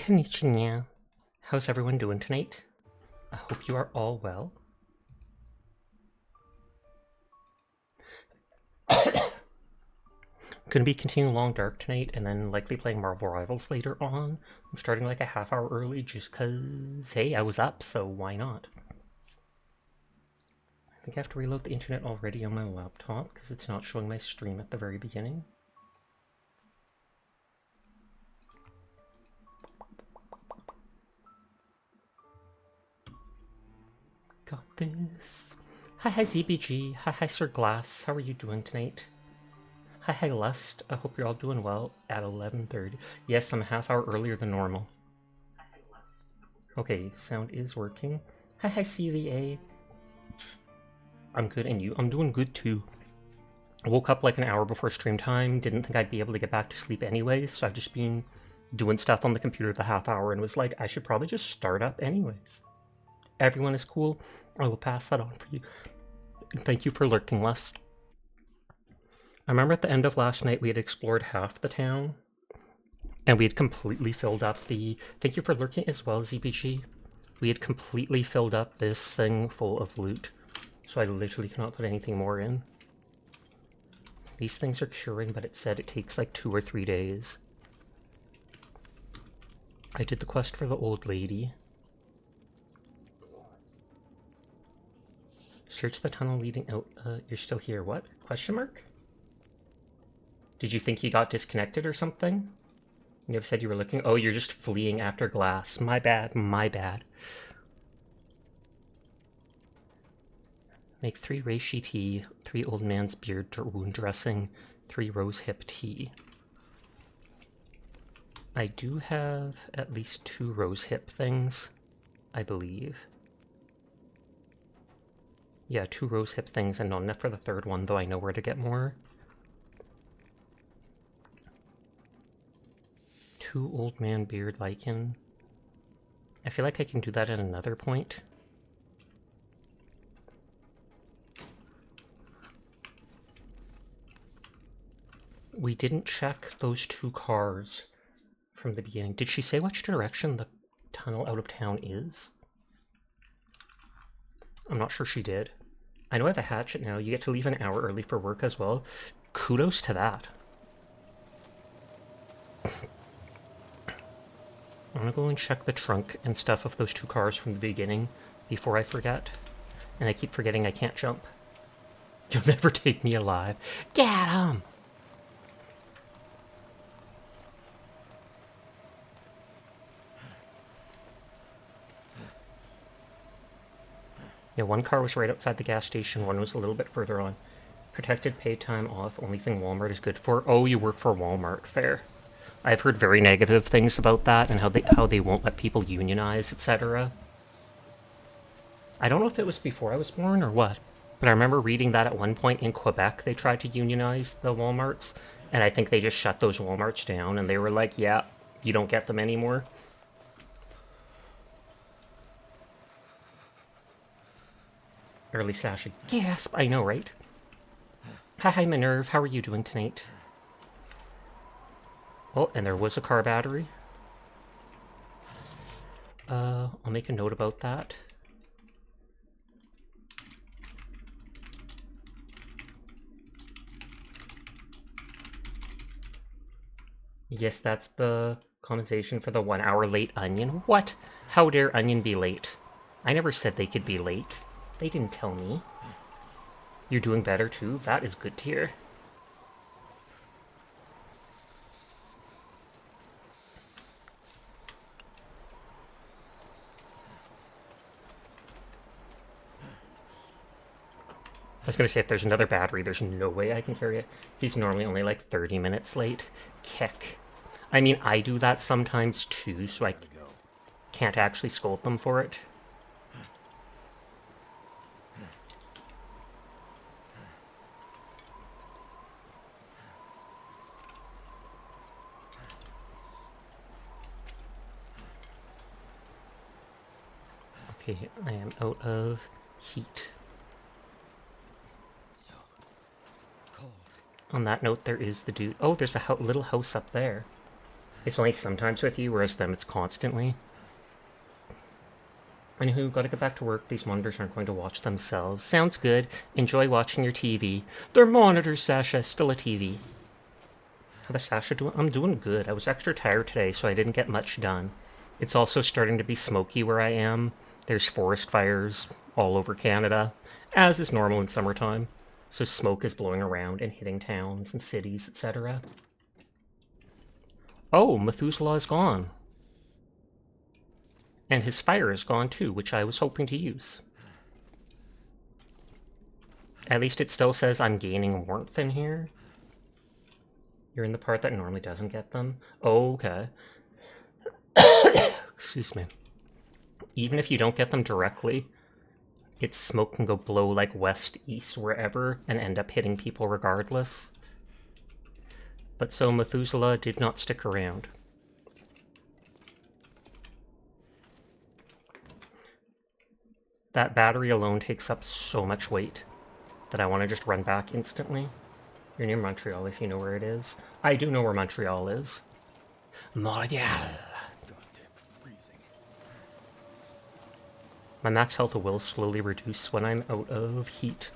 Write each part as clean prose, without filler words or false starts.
Konnichiwa. How's everyone doing tonight? I hope you are all well. Gonna be continuing Long Dark tonight and then likely playing Marvel Rivals later on. I'm starting like a half hour early just cause, hey, I was up, so why not? I think I have to reload the internet already on my laptop because it's not showing my stream at the very beginning. Got this. Hi ZBG. Hi Sir Glass. How are you doing tonight? Hi Lust. I hope you're all doing well at 11:30. Yes, I'm a half hour earlier than normal. Okay, sound is working. Hi CVA. I'm good, and you? I'm doing good too. I woke up like an hour before stream time, didn't think I'd be able to get back to sleep anyways, so I've just been doing stuff on the computer the half hour and was like, I should probably just start up anyways. Everyone is cool. I will pass that on for you. And thank you for lurking, Lust. I remember at the end of last night we had explored half the town, and we had completely filled up the... Thank you for lurking as well, ZBG. We had completely filled up this thing full of loot, so I literally cannot put anything more in. These things are curing, but it said it takes like 2 or 3 days. I did the quest for the old lady. Search the tunnel leading out. You're still here. What? Question mark? Did you think you got disconnected or something? You never said you were looking. Oh, you're just fleeing after glass. My bad. My bad. Make 3 reishi tea, 3 old man's beard wound dressing, 3 rose hip tea. I do have at least 2 rose hip things, I believe. Yeah, 2 rose hip things and not enough for the 3rd one, though I know where to get more. 2 old man beard lichen. I feel like I can do that at another point. We didn't check those 2 cars from the beginning. Did she say which direction the tunnel out of town is? I'm not sure she did. I know I have a hatchet now. You get to leave an hour early for work as well. Kudos to that. I'm gonna go and check the trunk and stuff of those 2 cars from the beginning before I forget. And I keep forgetting I can't jump. You'll never take me alive. Get 'em! Yeah, 1 car was right outside the gas station, 1 was a little bit further on. Protected pay time off, only thing Walmart is good for. Oh, you work for Walmart, fair. I've heard very negative things about that and how they won't let people unionize, etc. I don't know if it was before I was born or what, but I remember reading that at one point in Quebec they tried to unionize the Walmarts, and I think they just shut those Walmarts down, and they were like, yeah, you don't get them anymore. Early Sasha. Gasp! I know, right? Hi, Minerve. How are you doing tonight? Oh, and there was a car battery. I'll make a note about that. Yes, that's the compensation for the 1 hour late Onion. What? How dare Onion be late? I never said they could be late. They didn't tell me. You're doing better too? That is good to hear. I was gonna say, if there's another battery, there's no way I can carry it. He's normally only like 30 minutes late. Kick. I mean, I do that sometimes too, so I can't actually scold them for it. Okay, I am out of heat. So cold. On that note, there is the dude. Oh, there's a little house up there. It's only sometimes with you, whereas them it's constantly. Anywho, gotta get back to work. These monitors aren't going to watch themselves. Sounds good. Enjoy watching your TV. They're monitors, Sasha. Still a TV. How the Sasha doing? I'm doing good. I was extra tired today, so I didn't get much done. It's also starting to be smoky where I am. There's forest fires all over Canada, as is normal in summertime. So smoke is blowing around and hitting towns and cities, etc. Oh, Methuselah is gone. And his fire is gone too, which I was hoping to use. At least it still says I'm gaining warmth in here. You're in the part that normally doesn't get them? Oh, okay. Excuse me. Even if you don't get them directly, its smoke can go blow like west, east, wherever, and end up hitting people regardless. But so Methuselah did not stick around. That battery alone takes up so much weight that I want to just run back instantly. You're near Montreal if you know where it is. I do know where Montreal is. Montreal. My max health will slowly reduce when I'm out of heat.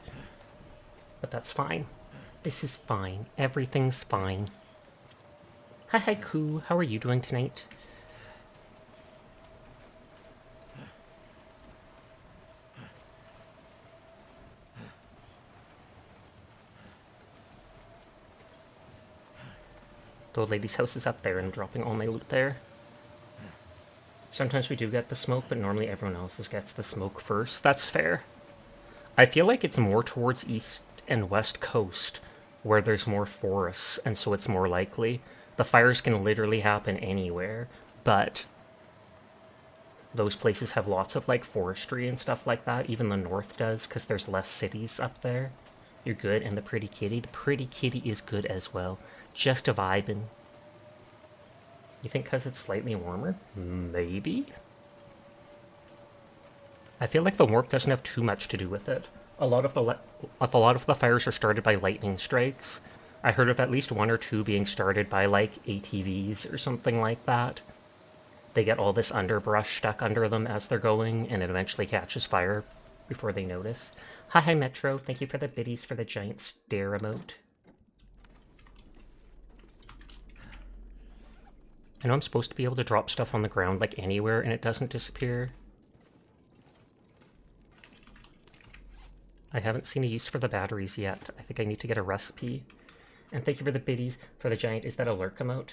But that's fine. This is fine. Everything's fine. Hi, Haiku. How are you doing tonight? The old lady's house is up there and I'm dropping all my loot there. Sometimes we do get the smoke, but normally everyone else gets the smoke first. That's fair. I feel like it's more towards east and west coast where there's more forests, and so it's more likely. The fires can literally happen anywhere, but those places have lots of like forestry and stuff like that. Even the north does, because there's less cities up there. You're good, and the pretty kitty is good as well. Just a vibin'. You think because it's slightly warmer? Maybe? I feel like the warmth doesn't have too much to do with it. A lot of the fires are started by lightning strikes. I heard of at least one or two being started by like ATVs or something like that. They get all this underbrush stuck under them as they're going, and it eventually catches fire before they notice. Hi, Metro. Thank you for the biddies for the giant stare emote. I know I'm supposed to be able to drop stuff on the ground like anywhere and it doesn't disappear. I haven't seen a use for the batteries yet. I think I need to get a recipe. And thank you for the biddies for the giant. Is that a lurk emote?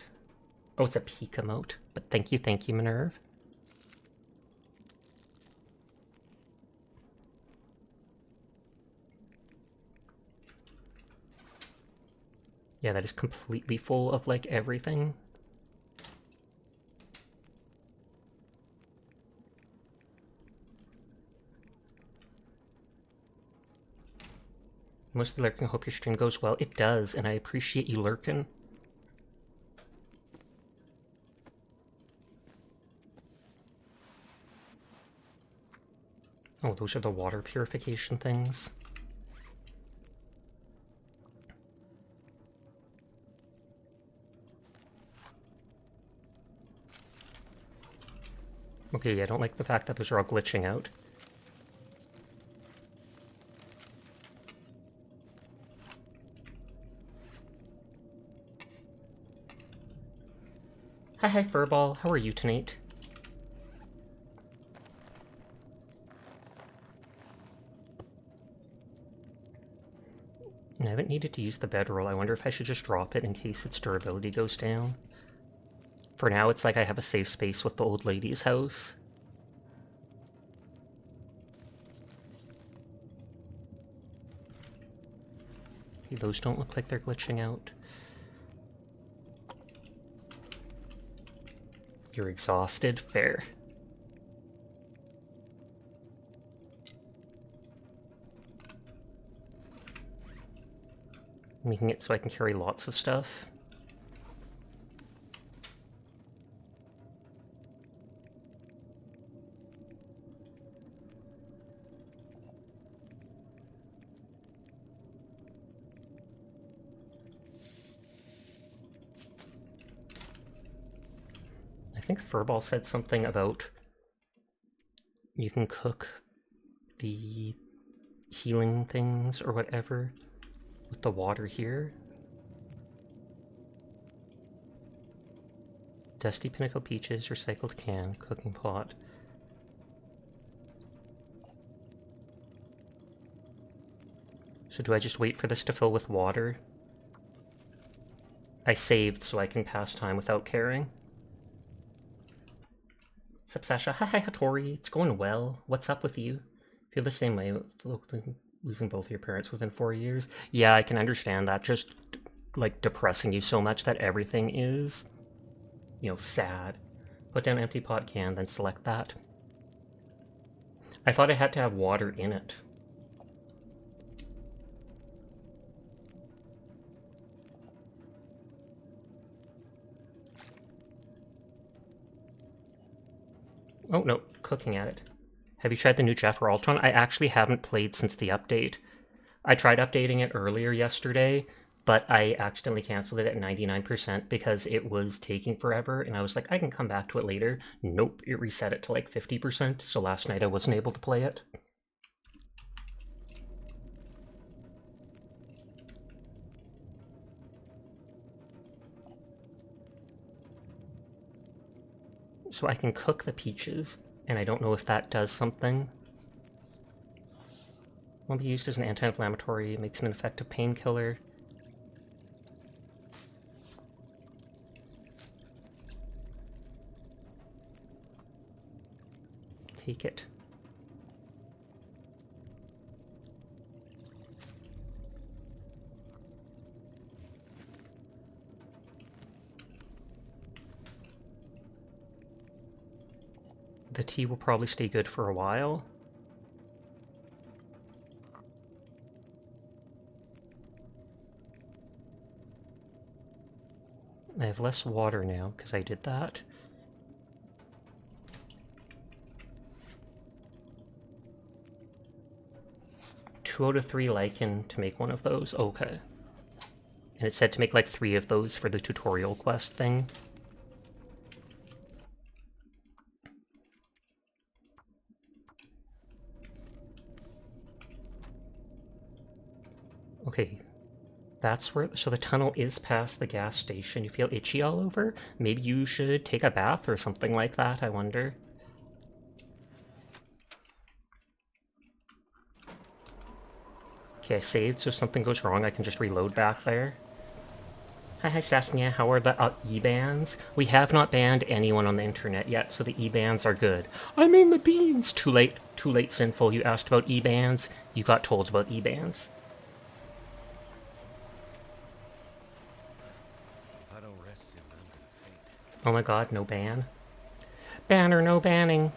Oh, it's a peek emote. But thank you, Minerve. Yeah, that is completely full of like everything. Mostly lurking, hope your stream goes well. It does, and I appreciate you lurking. Oh, those are the water purification things. Okay, I don't like the fact that those are all glitching out. Hi, Furball. How are you tonight? I haven't needed to use the bedroll. I wonder if I should just drop it in case its durability goes down. For now, it's like I have a safe space with the old lady's house. Okay, those don't look like they're glitching out. You're exhausted? Fair. Making it so I can carry lots of stuff. think Furball said something about you can cook the healing things or whatever with the water here. Dusty Pinnacle Peaches, recycled can, cooking pot. So do I just wait for this to fill with water? I saved so I can pass time without caring. Sup, Sasha? Hi, Hattori. It's going well. What's up with you? Feel the same way losing both your parents within 4 years? Yeah, I can understand that. Just, like, depressing you so much that everything is, you know, sad. Put down empty pot can, then select that. I thought it had to have water in it. Oh, no, cooking at it. Have you tried the new Jaffer Ultron? I actually haven't played since the update. I tried updating it earlier yesterday, but I accidentally canceled it at 99% because it was taking forever, and I was like, I can come back to it later. Nope, it reset it to like 50%, so last night I wasn't able to play it. So I can cook the peaches, and I don't know if that does something. Won't be used as an anti-inflammatory, it makes an effective painkiller. Take it. The tea will probably stay good for a while. I have less water now because I did that. Two out of 3 lichen to make one of those. Okay. And it said to make like 3 of those for the tutorial quest thing. Okay, that's where, so the tunnel is past the gas station. You feel itchy all over? Maybe you should take a bath or something like that, I wonder. Okay, I saved, so if something goes wrong, I can just reload back there. Hi, Sashnia, how are the E-bans? We have not banned anyone on the internet yet, so the E-bans are good. I mean the beans! Too late, Sinful. You asked about E-bans, you got told about E-bans. Oh my god, no ban. Ban or no banning.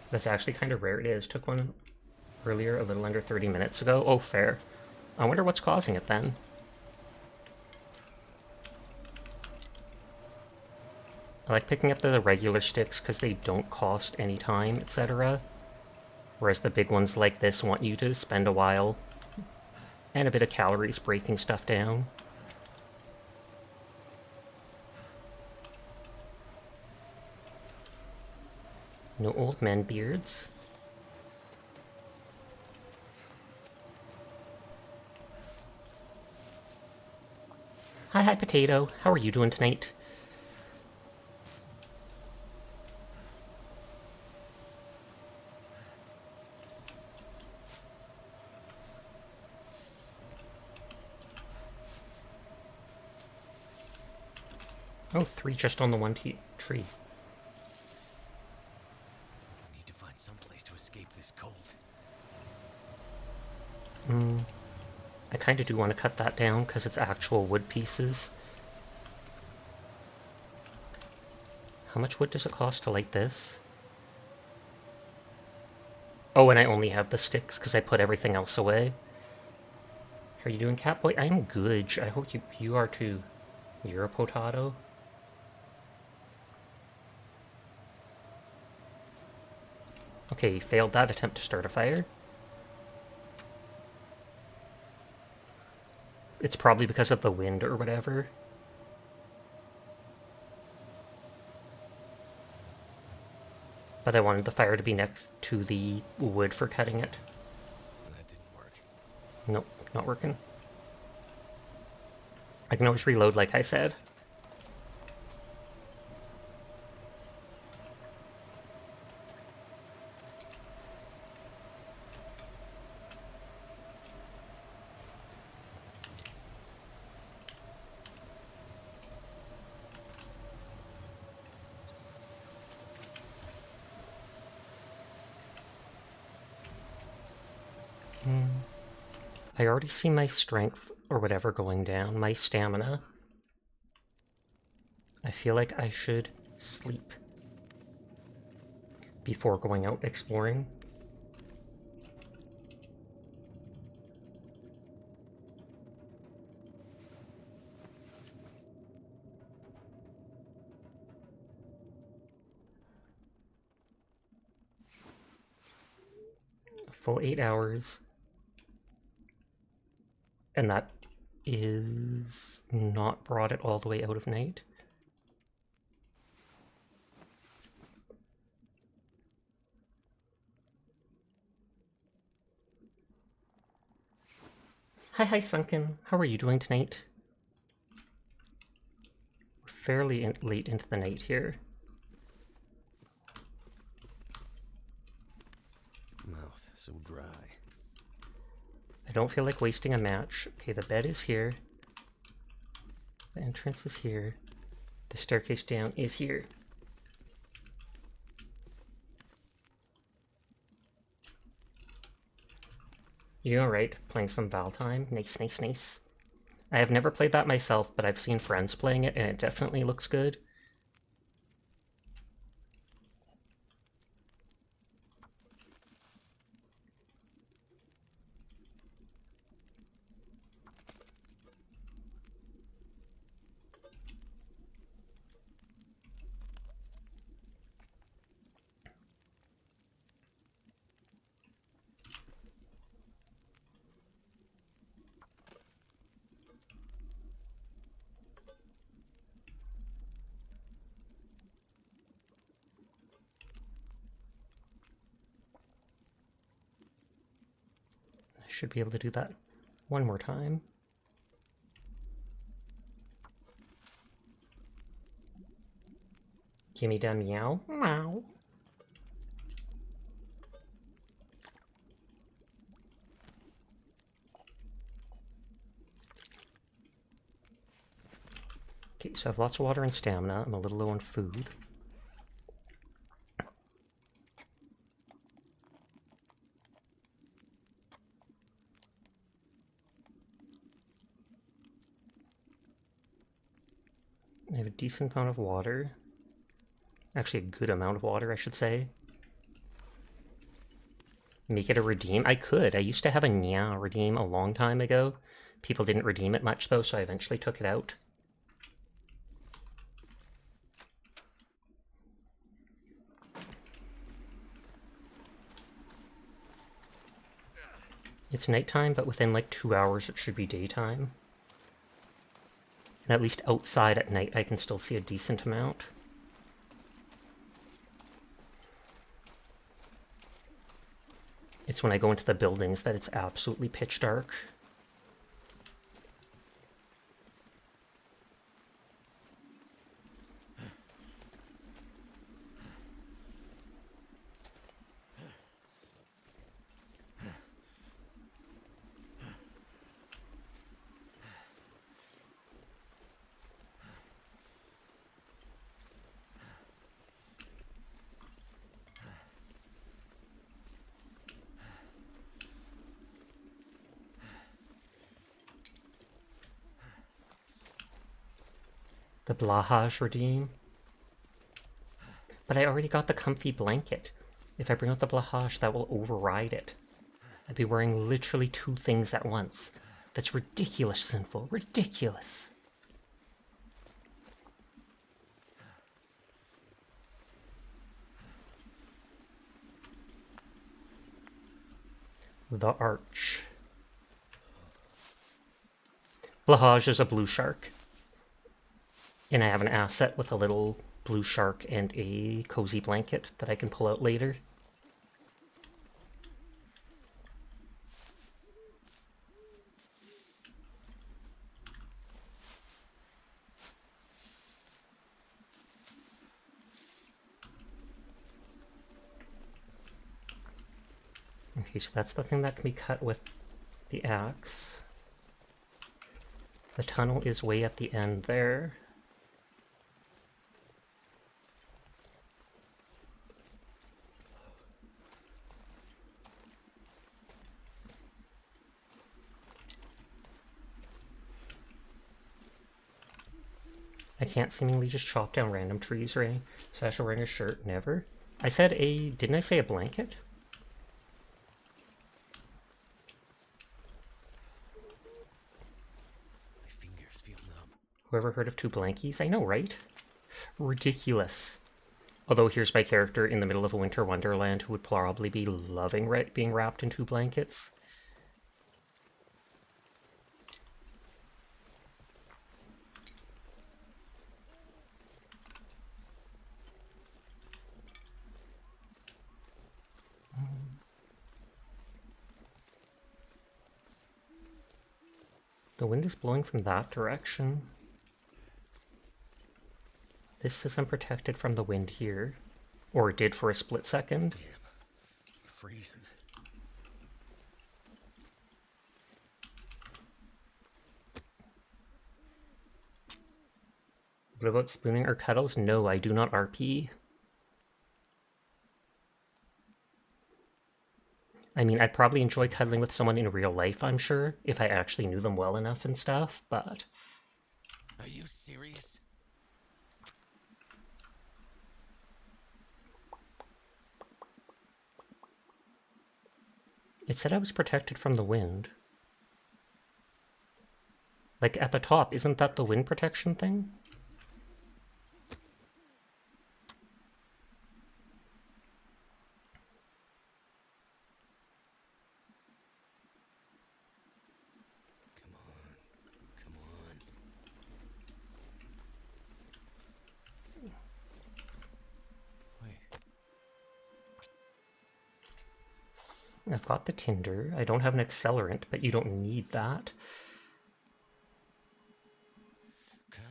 That's actually kind of rare. It is. Took one earlier, a little under 30 minutes ago. Oh, fair. I wonder what's causing it then. I like picking up the regular sticks because they don't cost any time, etc. Whereas the big ones like this want you to spend a while and a bit of calories breaking stuff down. No old men beards. Hi, Potato. How are you doing tonight? Oh, 3 just on the one tree. I need to find some place to escape this cold. I kind of do want to cut that down because it's actual wood pieces. How much wood does it cost to light this? Oh, and I only have the sticks because I put everything else away. How are you doing, Catboy? I'm good. I hope you are too. You're a potato. Okay, failed that attempt to start a fire. It's probably because of the wind or whatever. But I wanted the fire to be next to the wood for cutting it. That didn't work. Nope, not working. I can always reload like I said. I already see my strength or whatever going down, my stamina. I feel like I should sleep before going out exploring. A full 8 hours. And that is not brought it all the way out of night. Hi, Sunken. How are you doing tonight? We're fairly late into the night here. Mouth so dry. I don't feel like wasting a match. Okay, the bed is here. The entrance is here. The staircase down is here. You alright? Playing some Valheim? Nice, nice, nice. I have never played that myself, but I've seen friends playing it, and it definitely looks good. I should be able to do that one more time. Gimme da meow. Meow. Okay, so I have lots of water and stamina. I'm a little low on food. I have a decent amount of water. Actually, a good amount of water, I should say. Make it a redeem? I could. I used to have a Nya redeem a long time ago. People didn't redeem it much, though, so I eventually took it out. It's nighttime, but within like 2 hours it should be daytime. And at least outside at night I can still see a decent amount. It's when I go into the buildings that it's absolutely pitch dark. The Blahaj redeem. But I already got the comfy blanket. If I bring out the Blahaj, that will override it. I'd be wearing literally 2 things at once. That's ridiculous, Sinful. Ridiculous. The Arch. Blahaj is a blue shark. And I have an asset with a little blue shark and a cozy blanket that I can pull out later. Okay, so that's the thing that can be cut with the axe. The tunnel is way at the end there. I can't seemingly just chop down random trees or anything. Sasha wearing a shirt, never. I said a, didn't I say a blanket? My fingers feel numb. Whoever heard of two blankies? I know, right? Ridiculous. Although here's my character in the middle of a winter wonderland who would probably be loving being wrapped in two blankets. The wind is blowing from that direction. This isn't protected from the wind here. Or it did for a split second. Damn. I'm freezing. What about spooning or cuddles? No, I do not RP. I mean, I'd probably enjoy cuddling with someone in real life, I'm sure, if I actually knew them well enough and stuff, but... Are you serious? It said I was protected from the wind. Like, at the top, isn't that the wind protection thing? Come on. Wait. I've got the tinder. I don't have an accelerant, but you don't need that. Come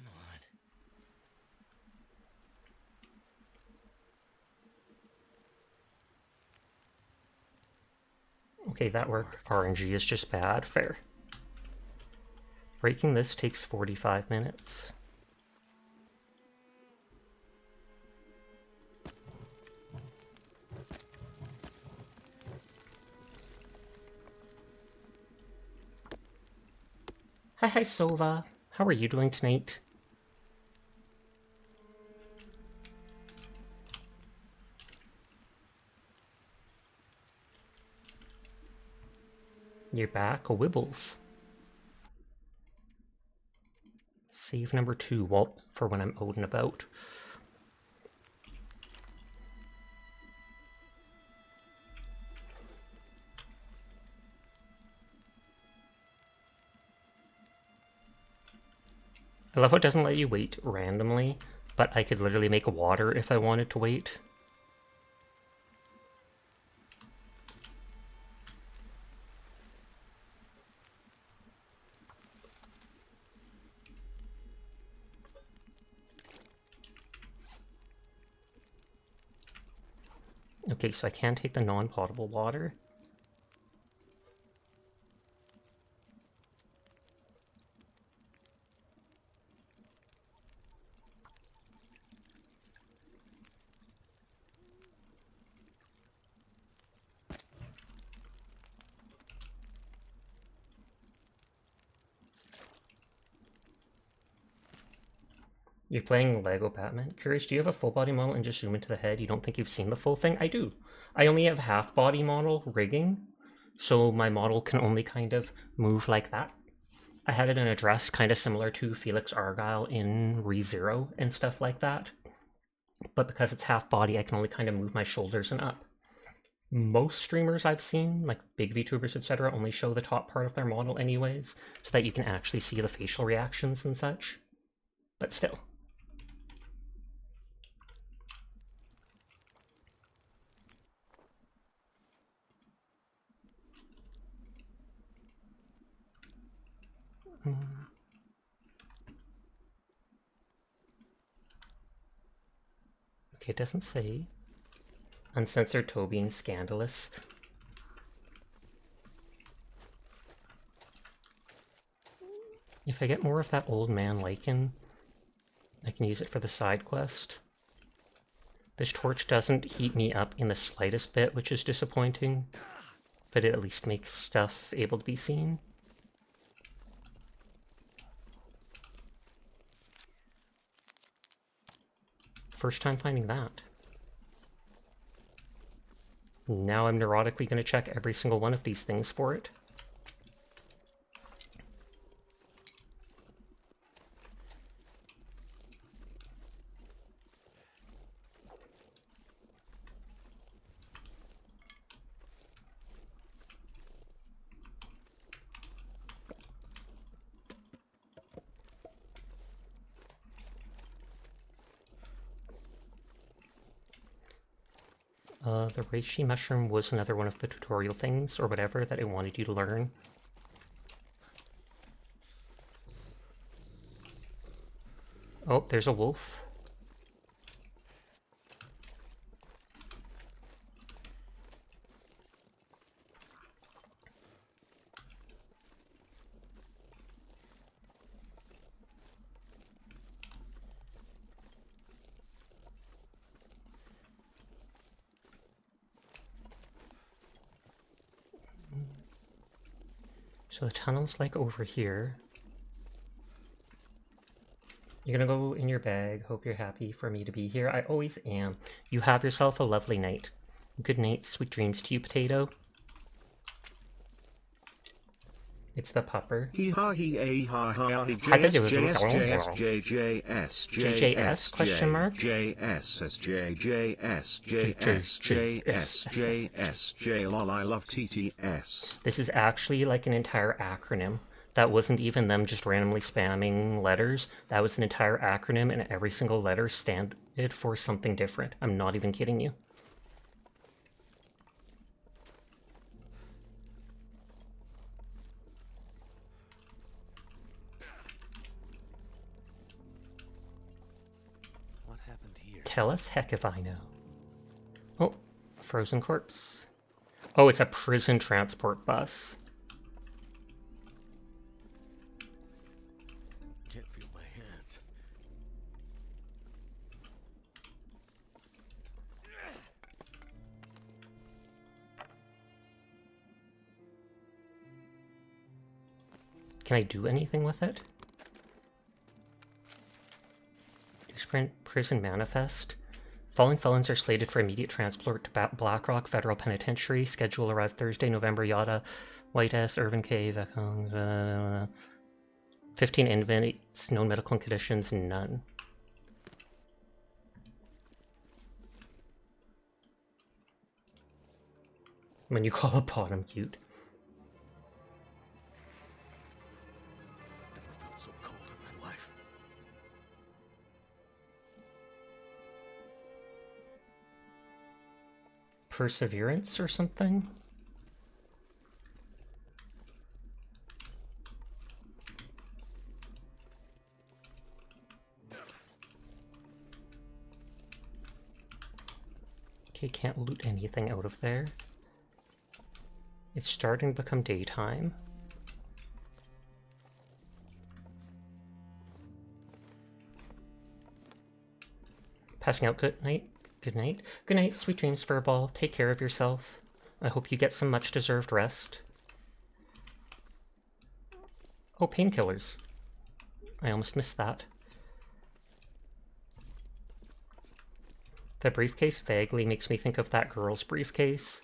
on. Okay, that worked. RNG is just bad. Fair. Breaking this takes 45 minutes. Hi, Sova. How are you doing tonight? You're back, Wibbles. Save number 2, Walt, for when I'm out and about. I love how it doesn't let you wait randomly, but I could literally make water if I wanted to wait. Okay, so I can take the non-potable water. You're playing Lego Batman. Curious, do you have a full body model and just zoom into the head? You don't think you've seen the full thing? I do. I only have half body model rigging, so my model can only kind of move like that. I had it in a dress kind of similar to Felix Argyle in ReZero and stuff like that. But because it's half body, I can only kind of move my shoulders and up. most streamers I've seen, like big VTubers, etc., only show the top part of their model anyways, so that you can actually see the facial reactions and such. But still. Okay, it doesn't say. Uncensored Toby and Scandalous. If I get more of that old man lichen, I can use it for the side quest. This torch doesn't heat me up in the slightest bit, which is disappointing, but it at least makes stuff able to be seen. First time finding that. Now I'm neurotically going to check every single one of these things for it. The reishi mushroom was another one of the tutorial things, or whatever, that I wanted you to learn. Oh, there's a wolf. So the tunnel's like over here. You're gonna go in your bag. Hope you're happy for me to be here. I always am. You have yourself a lovely night. Good night, sweet dreams to you, Potato. It's the pupper. JJS question mark? Lol, I love TTS. This is actually like an entire acronym. That wasn't even them just randomly spamming letters. That was an entire acronym, and every single letter stood for something different. I'm not even kidding you. What happened here? Tell us, heck if I know. Oh, frozen corpse. Oh, it's a prison transport bus. Can't feel my hands. Can I do anything with it? Newsprint prison manifest. Falling felons are slated for immediate transport to Blackrock Federal Penitentiary. Schedule arrived Thursday, November. Yada. White S. Irvin K. 15 inmates. No medical conditions. None. When you call a bottom cute. Never felt so cold in my life. Perseverance or something? Okay, can't loot anything out of there. It's starting to become daytime. Passing out, good night. Good night. Good night, sweet dreams, Furball. Take care of yourself. I hope you get some much-deserved rest. Oh, painkillers. I almost missed that. The briefcase vaguely makes me think of that girl's briefcase.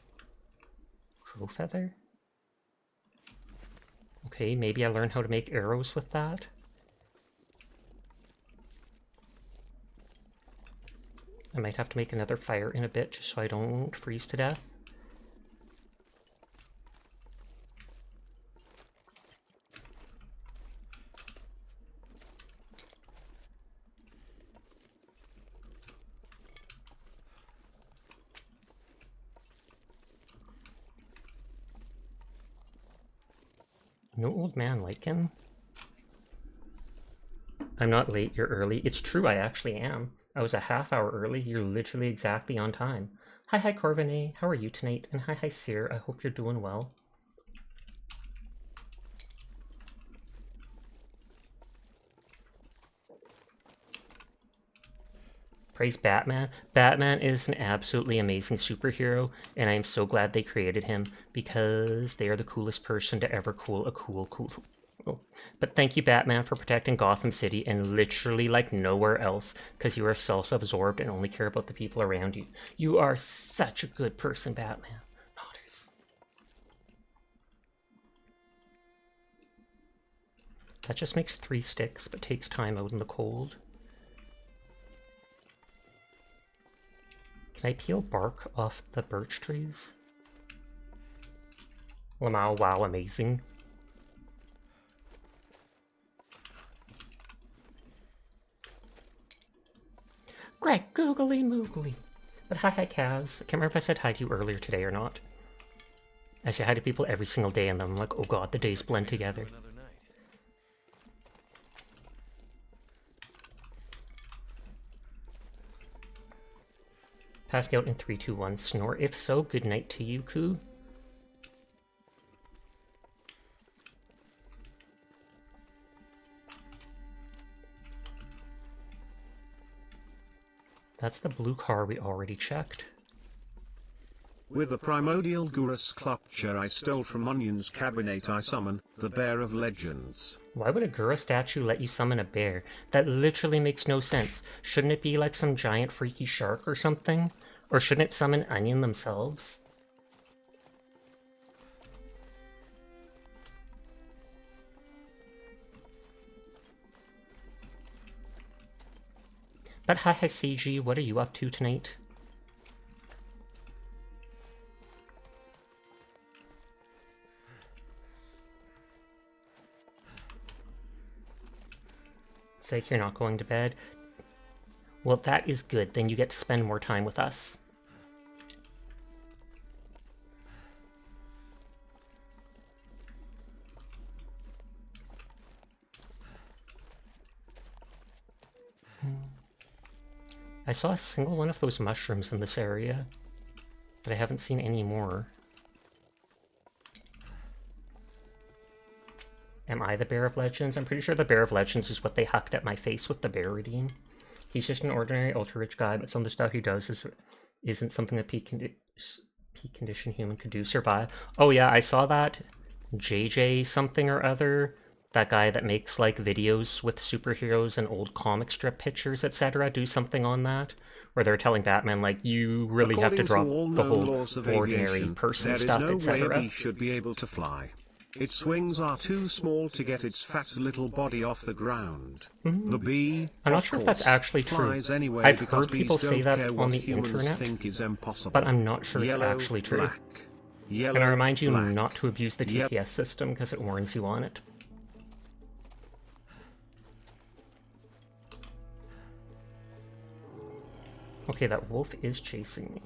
Crow feather? Okay, maybe I learn how to make arrows with that. I might have to make another fire in a bit just so I don't freeze to death. No old man like him. I'm not late, you're early. It's true, I actually am. I was a half hour early, you're literally exactly on time. Hi Corvinet, how are you tonight? And hi Seer, I hope you're doing well. Praise Batman. Batman is an absolutely amazing superhero, and I am so glad they created him because they are the coolest person to ever cool a cool. Oh. But thank you, Batman, for protecting Gotham City and literally like nowhere else because you are self-absorbed and only care about the people around you. You are such a good person, Batman. Notters. That just makes 3 sticks, but takes time out in the cold. Can I peel bark off the birch trees? Lamau, wow, amazing. Greg, googly moogly. But hi Kaz. I can't remember if I said hi to you earlier today or not. I say hi to people every single day and then I'm like, oh god, the days blend together. Passing out in 3, 2, 1, snore. If so, good night to you, Koo. That's the blue car we already checked. With the primordial Gurus sculpture I stole from Onion's cabinet, I summon the Bear of Legends. Why would a Gura statue let you summon a bear? That literally makes no sense. Shouldn't it be like some giant freaky shark or something? Or shouldn't it summon Onion themselves? But hi CG, what are you up to tonight? It's like you're not going to bed. Well, that is good. Then you get to spend more time with us. I saw a single one of those mushrooms in this area, but I haven't seen any more. Am I the Bear of Legends? I'm pretty sure the Bear of Legends is what they hucked at my face with the Bear redeem. He's just an ordinary ultra-rich guy, but some of the stuff he does isn't something a peak condition human could do. Survive. Oh yeah, I saw that JJ something or other. That guy that makes like videos with superheroes and old comic strip pictures, etc. do something on that. Where they're telling Batman, like, you really have to drop the whole ordinary person stuff, etc. There is no way a bee should be able to fly. Its wings are too small to get its fat little body off the ground. The bee, I'm not sure if that's actually true. Anyway I've heard people say that on the internet, but I'm not sure it's actually true. And I remind you not to abuse the TTS system because it warns you on it. Okay, that wolf is chasing me.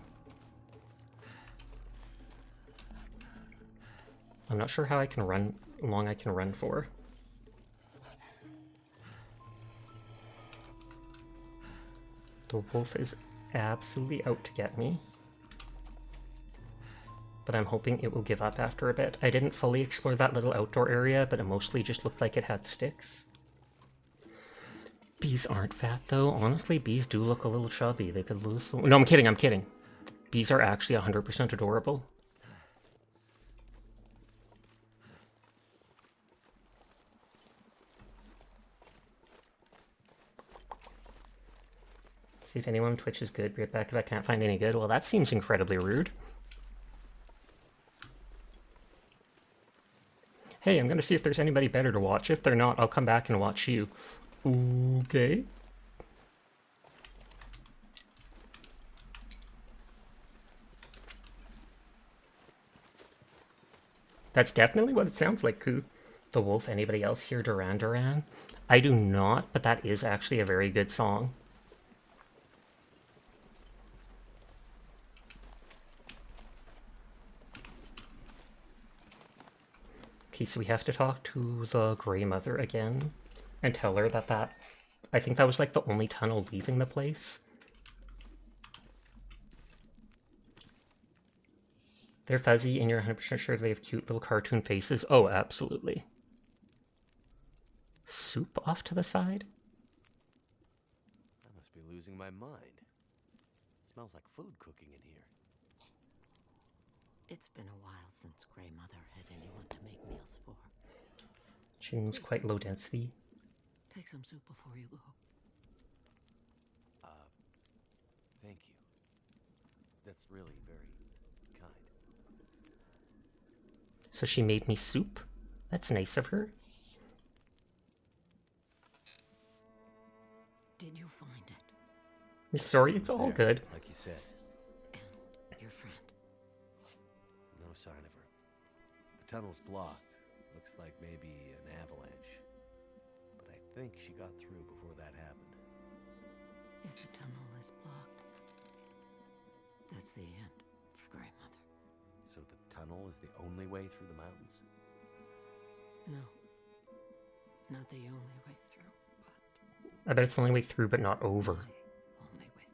I'm not sure how I can run, long I can run for. The wolf is absolutely out to get me. But I'm hoping it will give up after a bit. I didn't fully explore that little outdoor area, but it mostly just looked like it had sticks. Bees aren't fat though. Honestly, bees do look a little chubby. They could lose some... No, I'm kidding, I'm kidding. Bees are actually 100% adorable. See if anyone on Twitch is good. Be right back if I can't find any good. Well, that seems incredibly rude. Hey, I'm gonna see if there's anybody better to watch. If they're not, I'll come back and watch you. Okay. That's definitely what it sounds like, Koo. The wolf. Anybody else hear Duran Duran? I do not, but that is actually a very good song. Okay, so we have to talk to the Grey Mother again and tell her that I think that was like the only tunnel leaving the place. They're fuzzy and you're 100% sure they have cute little cartoon faces? Oh, absolutely. Soup off to the side? I must be losing my mind. Smells like food cooking in here. It's been a while since Grey Mother had anyone to make meals for. Seems quite low density. Take some soup before you go. Thank you. That's really very kind. So she made me soup? That's nice of her. Did you find it? I'm sorry, it's Who's all there, good. like you said. And your friend? No sign of her. The tunnel's blocked. Looks like maybe an avalanche. But I think she got through before that happened. If the tunnel is blocked, that's the end for Grey Mother. So the tunnel is the only way through the mountains? No. Not the only way through, but I bet it's the only way through, but not over. the only way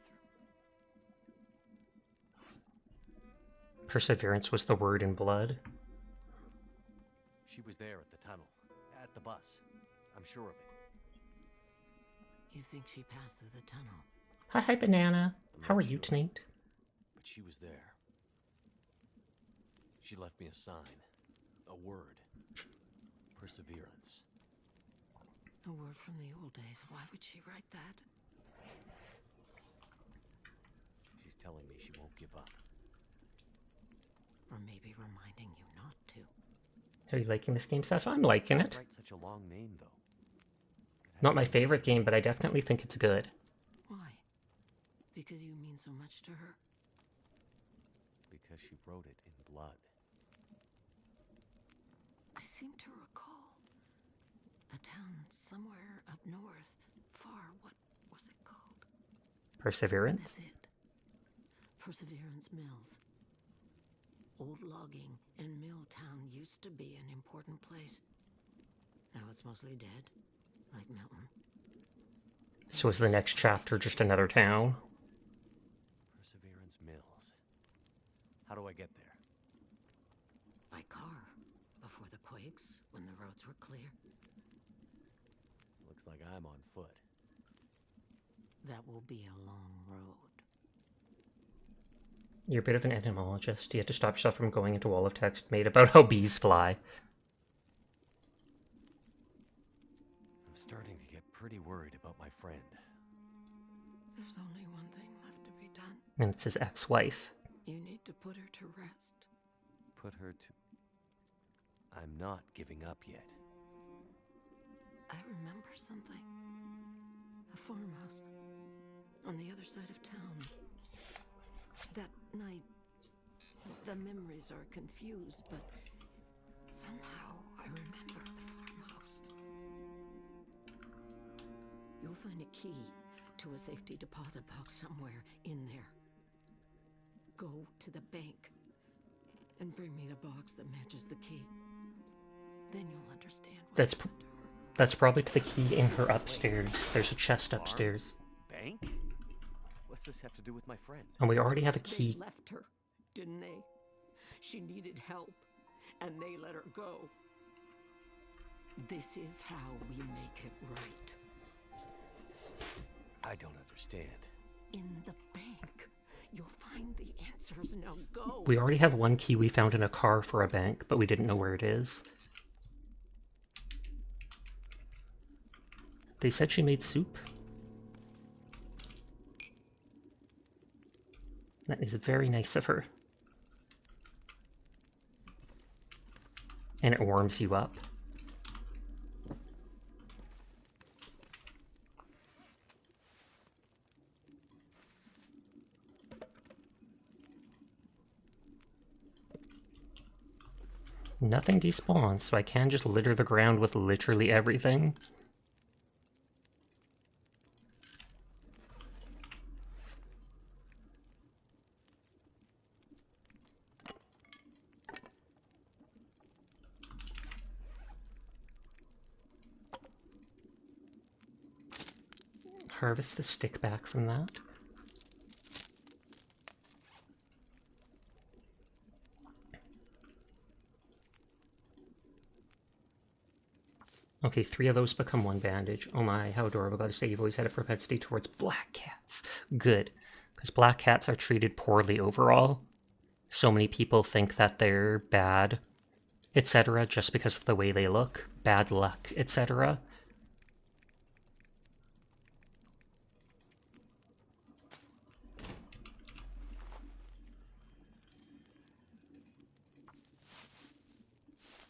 through. Perseverance was the word in blood. She was there at the tunnel. At the bus. I'm sure of it. You think she passed through the tunnel? Hi, Banana. I'm How not are you sure. tonight? But she was there. She left me a sign. A word. Perseverance. A word from the old days. Why would she write that? She's telling me she won't give up. Or maybe reminding you not to. Are you liking this game, Seth? I'm liking it. Write such a long name, though. It Not has my to mean favorite something. game, but I definitely think it's good. Why? Because you mean so much to her? Because she wrote it in blood. I seem to recall a town somewhere up north, far. What was it called? Perseverance? That's it. Perseverance Mills. Old logging and mill town used to be an important place. Now it's mostly dead, like Milton. So is the next chapter just another town? Perseverance Mills. How do I get there? By car, before the quakes, when the roads were clear. Looks like I'm on foot. That will be a long road. You're a bit of an etymologist. You have to stop yourself from going into wall of text made about how bees fly. I'm starting to get pretty worried about my friend. There's only one thing left to be done. And it's his ex-wife. You need to put her to rest. Put her to... I'm not giving up yet. I remember something. A farmhouse on the other side of town. That night, the memories are confused, but somehow I remember the farmhouse. You'll find a key to a safety deposit box somewhere in there. Go to the bank and bring me the box that matches the key. Then you'll understand what That's happened to her. That's probably to the key in her upstairs. There's a chest upstairs. Bank? What's this have to do with my friend? And we already have a They key. left her, didn't they? She needed help, and they let her go. This is how we make it right. I don't understand. In the bank, you'll find the answers. Now go. We already have one key we found in a car for a bank, but we didn't know where it is. They said she made soup. That is very nice of her. And it warms you up. Nothing despawns, so I can just litter the ground with literally everything. harvest the stick back from that. Okay, 3 of those become 1 bandage. Oh my, how adorable. Gotta say, you've always had a propensity towards black cats. Good. Because black cats are treated poorly overall. So many people think that they're bad, etc., just because of the way they look. Bad luck, etc.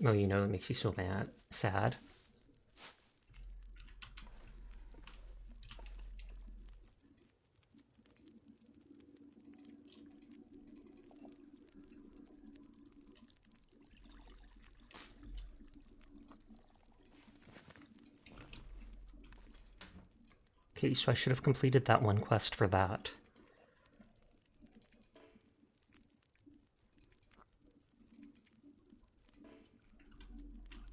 Oh, you know, it makes you so sad. Okay, so I should have completed that one quest for that.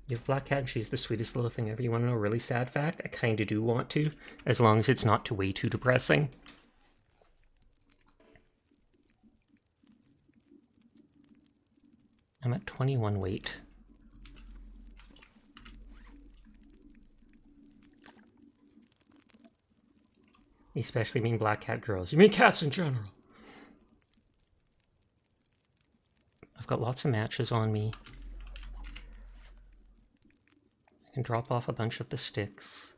You have black cat and she's the sweetest little thing ever. You want to know a really sad fact? I kinda do want to, as long as it's not way too depressing. I'm at 21 weight. Especially mean black cat girls. You mean cats in general. I've got lots of matches on me. I can drop off a bunch of the sticks.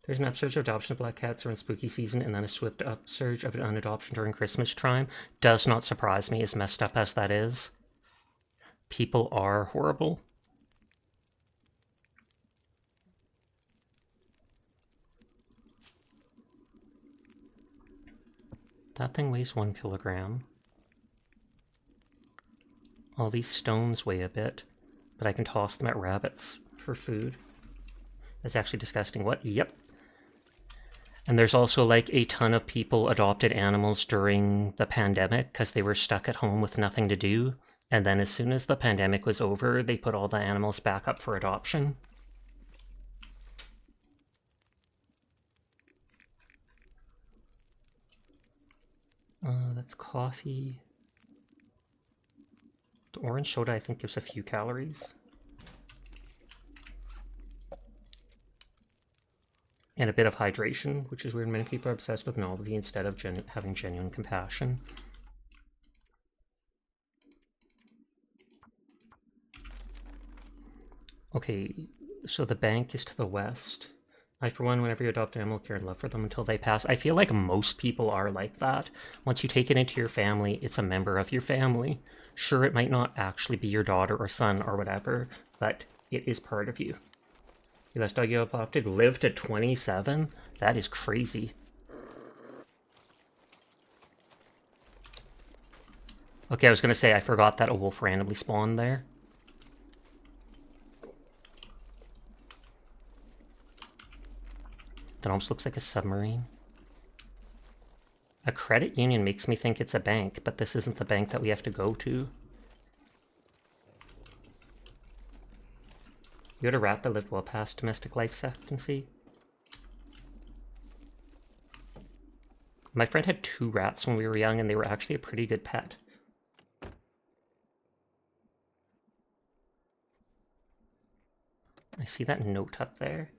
There's an upsurge of adoption of black cats around spooky season, and then a swift upsurge of an unadoption during Christmas time. Does not surprise me, as messed up as that is. People are horrible. That thing weighs 1 kilogram. All these stones weigh a bit, but I can toss them at rabbits for food. That's actually disgusting. What? Yep. And there's also like a ton of people adopted animals during the pandemic because they were stuck at home with nothing to do. And then as soon as the pandemic was over, they put all the animals back up for adoption. That's coffee. The orange soda, I think, gives a few calories. And a bit of hydration, which is weird. Many people are obsessed with novelty instead of having genuine compassion. Okay, so the bank is to the west. I, for one, whenever you adopt an animal, care and love for them until they pass. I feel like most people are like that. Once you take it into your family, it's a member of your family. Sure, it might not actually be your daughter or son or whatever, but it is part of you. The last dog you adopted lived to 27? That is crazy. Okay, I was gonna say, I forgot that a wolf randomly spawned there. That almost looks like a submarine. A credit union makes me think it's a bank, but this isn't the bank that we have to go to. You had a rat that lived well past domestic life expectancy. My friend had 2 rats when we were young, and they were actually a pretty good pet. I see that note up there.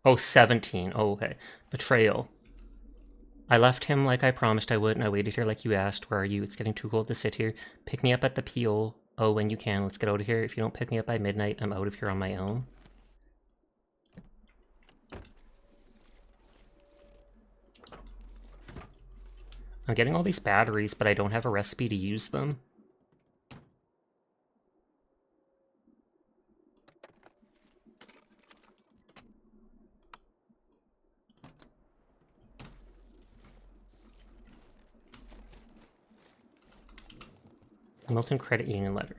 Oh, 17. Oh, okay. Betrayal. I left him like I promised I would, and I waited here like you asked. Where are you? It's getting too cold to sit here. Pick me up at the PO. Oh, when you can. Let's get out of here. If you don't pick me up by midnight, I'm out of here on my own. I'm getting all these batteries, but I don't have a recipe to use them. Milton Credit Union letter.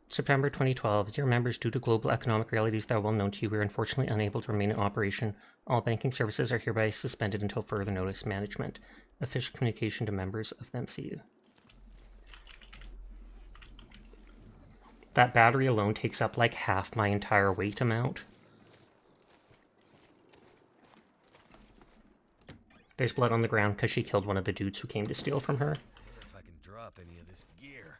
September 2012. Dear members, due to global economic realities that are well known to you, we are unfortunately unable to remain in operation. All banking services are hereby suspended until further notice. Management. Official communication to members of the MCU. That battery alone takes up like half my entire weight amount. There's blood on the ground because she killed one of the dudes who came to steal from her. Wonder if I can drop any of this gear.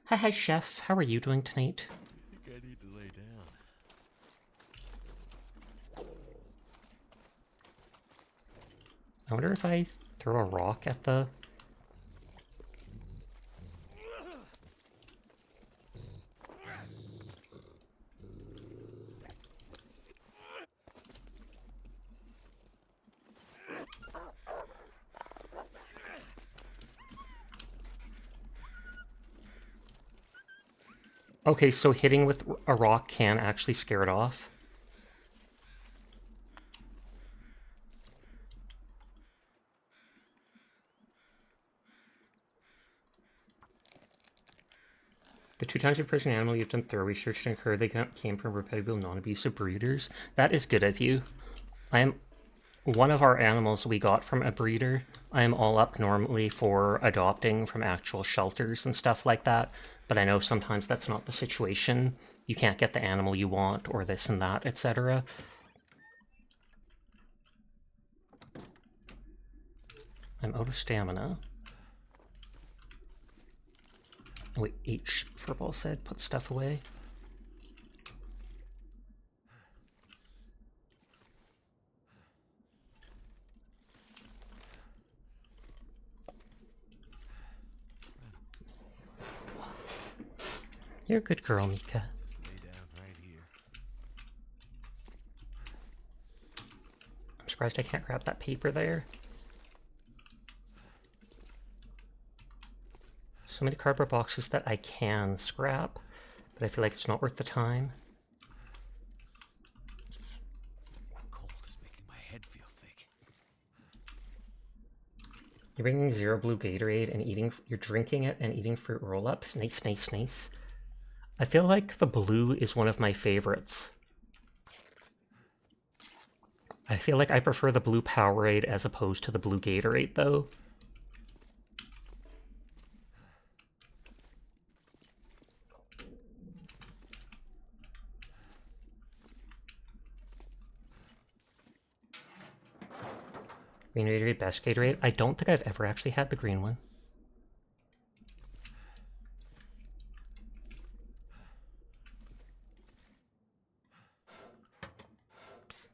Hi, chef. How are you doing tonight? I think I need to lay down. I wonder if I throw a rock at the... Okay, so hitting with a rock can actually scare it off. The 2 times your person animal you've done thorough research to incur they came from reputable non-abusive breeders. That is good of you. I am one of our animals we got from a breeder. I am all up normally for adopting from actual shelters and stuff like that, but I know sometimes that's not the situation. You can't get the animal you want, or this and that, etc. I'm out of stamina. Oh, wait, H, Furball said, put stuff away. You're a good girl, Mika. Lay down right here. I'm surprised I can't grab that paper there. So many cardboard boxes that I can scrap, but I feel like it's not worth the time. Cold is making my head feel thick. You're bringing 0 blue Gatorade and you're drinking it and eating fruit roll-ups. Nice, nice, nice. I feel like the blue is one of my favorites. I feel like I prefer the blue Powerade as opposed to the blue Gatorade, though. Green Gatorade, best Gatorade. I don't think I've ever actually had the green one. Oops.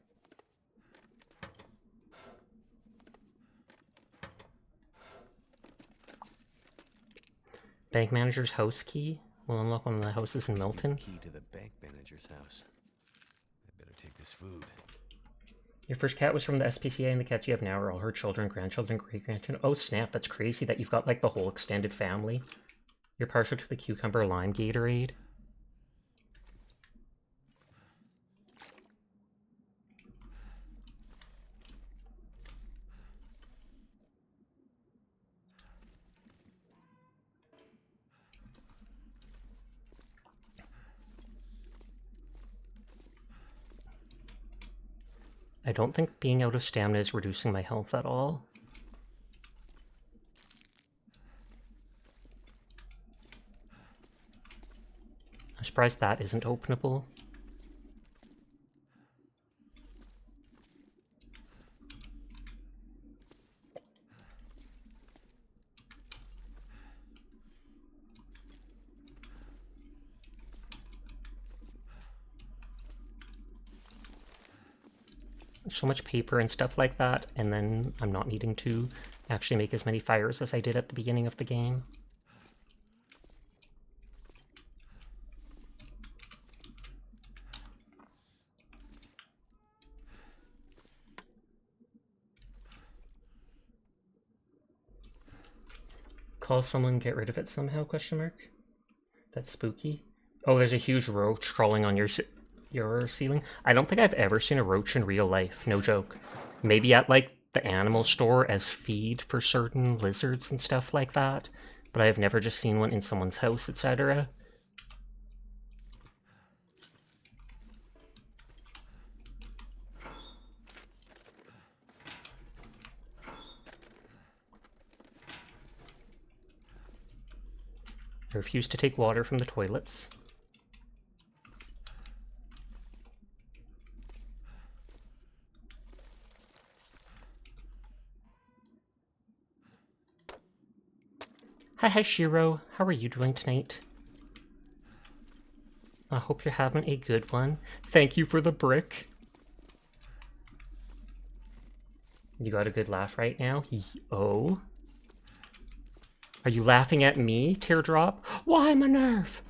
Bank manager's house key will unlock one of the houses in Milton. Key to the bank manager's house. I better take this food. Your first cat was from the SPCA, and the cats you have now are all her children, grandchildren, great-grandchildren. Oh snap, that's crazy that you've got like the whole extended family. You're partial to the cucumber lime Gatorade. I don't think being out of stamina is reducing my health at all. I'm surprised that isn't openable. So much paper and stuff like that, and then I'm not needing to actually make as many fires as I did at the beginning of the game. Call someone, get rid of it somehow, question mark? That's spooky. Oh, there's a huge roach crawling on your ceiling. I don't think I've ever seen a roach in real life, no joke. Maybe at like the animal store as feed for certain lizards and stuff like that, but I have never just seen one in someone's house, etc. I refuse to take water from the toilets. Hi, Shiro. How are you doing tonight? I hope you're having a good one. Thank you for the brick. You got a good laugh right now? Oh? Are you laughing at me, Teardrop? Why, my nerve?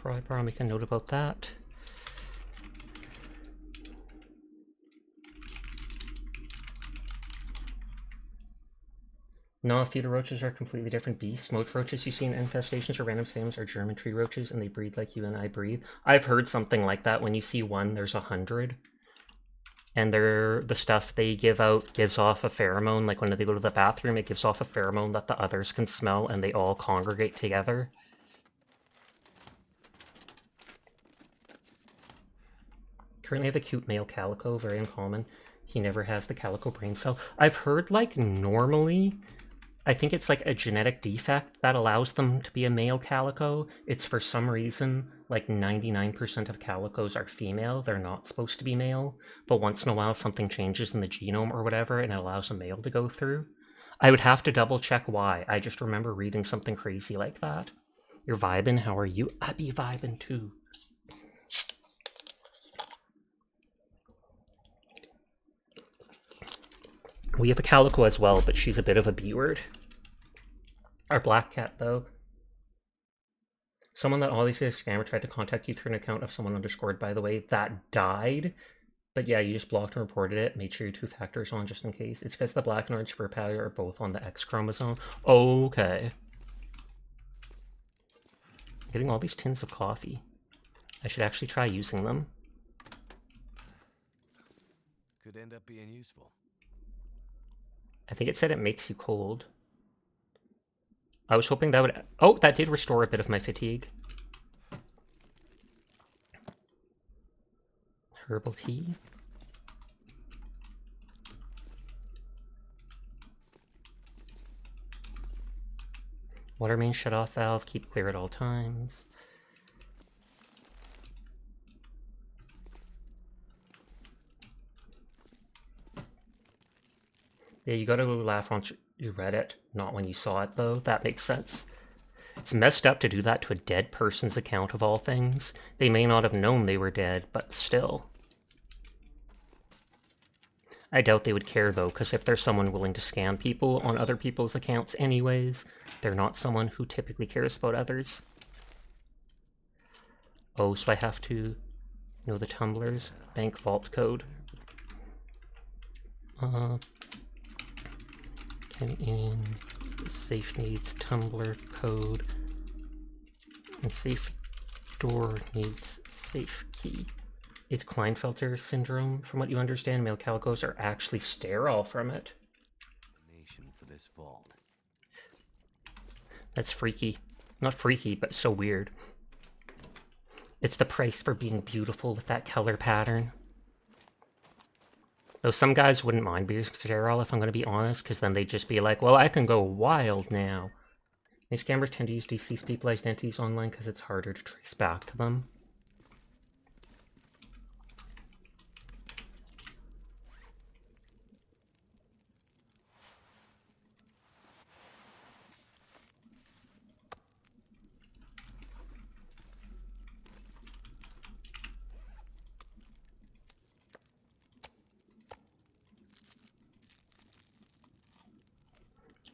Probably make a note about that. No, feeder roaches are a completely different beast. Most roaches you see in infestations or random slams are German tree roaches, and they breed like you and I breathe. I've heard something like that. When you see one, there's 100. And the stuff they give out gives off a pheromone. Like when they go to the bathroom, it gives off a pheromone that the others can smell, and they all congregate together. Currently have a cute male calico, very uncommon. He never has the calico brain cell. I've heard, like, normally, I think it's like a genetic defect that allows them to be a male calico. It's for some reason, like 99% of calicos are female. They're not supposed to be male. But once in a while, something changes in the genome or whatever, and it allows a male to go through. I would have to double check why. I just remember reading something crazy like that. You're vibing? How are you? I be vibing too. We have a calico as well, but she's a bit of a B-word. Our black cat, though. Someone that obviously a scammer tried to contact you through an account of someone underscored, by the way, that died. But yeah, you just blocked and reported it. Made sure your 2 factors on just in case. It's because the black and orange fur powder are both on the X chromosome. Okay. I'm getting all these tins of coffee. I should actually try using them. Could end up being useful. I think it said it makes you cold. I was hoping that would... Oh, that did restore a bit of my fatigue. Herbal tea. Water main shut-off valve, keep clear at all times. Yeah, you gotta laugh once you read it, not when you saw it, though. That makes sense. It's messed up to do that to a dead person's account, of all things. They may not have known they were dead, but still. I doubt they would care, though, because if they're someone willing to scam people on other people's accounts anyways, they're not someone who typically cares about others. Oh, so I have to know the tumblers. Bank vault code. In safe needs tumbler code, and safe door needs safe key. It's Klinefelter syndrome. From what you understand, male calicos are actually sterile from it. For this vault. That's freaky. Not freaky, but so weird. It's the price for being beautiful with that color pattern. Though some guys wouldn't mind being sterile, if I'm going to be honest, because then they'd just be like, well, I can go wild now. These scammers tend to use deceased people's identities online because it's harder to trace back to them.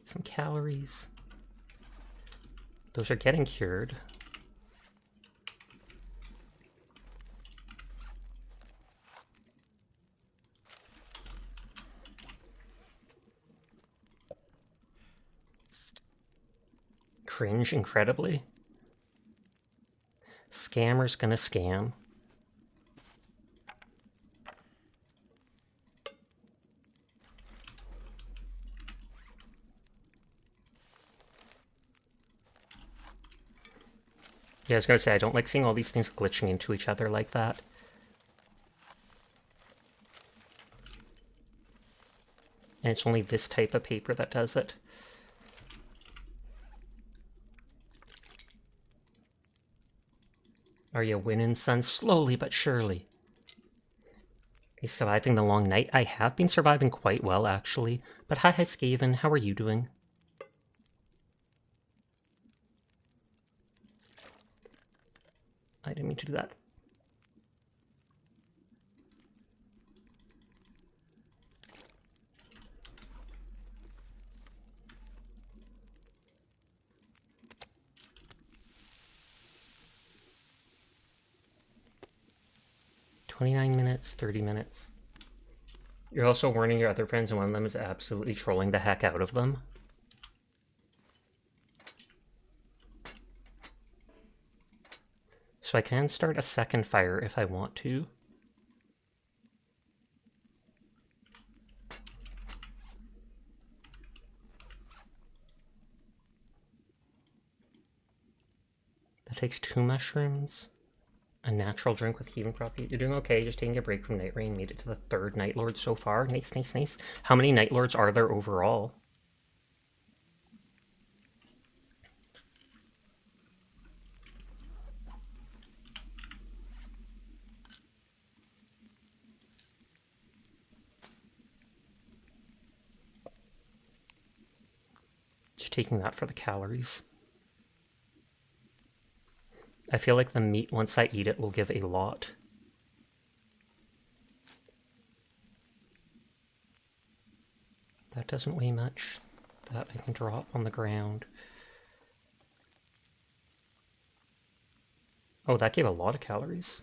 Some calories. Those are getting cured. Cringe incredibly. Scammer's gonna scam. Yeah, I was gonna say, I don't like seeing all these things glitching into each other like that. And it's only this type of paper that does it. Are you winning, son? Slowly but surely. Are you surviving the long night? I have been surviving quite well, actually. But hi, Skaven. How are you doing? I didn't mean to do that. $29 minutes, 30 minutes. You're also warning your other friends, and one of them is absolutely trolling the heck out of them. So I can start a second fire if I want to. That takes 2 mushrooms. A natural drink with healing property. You're doing okay, just taking a break from Night Rain. Made it to the 3rd Night Lord so far. Nice, nice, nice. How many Night Lords are there overall? Just taking that for the calories. I feel like the meat, once I eat it, will give a lot. That doesn't weigh much. That I can drop on the ground. Oh, that gave a lot of calories.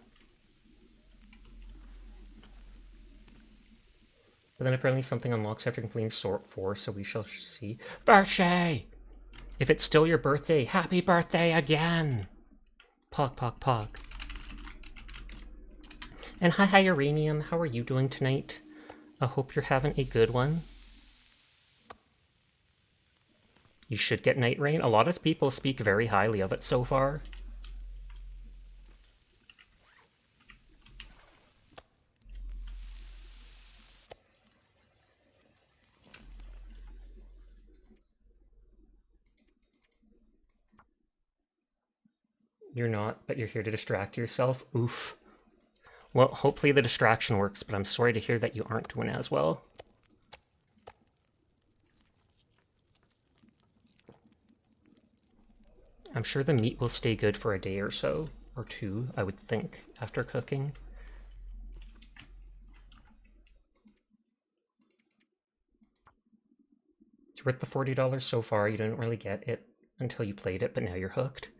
But then apparently something unlocks after completing sort 4, so we shall see. Birthday! If it's still your birthday, happy birthday again! Pog, pog, pog. And hi, Uranium. How are you doing tonight? I hope you're having a good one. You should get Night Rain. A lot of people speak very highly of it so far. You're not, but you're here to distract yourself. Oof. Well, hopefully the distraction works, but I'm sorry to hear that you aren't doing as well. I'm sure the meat will stay good for a day or so, or 2, I would think, after cooking. It's worth the $40 so far. You didn't really get it until you played it, but now you're hooked.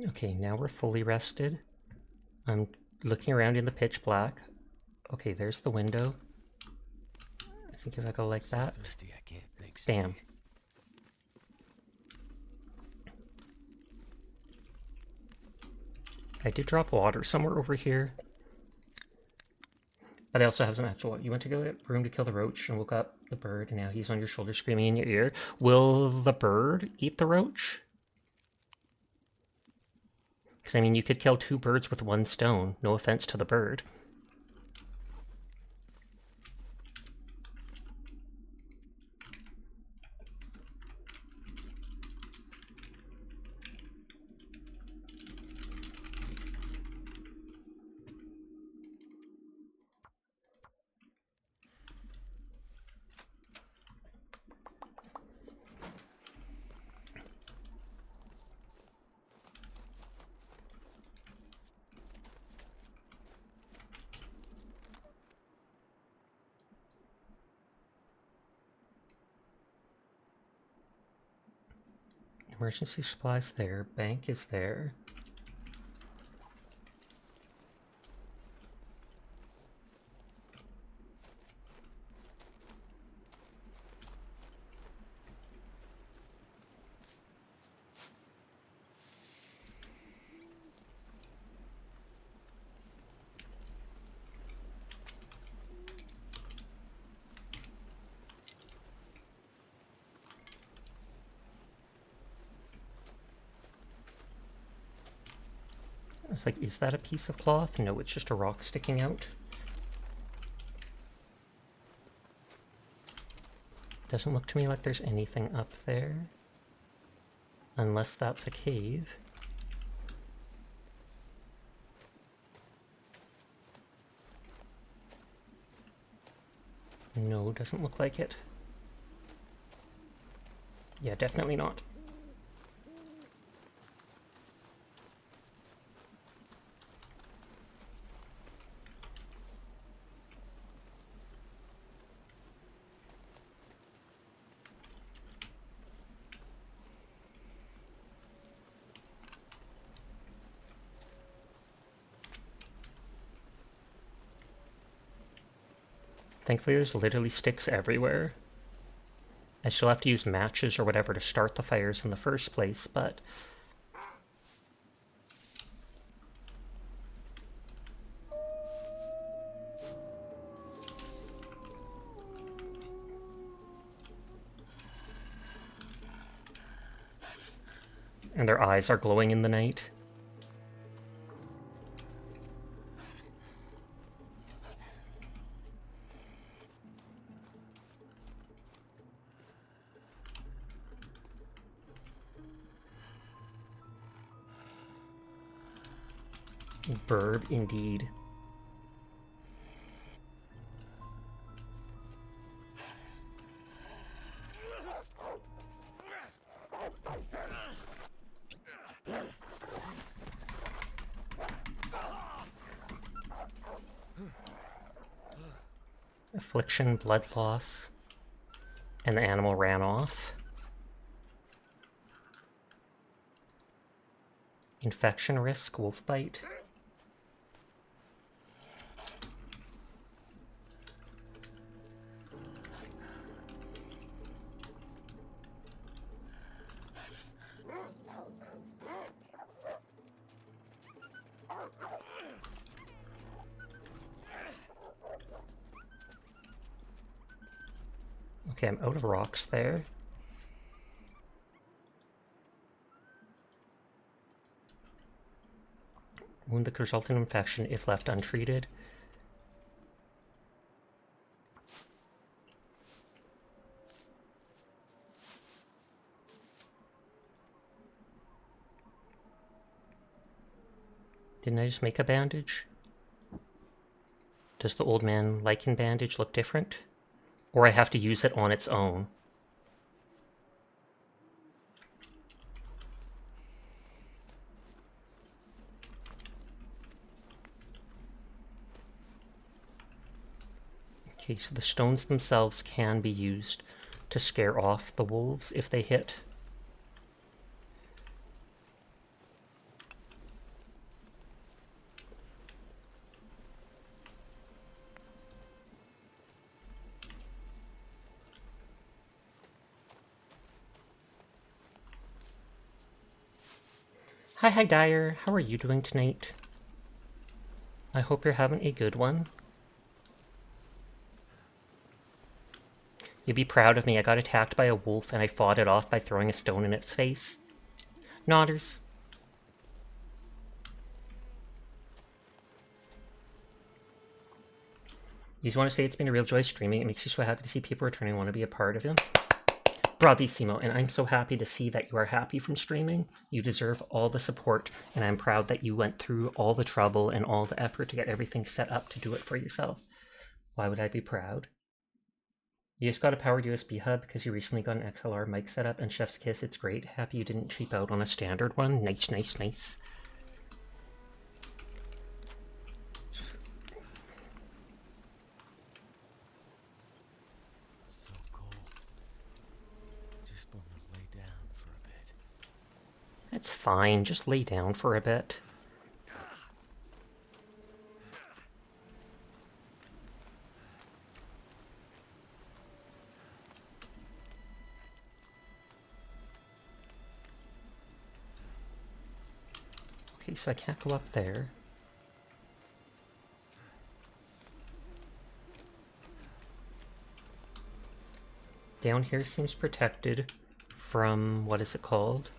Okay, now we're fully rested. I'm looking around in the pitch black. Okay, there's the window. I think if I go like that, Thirsty, I can't think bam. I did drop water somewhere over here. But I also have some actual water. You went to go get broom to kill the roach and woke up the bird, and now he's on your shoulder screaming in your ear. Will the bird eat the roach? Because, I mean, you could kill 2 birds with 1 stone. No offense to the bird. Emergency supplies there. Bank is there. was like, is that a piece of cloth? No, it's just a rock sticking out. Doesn't look to me like there's anything up there. Unless that's a cave. No, doesn't look like it. Yeah, definitely not. Thankfully there's literally sticks everywhere. I still have to use matches or whatever to start the fires in the first place, but... And their eyes are glowing in the night. Burb, indeed. Affliction, blood loss, and the animal ran off. Infection risk, wolf bite. Okay, I'm out of rocks there. Wound that could result in infection if left untreated. Didn't I just make a bandage? Does the old man lichen bandage look different? Or I have to use it on its own? Okay, so the stones themselves can be used to scare off the wolves if they hit. Hi Dyer, how are you doing tonight? I hope you're having a good one. You'd be proud of me. I got attacked by a wolf and I fought it off by throwing a stone in its face. Nodders. You just want to say it's been a real joy streaming. It makes you so happy to see people returning and want to be a part of it. Bravissimo, and I'm so happy to see that you are happy from streaming. You deserve all the support, and I'm proud that you went through all the trouble and all the effort to get everything set up to do it for yourself. Why would I be proud? You just got a powered USB hub because you recently got an XLR mic setup, and chef's kiss, it's great. Happy you didn't cheap out on a standard one. Nice, nice, nice. It's fine, just lay down for a bit. Okay, so I can't go up there. Down here seems protected from, what is it called?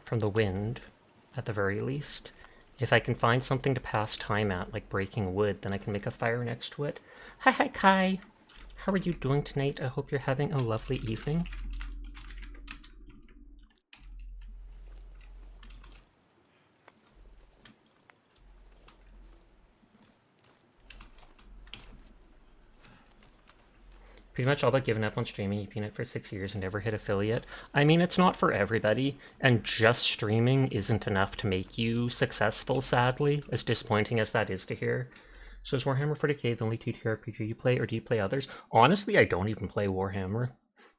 From the wind, at the very least. If I can find something to pass time at, like breaking wood, then I can make a fire next to it. Hi, Kai! How are you doing tonight? I hope you're having a lovely evening. Pretty much all but given up on streaming. You've been it for 6 years and never hit affiliate. I mean, it's not for everybody, and just streaming isn't enough to make you successful, sadly, as disappointing as that is to hear. So is Warhammer 40k the only TTRPG you play, or do you play others? Honestly, I don't even play Warhammer.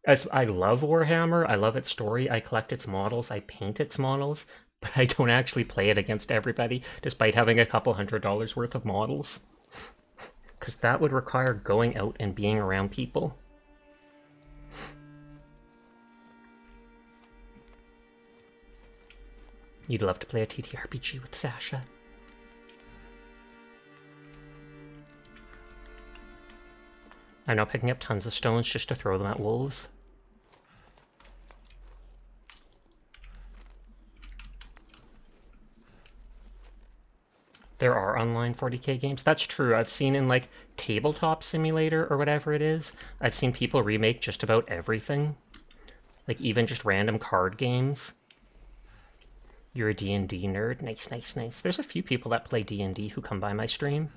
As I love Warhammer, I love its story, I collect its models, I paint its models, but I don't actually play it against everybody, despite having a couple $100 worth of models. Because that would require going out and being around people. You'd love to play a TTRPG with Sasha. I'm now picking up tons of stones just to throw them at wolves. There are online 40k games. That's true. I've seen in like Tabletop Simulator or whatever it is, I've seen people remake just about everything. Like even just random card games. You're a D&D nerd. Nice, nice, nice. There's a few people that play D&D who come by my stream.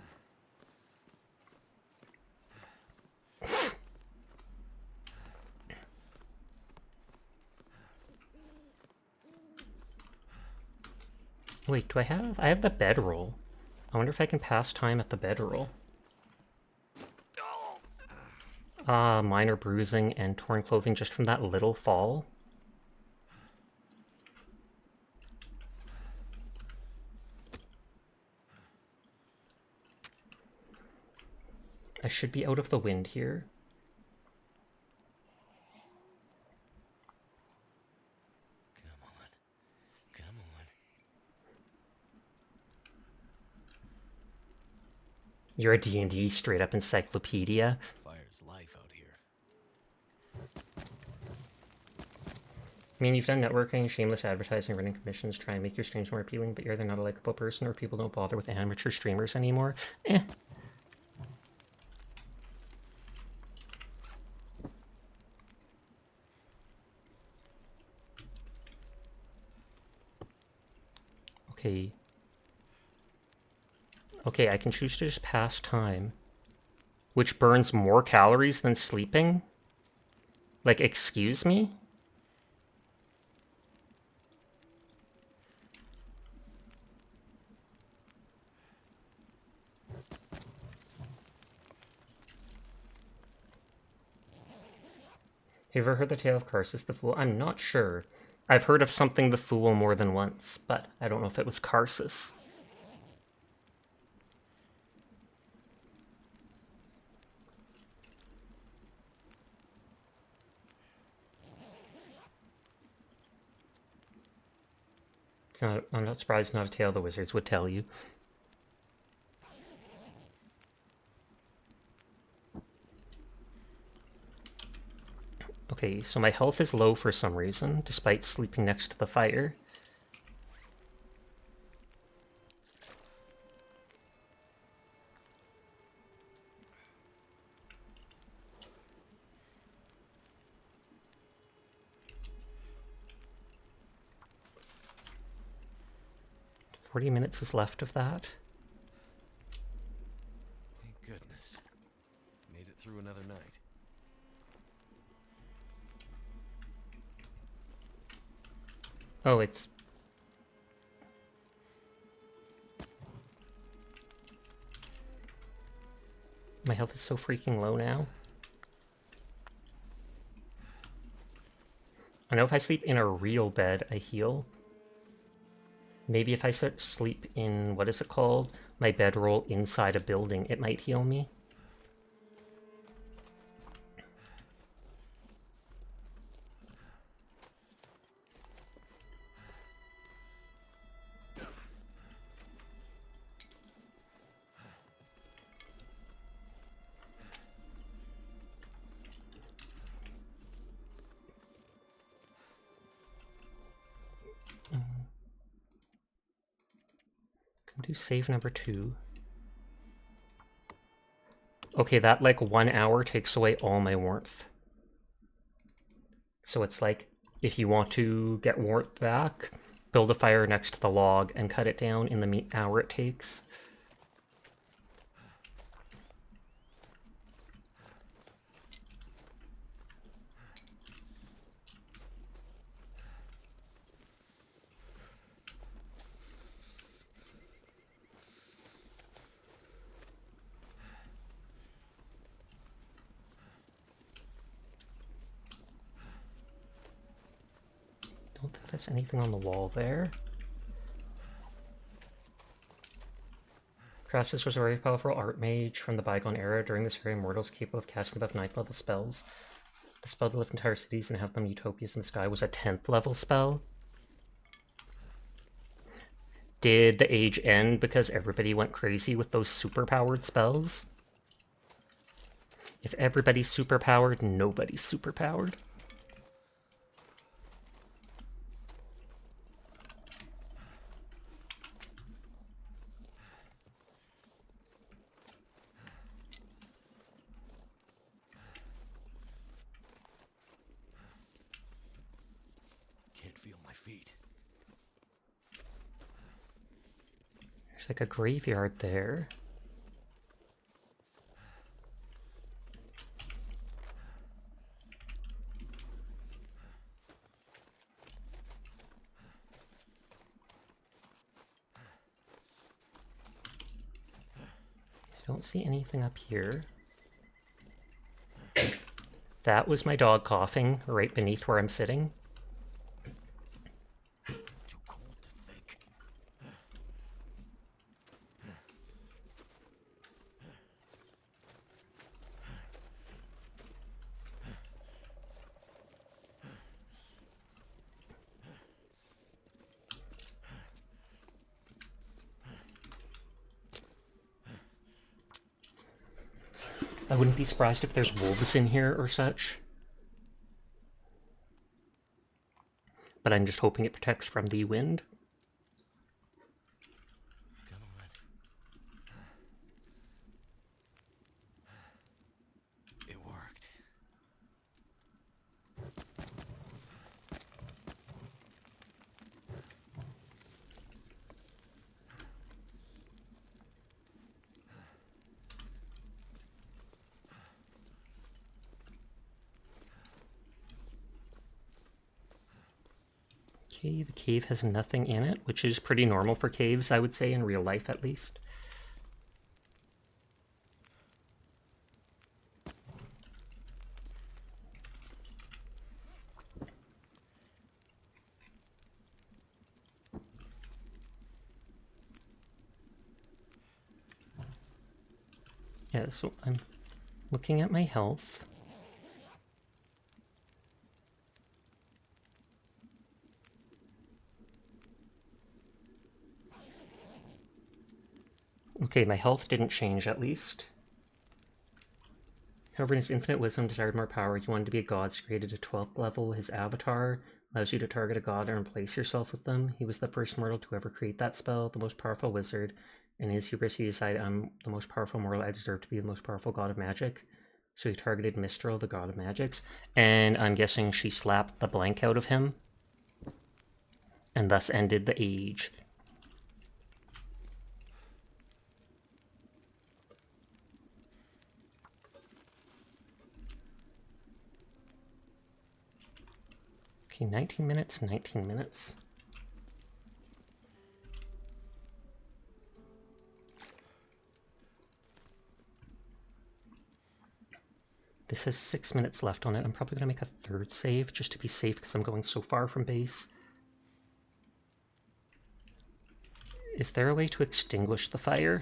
Wait, do I have? I have the bedroll. I wonder if I can pass time at the bedroll. Minor bruising and torn clothing just from that little fall. I should be out of the wind here. Come on. You're a D&D straight up encyclopedia. Fire's life out here. I mean, you've done networking, shameless advertising, running commissions, try and make your streams more appealing, but you're either not a likable person or people don't bother with amateur streamers anymore. Eh. Okay. Okay, I can choose to just pass time, which burns more calories than sleeping? Like, excuse me? Have you ever heard the tale of Karsus the Fool? I'm not sure. I've heard of something the Fool more than once, but I don't know if it was Karsus. It's not, I'm not surprised not a tale the wizards would tell you. Okay, so my health is low for some reason, despite sleeping next to the fire. "40 minutes is left of that. Thank goodness. Made it through another night. Oh, it's... My health is so freaking low now. I know if I sleep in a real bed, I heal. Maybe if I sleep in, what is it called? My bedroll inside a building, it might heal me. do save number 2. Okay, that like 1 hour takes away all my warmth. So it's like, if you want to get warmth back, build a fire next to the log and cut it down in the hour it takes. Don't think there's anything on the wall there. Crassus was a very powerful art mage from the bygone era. During this era, mortals capable of casting above 9th level spells. The spell to lift entire cities and have them utopias in the sky was a 10th level spell. Did the age end because everybody went crazy with those superpowered spells? If everybody's superpowered, nobody's superpowered. There's like a graveyard there. I don't see anything up here. That was my dog coughing right beneath where I'm sitting. I wouldn't be surprised if there's wolves in here or such. But I'm just hoping it protects from the wind. Come on. It worked. Okay, the cave has nothing in it, which is pretty normal for caves, I would say, in real life at least. Yeah, so I'm looking at my health. Okay, my health didn't change at least. However, in his infinite wisdom desired more power. He wanted to be a god, so created a 12th level. His avatar allows you to target a god and replace yourself with them. He was the first mortal to ever create that spell, the most powerful wizard. In his hubris, he decided, I'm the most powerful mortal, I deserve to be the most powerful god of magic. So he targeted Mistral, the god of magics. And I'm guessing she slapped the blank out of him. And thus ended the age. Okay, 19 minutes, 19 minutes. This has 6 minutes left on it. I'm probably going to make a third save just to be safe because I'm going so far from base. Is there a way to extinguish the fire?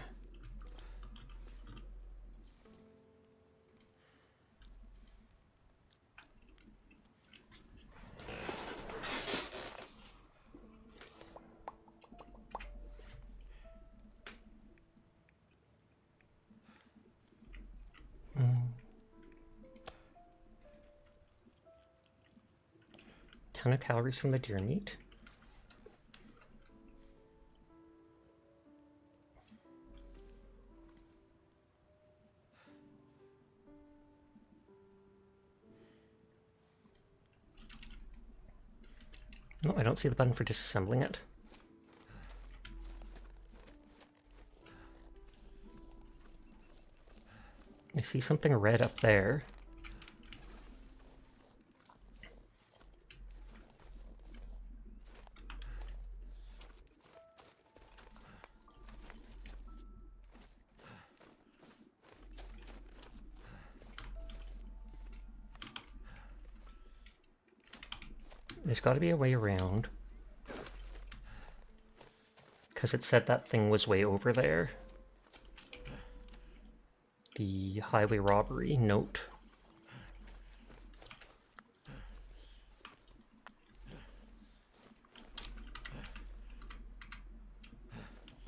Ton of calories from the deer meat. No, I don't see the button for disassembling it. I see something red up there. There's got to be a way around. Because it said that thing was way over there. The highway robbery note.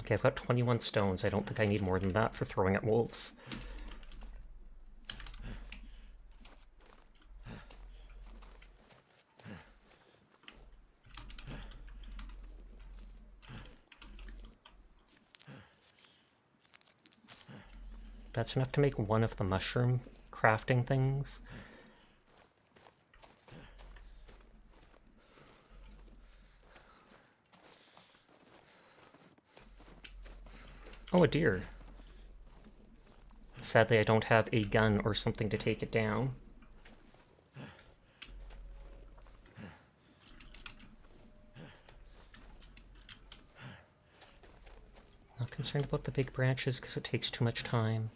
Okay, I've got 21 stones. I don't think I need more than that for throwing at wolves. That's enough to make one of the mushroom crafting things. Oh, a deer. Sadly, I don't have a gun or something to take it down. Not concerned about the big branches because it takes too much time.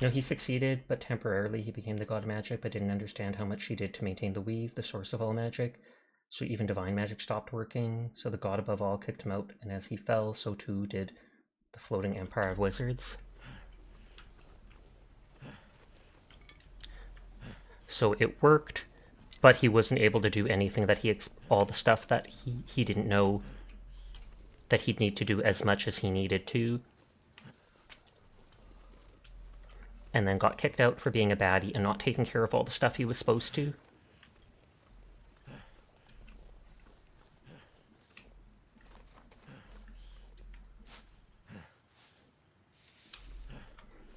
No, he succeeded, but temporarily he became the god of magic, but didn't understand how much she did to maintain the weave, the source of all magic. So even divine magic stopped working, so the god above all kicked him out, and as he fell, so too did the floating empire of wizards. So it worked, but he wasn't able to do anything that all the stuff that he didn't know that he'd need to do as much as he needed to. And then got kicked out for being a baddie and not taking care of all the stuff he was supposed to.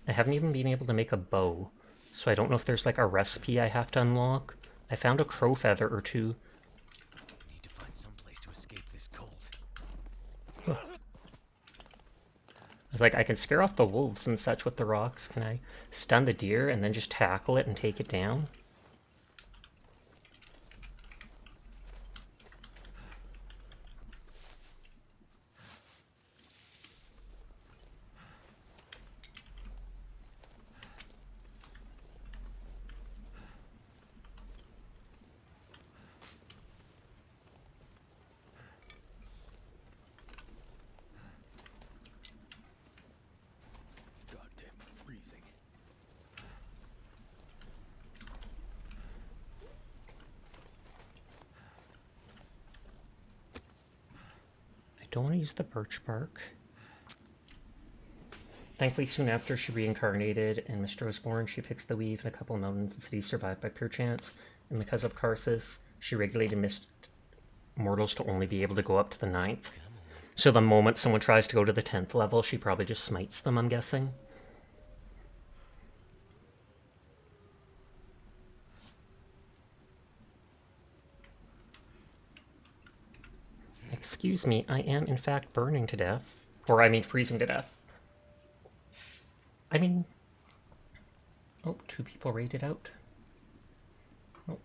I haven't even been able to make a bow, so I don't know if there's like a recipe I have to unlock. I found a crow feather or two. Need to find some place to escape this cold. I was like, I can scare off the wolves and such with the rocks. Can I stun the deer and then just tackle it and take it down? Don't want to use the birch bark. Thankfully, soon after she reincarnated and Mystra was born, she fixed the weave and a couple of mountains and cities survived by pure chance. And because of Karsus, she regulated mortals to only be able to go up to the 9th. So the moment someone tries to go to the 10th level, she probably just smites them, I'm guessing. Excuse me, I am in fact burning to death. Or I mean freezing to death. I mean... Oh, 2 people raided out. Oh,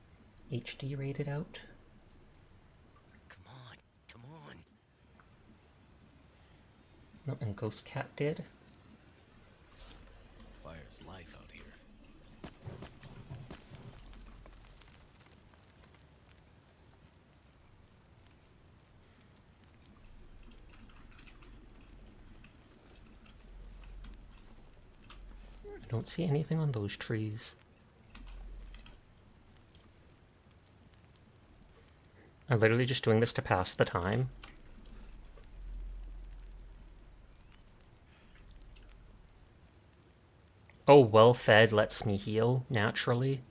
HD raided out. Come on. No, and Ghost Cat did. Fire's life out here. I don't see anything on those trees. I'm literally just doing this to pass the time. Oh, well fed lets me heal naturally.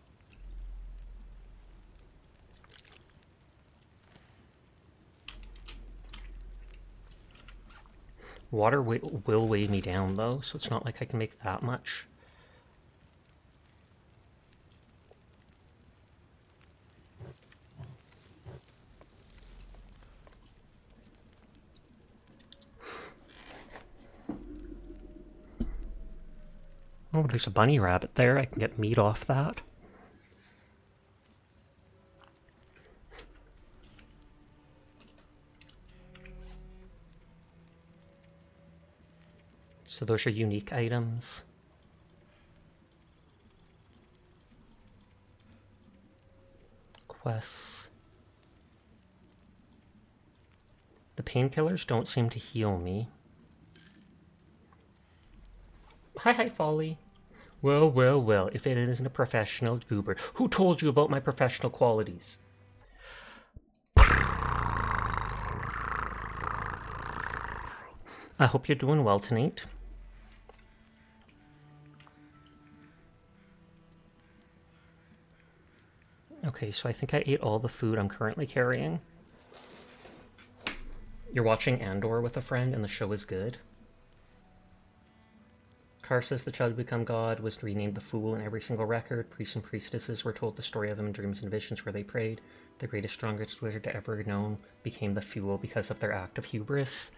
Water will weigh me down though, so it's not like I can make that much. Oh, there's a bunny rabbit there. I can get meat off that. So those are unique items. Quests. The painkillers don't seem to heal me. Hi, Folly. Well, well, well, if it isn't a professional goober. Who told you about my professional qualities? I hope you're doing well tonight. Okay, so I think I ate all the food I'm currently carrying. You're watching Andor with a friend and the show is good. Carr says the child to become God was renamed the Fool in every single record. Priests and priestesses were told the story of him in dreams and visions where they prayed. The greatest, strongest wizard to ever known became the Fool because of their act of hubris.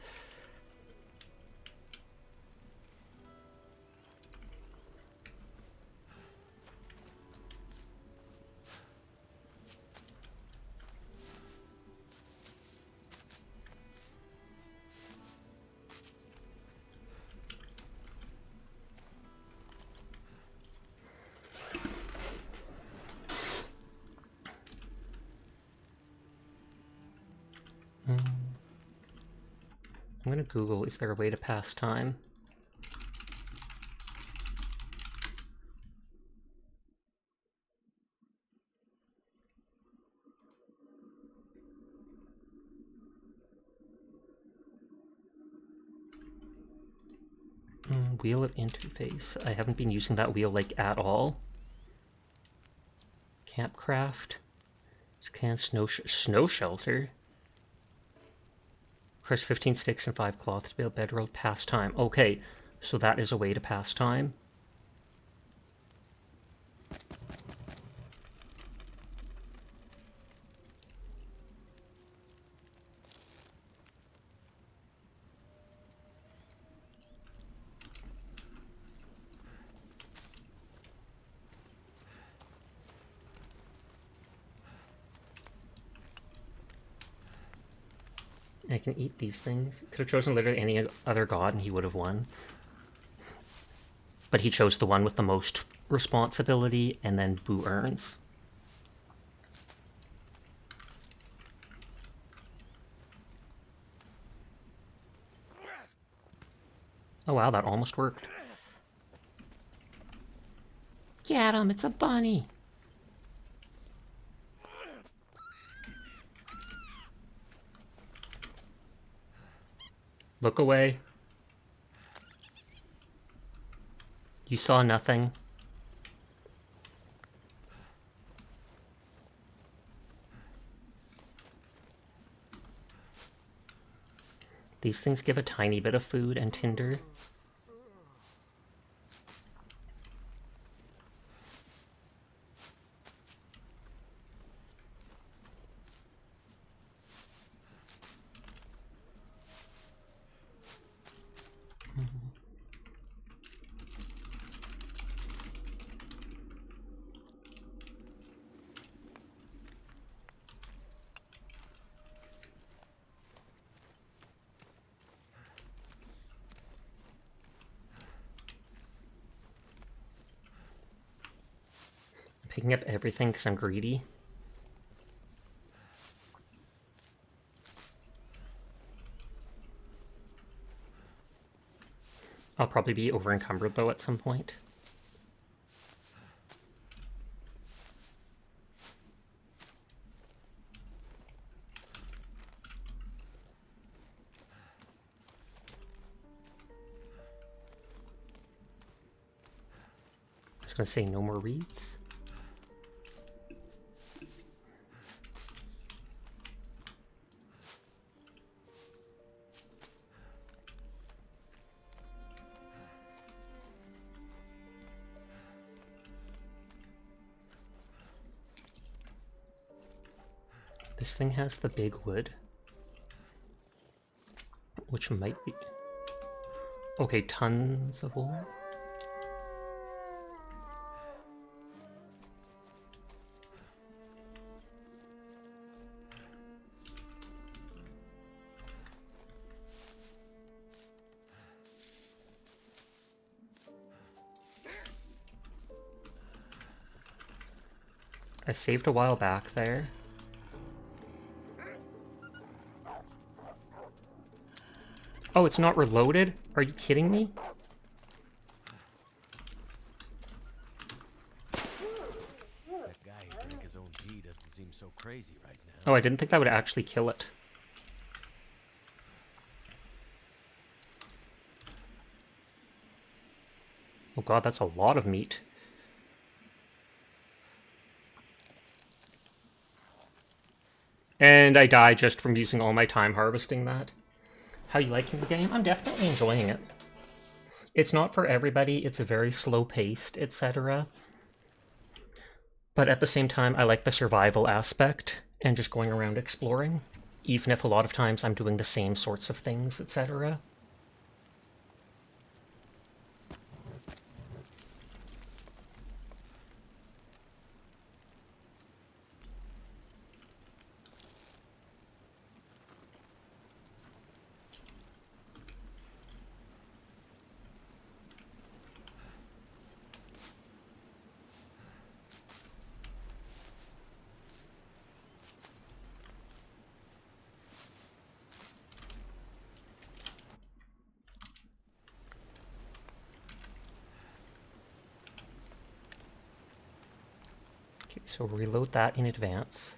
I'm gonna Google, is there a way to pass time? Wheel of interface. I haven't been using that wheel like at all. Campcraft. Scan snow shelter. Press 15 sticks and 5 cloths to build bedroll. Pass time. Okay, so that is a way to pass time. I can eat these things. Could have chosen literally any other god and he would have won. But he chose the one with the most responsibility and then Boo earns. Oh wow, that almost worked. Get him, it's a bunny! Look away. You saw nothing. These things give a tiny bit of food and tinder. Picking up everything because I'm greedy. I'll probably be over encumbered though at some point. I was gonna say no more reeds. This thing has the big wood, which might be... Okay, tons of wool. I saved a while back there. Oh, it's not reloaded? Are you kidding me? That guy who drank his own pee doesn't seem so crazy right now. Oh, I didn't think that would actually kill it. Oh god, that's a lot of meat. And I die just from using all my time harvesting that. How you liking the game? I'm definitely enjoying it. It's not for everybody, it's a very slow-paced, etc. But at the same time, I like the survival aspect and just going around exploring, even if a lot of times I'm doing the same sorts of things, etc. Okay, so reload that in advance.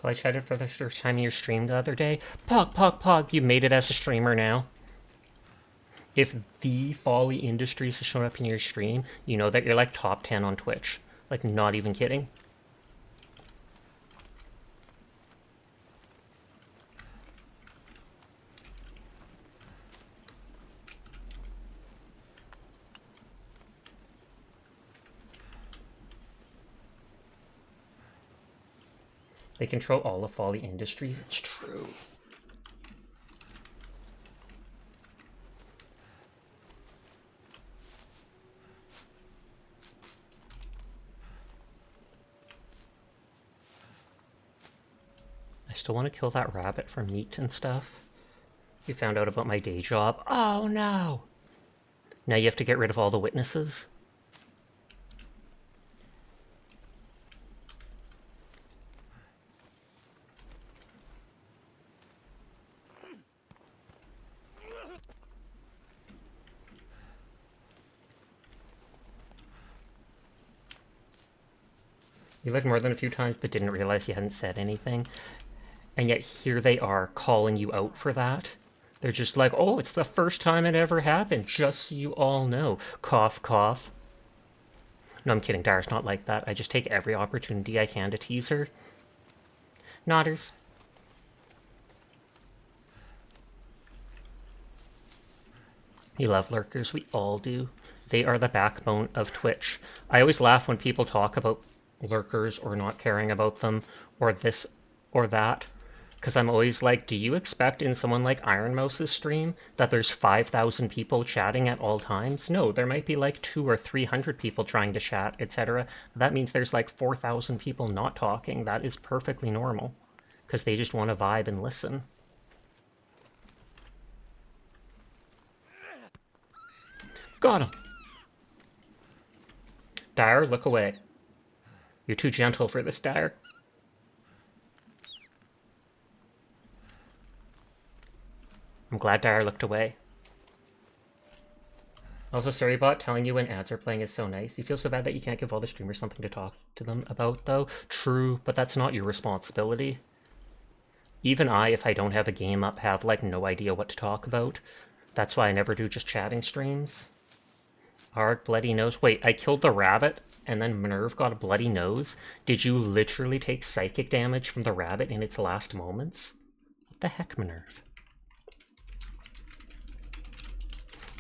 Well, I chatted for the first time in your stream the other day. Pog, you made it as a streamer now. If the Folly Industries has shown up in your stream, you know that you're like top 10 on Twitch. Like, not even kidding. They control all of Folly Industries. It's true. I still want to kill that rabbit for meat and stuff. You found out about my day job. Oh no! Now you have to get rid of all the witnesses. You looked more than a few times but didn't realize you hadn't said anything. And yet here they are calling you out for that. They're just like, oh, it's the first time it ever happened, just so you all know. Cough, cough. No, I'm kidding. Dara's not like that. I just take every opportunity I can to tease her. Nodders. You love lurkers. We all do. They are the backbone of Twitch. I always laugh when people talk about lurkers or not caring about them or this or that. Because I'm always like, do you expect in someone like Ironmouse's stream that there's 5,000 people chatting at all times? No, there might be like 200 or 300 people trying to chat, etc. That means there's like 4,000 people not talking. That is perfectly normal. Because they just want to vibe and listen. Got him! Dire, look away. You're too gentle for this, Dire. I'm glad Dire looked away. Also, sorry about telling you when ads are playing is so nice. You feel so bad that you can't give all the streamers something to talk to them about, though. True, but that's not your responsibility. Even I, if I don't have a game up, have, like, no idea what to talk about. That's why I never do just chatting streams. Hard bloody nose. Wait, I killed the rabbit, and then Minerve got a bloody nose? Did you literally take psychic damage from the rabbit in its last moments? What the heck, Minerve?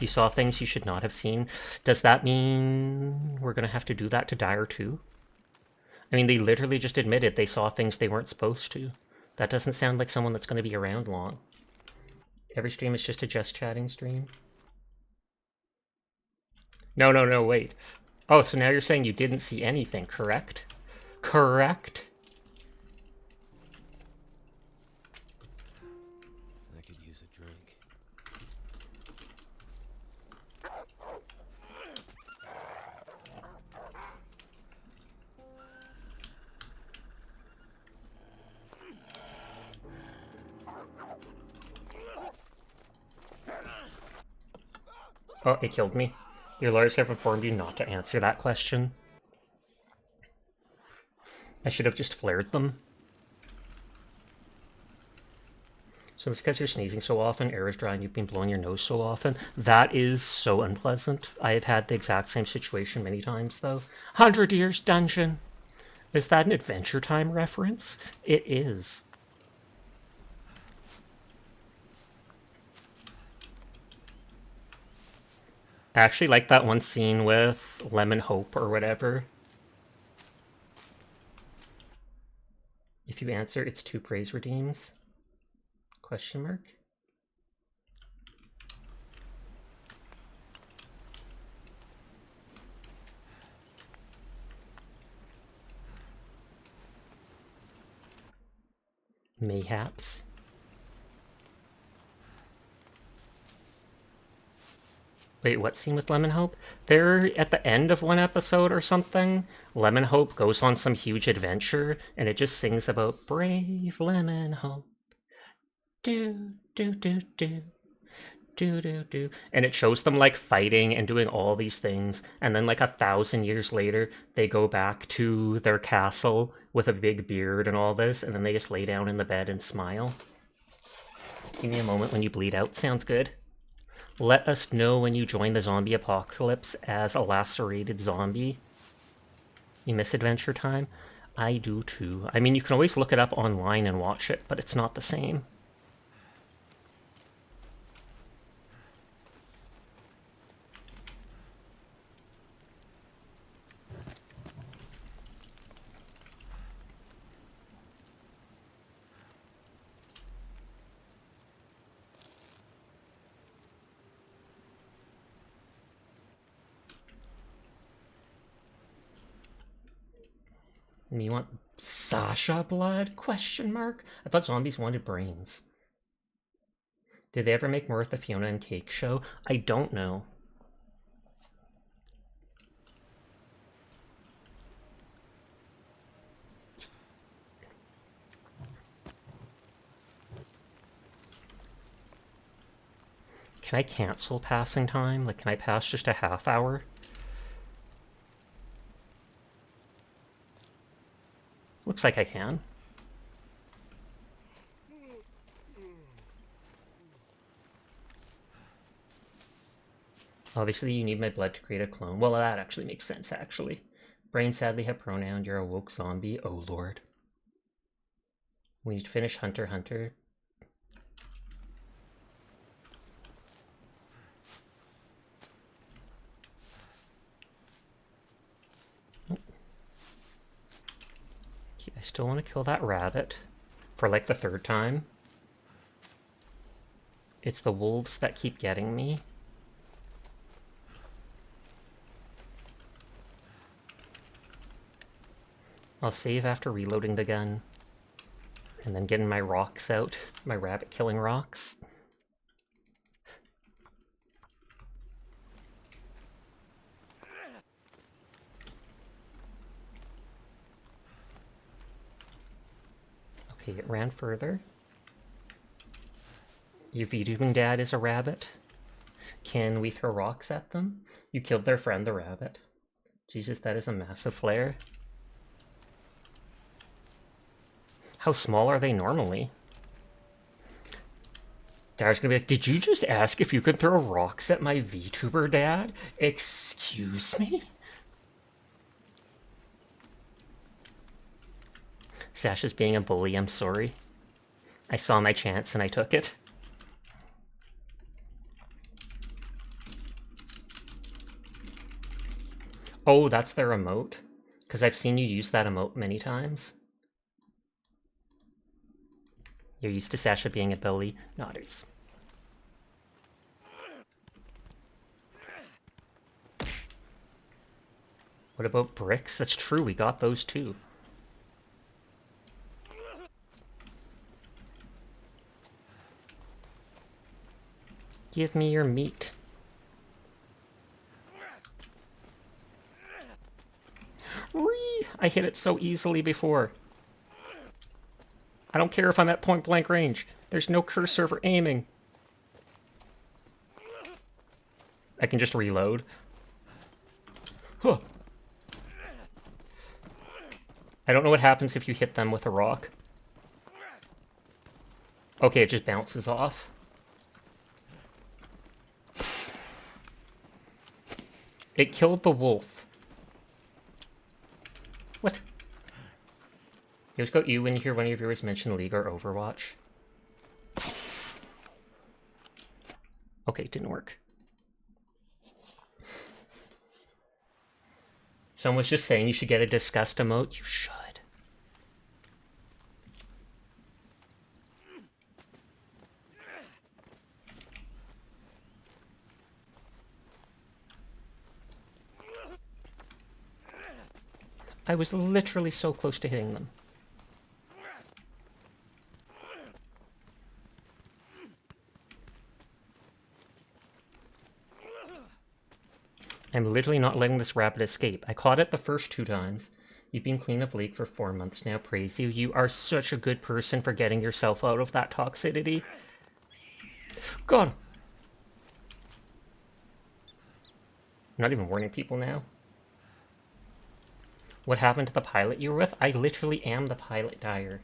You saw things you should not have seen. Does that mean we're going to have to do that to Dire too? I mean, they literally just admitted they saw things they weren't supposed to. That doesn't sound like someone that's going to be around long. Every stream is just a just chatting stream. No, wait. Oh, so now you're saying you didn't see anything, correct? Correct? I could use a drink. Oh, it killed me. Your lawyers have informed you not to answer that question. I should have just flared them. So it's because you're sneezing so often, air is dry, and you've been blowing your nose so often. That is so unpleasant. I have had the exact same situation many times, though. 100 Years Dungeon. Is that an Adventure Time reference? It is. I actually like that one scene with Lemon Hope or whatever. If you answer, it's 2 praise redeems. Question mark? Mayhaps. Wait, what scene with Lemon Hope? They're at the end of one episode or something. Lemon Hope goes on some huge adventure, and it just sings about brave Lemon Hope. Do, do, do, do. Do, do, do. And it shows them, like, fighting and doing all these things. And then, like, 1,000 years later, they go back to their castle with a big beard and all this, and then they just lay down in the bed and smile. Give me a moment when you bleed out. Sounds good. Let us know when you join the zombie apocalypse as a lacerated zombie. You miss Adventure Time? I do too. I mean, you can always look it up online and watch it, but it's not the same. You want Sasha blood? Question mark? I thought zombies wanted brains. Did they ever make more of the Fiona and Cake show? I don't know. Can I cancel passing time? Like, can I pass just a half hour? Looks like I can. Obviously, you need my blood to create a clone. Well, that actually makes sense, actually. Brain sadly have pronoun. You're a woke zombie. Oh, Lord. We need to finish Hunter x Hunter. I still want to kill that rabbit for like the 3rd time. It's the wolves that keep getting me. I'll save after reloading the gun and then getting my rocks out, my rabbit killing rocks. Okay, it ran further. Your VTubing dad is a rabbit. Can we throw rocks at them? You killed their friend, the rabbit. Jesus, that is a massive flare. How small are they normally? Dad's gonna be like, did you just ask if you could throw rocks at my VTuber dad? Excuse me? Sasha's being a bully, I'm sorry. I saw my chance and I took it. Oh, that's their emote? Because I've seen you use that emote many times. You're used to Sasha being a bully. Nodders. What about bricks? That's true, we got those too. Give me your meat. Whee! I hit it so easily before. I don't care if I'm at point blank range. There's no cursor for aiming. I can just reload. Huh. I don't know what happens if you hit them with a rock. Okay, it just bounces off. It killed the wolf. What? You always got you when you hear one of your viewers mention League or Overwatch. Okay, it didn't work. Someone was just saying you should get a disgust emote. You should. I was literally so close to hitting them. I'm literally not letting this rabbit escape. I caught it the first 2 times. You've been clean of League for 4 months now. Praise you. You are such a good person for getting yourself out of that toxicity. God. I'm not even warning people now. What happened to the pilot you were with? I literally am the pilot Dyer.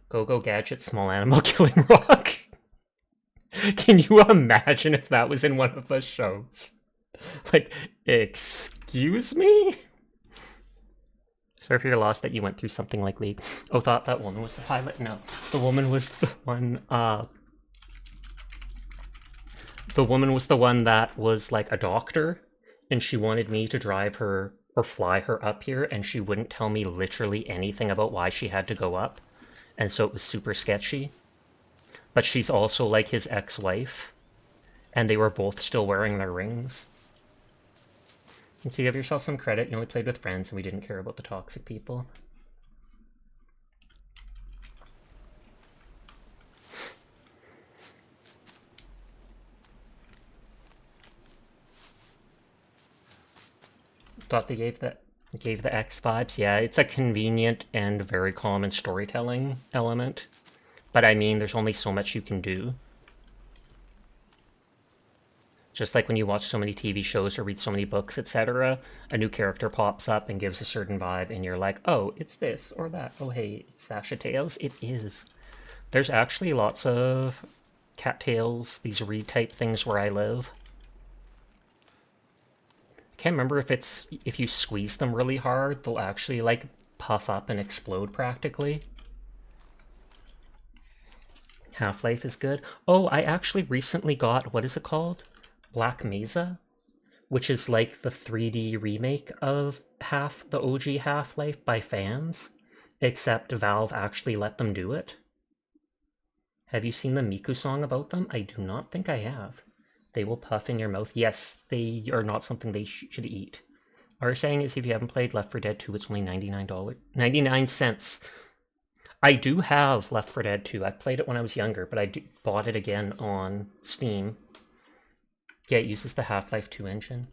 Go Gadget, small animal killing rock. Can you imagine if that was in one of the shows? Like, excuse me? Sorry for your loss that you went through something like League. Oh, thought that woman was the pilot? No. The woman was the one, the woman was the one that was like a doctor, and she wanted me to drive her or fly her up here, and she wouldn't tell me literally anything about why she had to go up. And so it was super sketchy. But she's also like his ex-wife, and they were both still wearing their rings. And to give yourself some credit, you only played with friends and we didn't care about the toxic people. Thought they gave the X vibes. Yeah, it's a convenient and very common storytelling element. But I mean, there's only so much you can do. Just like when you watch so many TV shows or read so many books, etc., a new character pops up and gives a certain vibe, and you're like, oh, it's this or that. Oh, hey, it's Sasha Tales. It is. There's actually lots of cattails, these reed-type things where I live. Can't remember if you squeeze them really hard, they'll actually, like, puff up and explode practically. Half-Life is good. Oh, I actually recently got, what is it called? Black Mesa, which is like the 3D remake of the OG Half-Life by fans, except Valve actually let them do it. Have you seen the Miku song about them? I do not think I have. They will puff in your mouth. Yes, they are not something they should eat. Our saying is if you haven't played Left 4 Dead 2, it's only $99. I do have Left 4 Dead 2. I played it when I was younger, but I bought it again on Steam. Yeah, it uses the Half-Life 2 engine.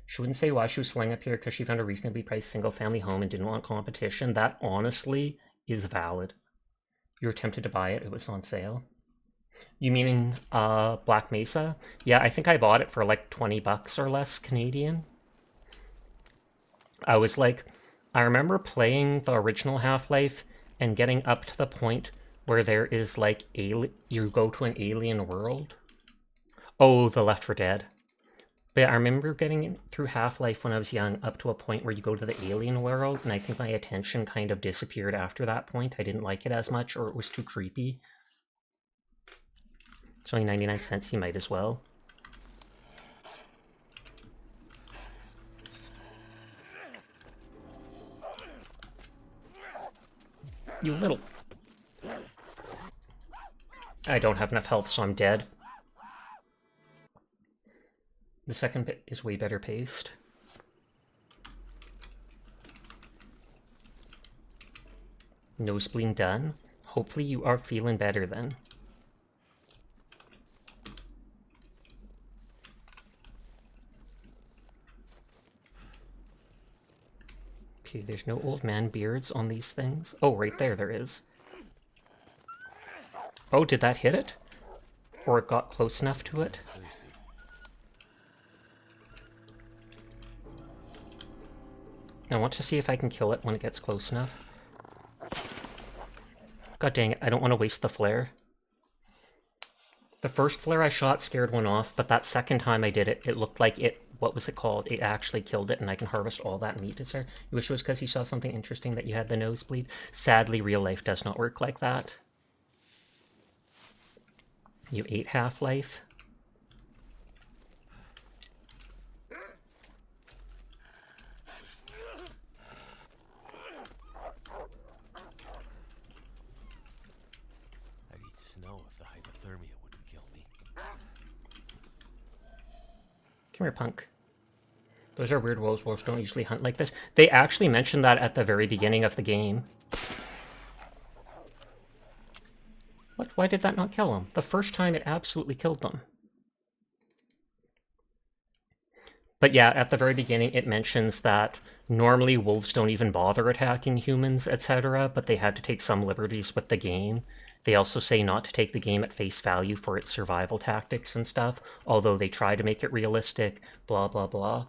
She wouldn't say why she was flying up here because she found a reasonably priced single-family home and didn't want competition. That honestly is valid. You were tempted to buy it, it was on sale. You meaning Black Mesa? Yeah, I think I bought it for like 20 bucks or less Canadian. I remember playing the original Half-Life and getting up to the point where there is like, you go to an alien world. Oh, the Left 4 Dead. But yeah, I remember getting through Half-Life when I was young up to a point where you go to the alien world, and I think my attention kind of disappeared after that point. I didn't like it as much, or it was too creepy. It's only 99 cents, you might as well. You little... I don't have enough health, so I'm dead. The second bit is way better paced. Nosebleed done. Hopefully you are feeling better then. Okay, there's no old man beards on these things. Oh, right there is. Oh, did that hit it? Or it got close enough to it? I want to see if I can kill it when it gets close enough. God dang it, I don't want to waste the flare. The first flare I shot scared one off, but that second time I did it, it looked like it, what was it called? It actually killed it, and I can harvest all that meat. Is there? You wish it was because you saw something interesting that you had the nosebleed? Sadly, real life does not work like that. You ate Half-Life. I'd eat snow if the hypothermia wouldn't kill me. Come here, punk. Those are weird wolves. Wolves don't usually hunt like this. They actually mentioned that at the very beginning of the game. What? Why did that not kill them? The first time it absolutely killed them. But yeah, at the very beginning it mentions that normally wolves don't even bother attacking humans, etc., but they had to take some liberties with the game. They also say not to take the game at face value for its survival tactics and stuff, although they try to make it realistic, blah blah blah.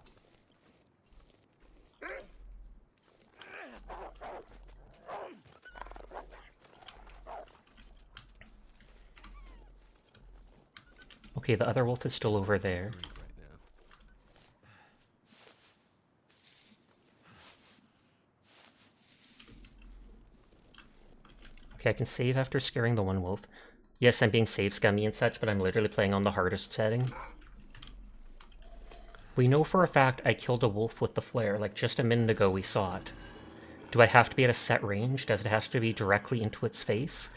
Okay, the other wolf is still over there. Okay, I can save after scaring the one wolf. Yes, I'm being save scummy and such, but I'm literally playing on the hardest setting. We know for a fact I killed a wolf with the flare, like just a minute ago we saw it. Do I have to be at a set range? Does it have to be directly into its face?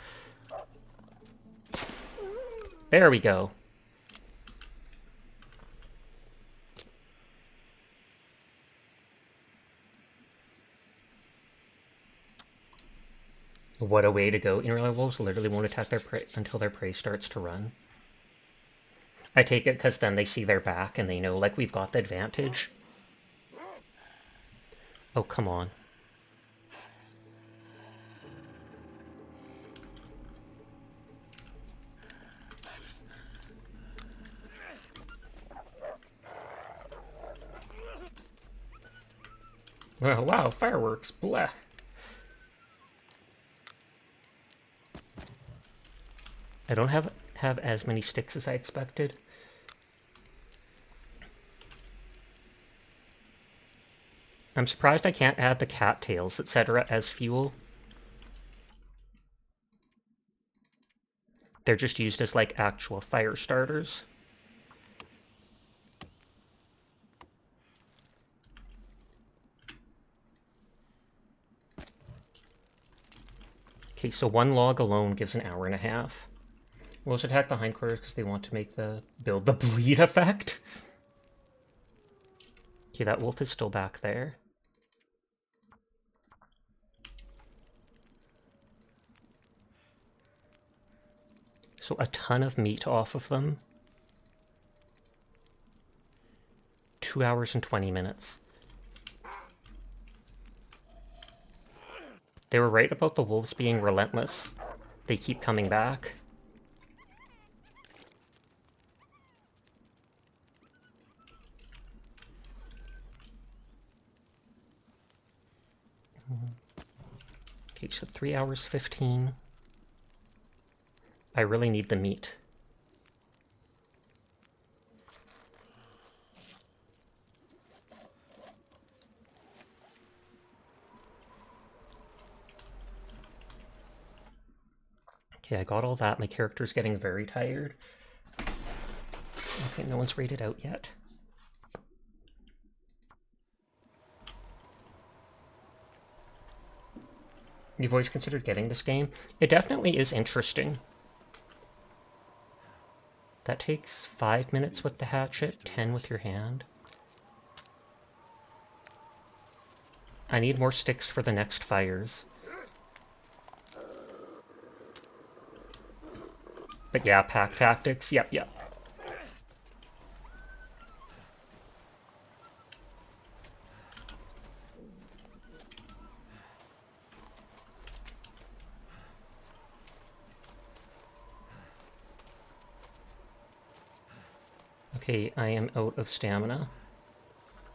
There we go. What a way to go. In real life, wolves literally won't attack their prey until their prey starts to run. I take it because then they see their back and they know, like, we've got the advantage. Oh, come on. Well, wow, fireworks, blah. I don't have as many sticks as I expected. I'm surprised I can't add the cattails, etc. as fuel. They're just used as, like, actual fire starters. Okay, so one log alone gives an hour and a half. Wolves attack behind quarters because they want to build the bleed effect. Okay, that wolf is still back there. So a ton of meat off of them. 2 hours and 20 minutes. They were right about the wolves being relentless. They keep coming back. Okay, so 3 hours 15. I really need the meat. Okay, I got all that. My character's getting very tired. Okay, no one's rated out yet. You've always considered getting this game? It definitely is interesting. That takes 5 minutes with the hatchet, 10 with your hand. I need more sticks for the next fires. But yeah, pack tactics, yep. Okay, I am out of stamina.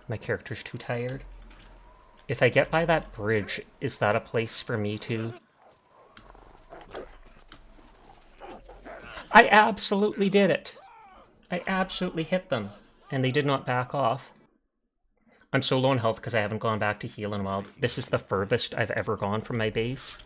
My character's too tired. If I get by that bridge, is that a place for me to... I absolutely did it! I absolutely hit them, and they did not back off. I'm so low on health because I haven't gone back to heal in a while. This is the furthest I've ever gone from my base.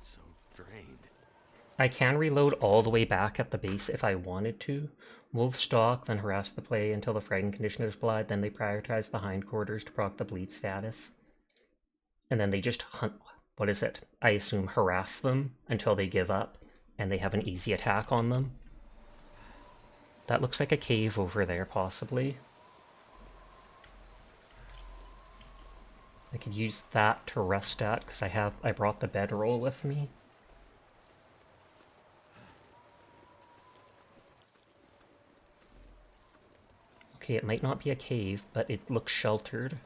So drained. I can reload all the way back at the base if I wanted to. Wolves stalk, then harass the prey until the frightened conditioners blood, then they prioritize the hindquarters to proc the bleed status. And then they just hunt, what is it? I assume harass them until they give up, and they have an easy attack on them. That looks like a cave over there, possibly. I could use that to rest at, because I brought the bedroll with me. Okay, it might not be a cave, but it looks sheltered.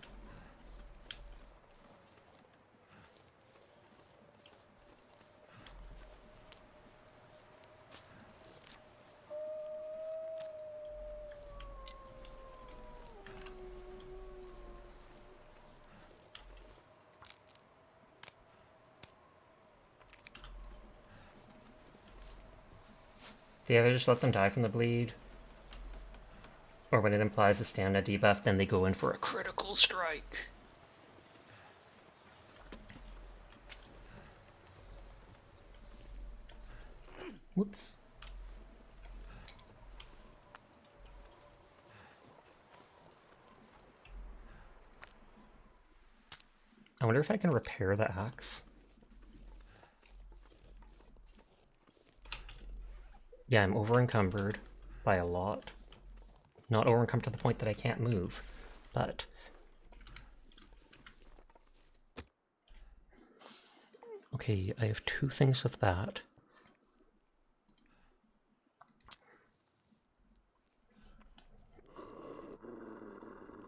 They either just let them die from the bleed, or when it implies a stamina debuff, then they go in for a critical strike. Whoops. I wonder if I can repair the axe. Yeah, I'm over-encumbered by a lot. Not over-encumbered to the point that I can't move, but... Okay, I have 2 things of that.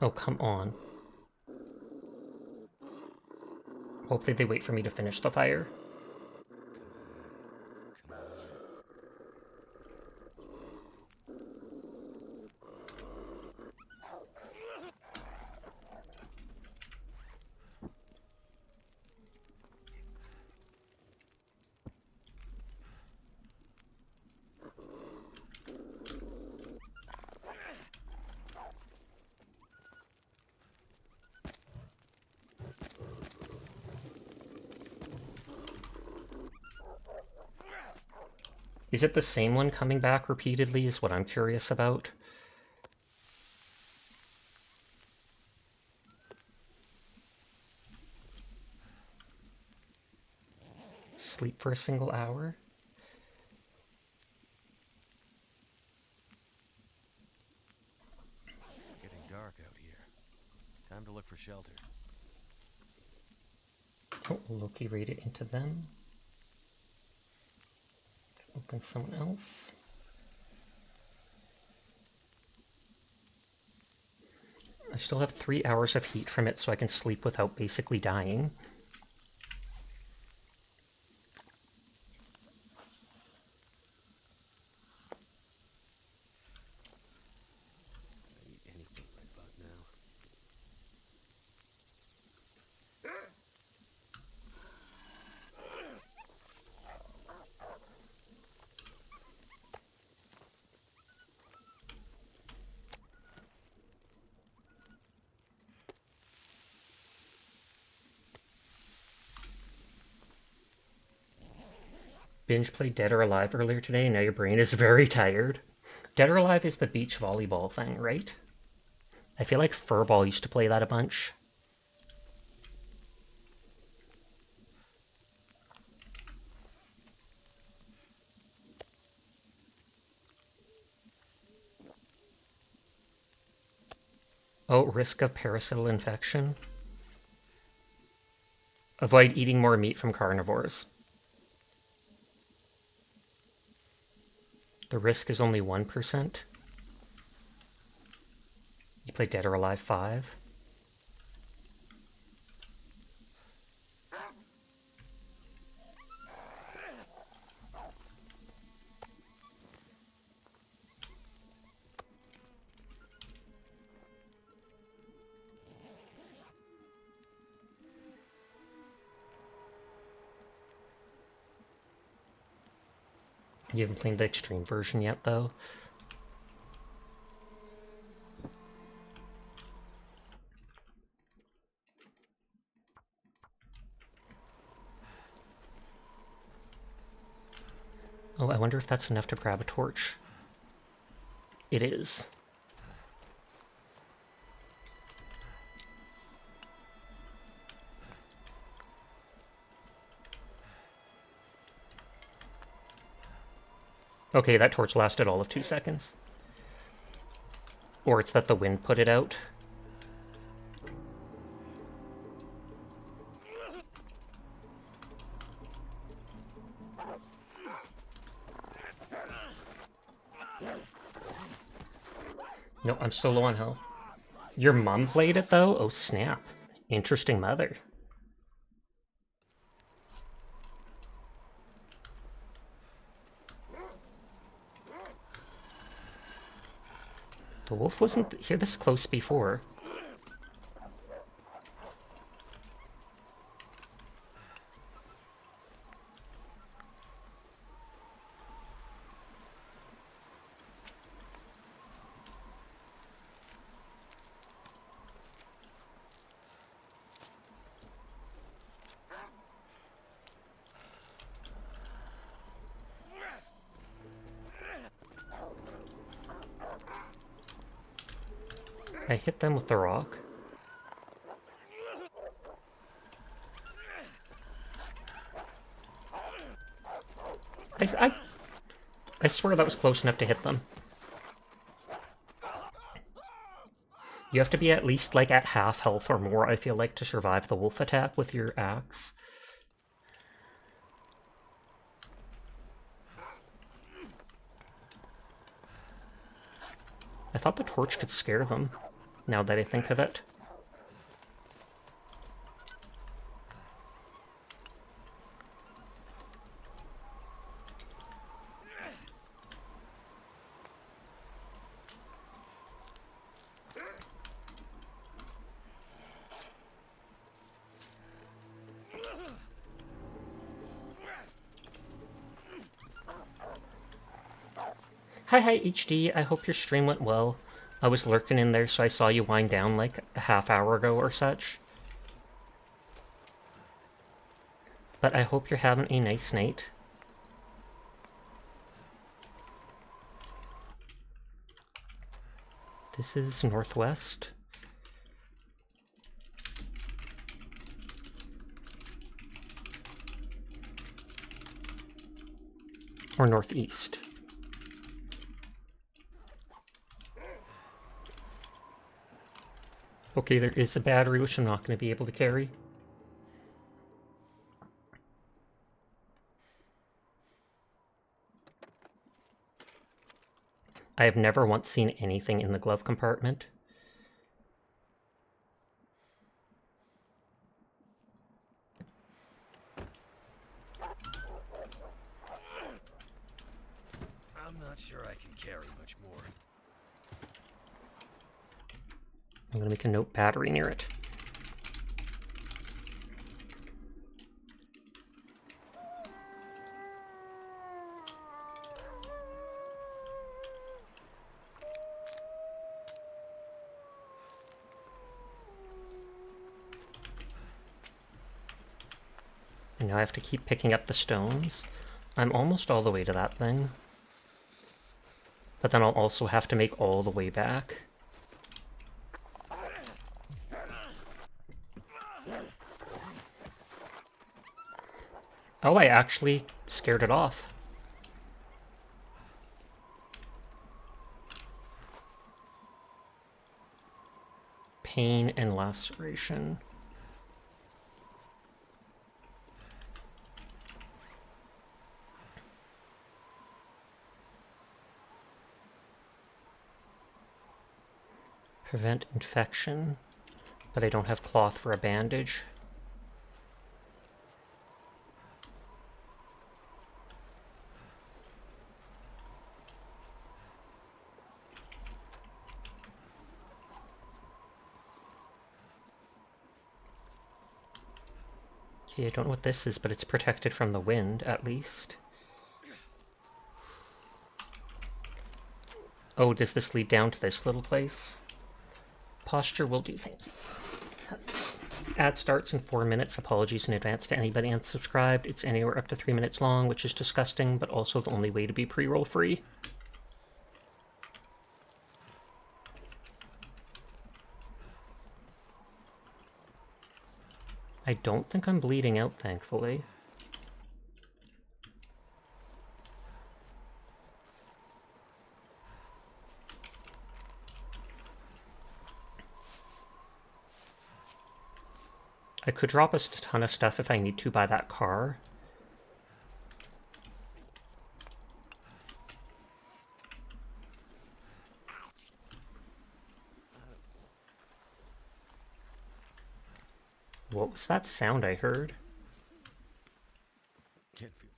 Oh, come on. Hopefully they wait for me to finish the fire. Is it the same one coming back repeatedly is what I'm curious about. Sleep for a single hour? Getting dark out here. Time to look for shelter. Oh, Loki raid it into them. Open someone else. I still have 3 hours of heat from it, so I can sleep without basically dying. I eat anything right about now. Binge played Dead or Alive earlier today, and now your brain is very tired. Dead or Alive is the beach volleyball thing, right? I feel like Furball used to play that a bunch. Oh, risk of parasital infection. Avoid eating more meat from carnivores. The risk is only 1%. You play Dead or Alive 5. You haven't played the extreme version yet, though. Oh, I wonder if that's enough to grab a torch. It is. Okay, that torch lasted all of 2 seconds. Or it's that the wind put it out. No, I'm so low on health. Your mom played it, though? Oh, snap. Interesting mother. The wolf wasn't here this close before. I hit them with the rock. I swear that was close enough to hit them. You have to be at least like at half health or more, I feel like, to survive the wolf attack with your axe. I thought the torch could scare them, now that I think of it. Hi HD, I hope your stream went well. I was lurking in there, so I saw you wind down like a half hour ago or such. But I hope you're having a nice night. This is northwest. Or northeast. Okay, there is a battery which I'm not going to be able to carry. I have never once seen anything in the glove compartment. I'm not sure I can carry much more. I'm going to make a note battery near it. And now I have to keep picking up the stones. I'm almost all the way to that thing. But then I'll also have to make all the way back. Oh, I actually scared it off. pain and laceration. Prevent infection, but I don't have cloth for a bandage. Okay, I don't know what this is, but it's protected from the wind, at least. Oh, does this lead down to this little place? Posture will do, thank you. Ad starts in 4 minutes. Apologies in advance to anybody unsubscribed. It's anywhere up to 3 minutes long, which is disgusting, but also the only way to be pre-roll free. I don't think I'm bleeding out, thankfully. I could drop a ton of stuff if I need to by that car. What was that sound I heard? Can't feel.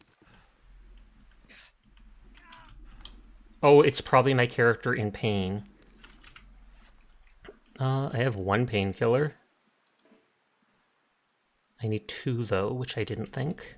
Oh, it's probably my character in pain. I have 1 painkiller. I need 2 though, which I didn't think.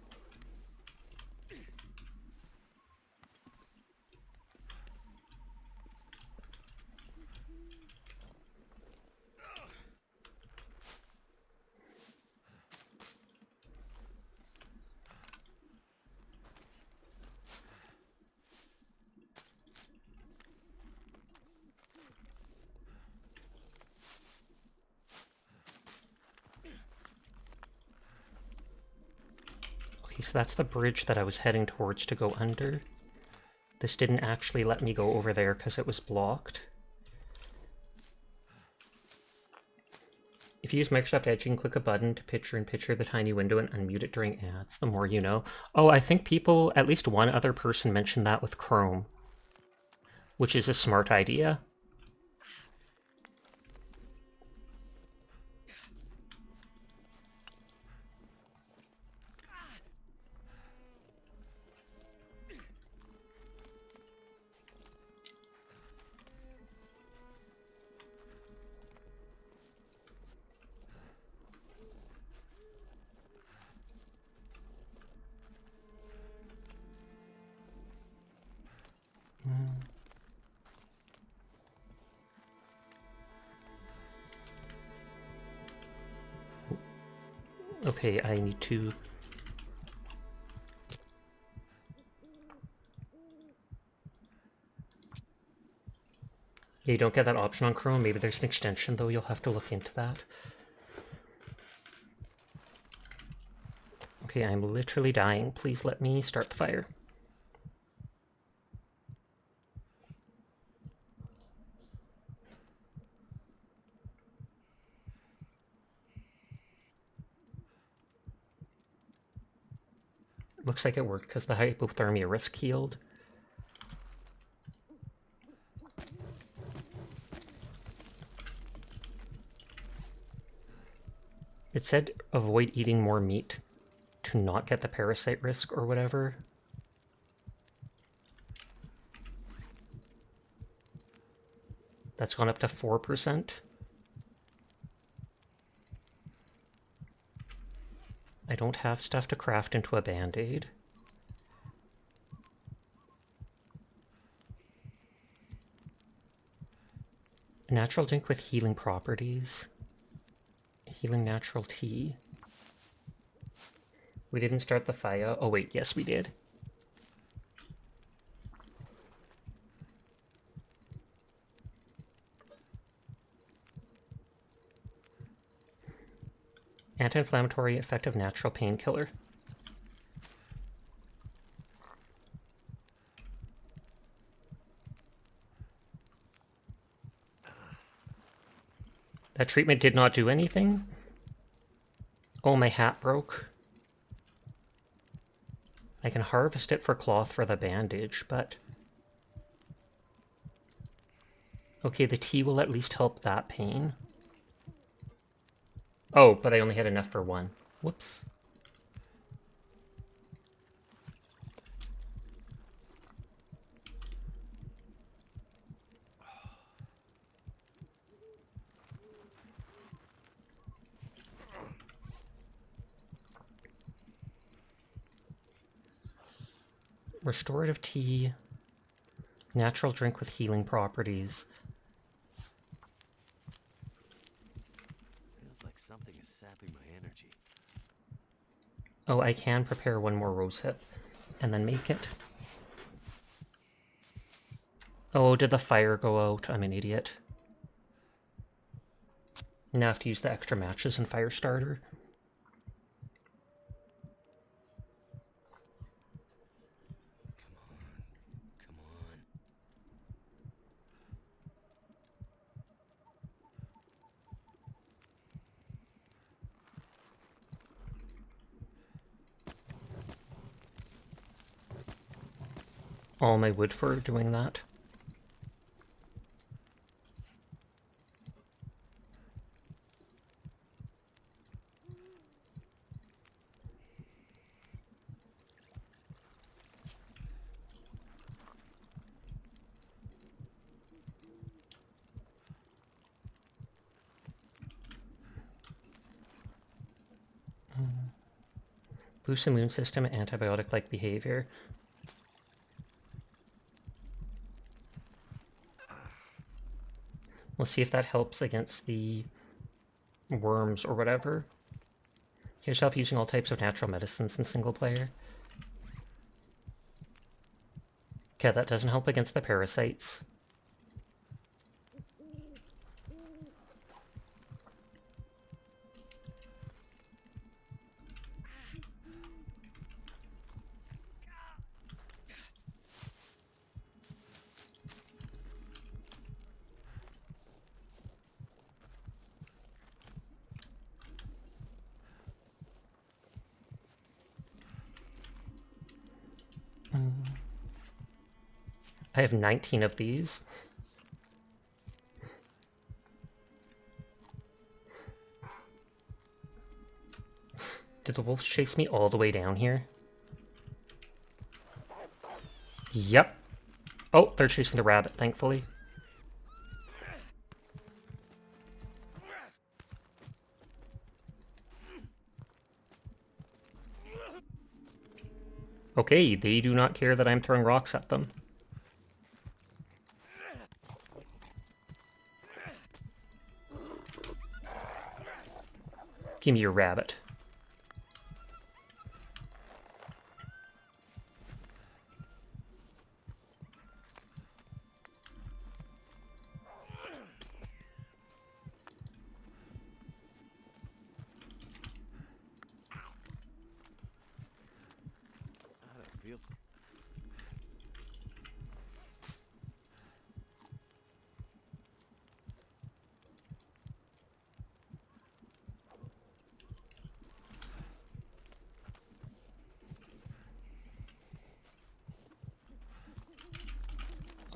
So that's the bridge that I was heading towards to go under. This didn't actually let me go over there because it was blocked. If you use Microsoft Edge, you can click a button to picture-in-picture the tiny window and unmute it during ads. The more you know. Oh, I think people, at least one other person mentioned that with Chrome, which is a smart idea. Okay, I need to... Yeah, you don't get that option on Chrome. Maybe there's an extension, though. You'll have to look into that. Okay, I'm literally dying. Please let me start the fire. Looks like it worked because the hypothermia risk healed. It said avoid eating more meat to not get the parasite risk or whatever. That's gone up to 4%. I don't have stuff to craft into a band-aid. Natural drink with healing properties. Healing natural tea. We didn't start the fire. Oh wait, yes we did. Anti-inflammatory, effective natural painkiller. That treatment did not do anything. Oh, my hat broke. I can harvest it for cloth for the bandage, but... Okay, the tea will at least help that pain. Oh, but I only had enough for one. Whoops. Restorative tea. Natural drink with healing properties. Feels like something is sapping my energy. Oh, I can prepare one more rosehip and then make it. Oh, did the fire go out? I'm an idiot. Now I have to use the extra matches and fire starter. Come on. All my wood for doing that. Boost immune system and antibiotic-like behavior. We'll see if that helps against the worms or whatever. Heal yourself using all types of natural medicines in single player. Okay, that doesn't help against the parasites. I have 19 of these. Did the wolves chase me all the way down here? Yep. Oh, they're chasing the rabbit, thankfully. Okay, they do not care that I'm throwing rocks at them. Give me your rabbit. How that feels.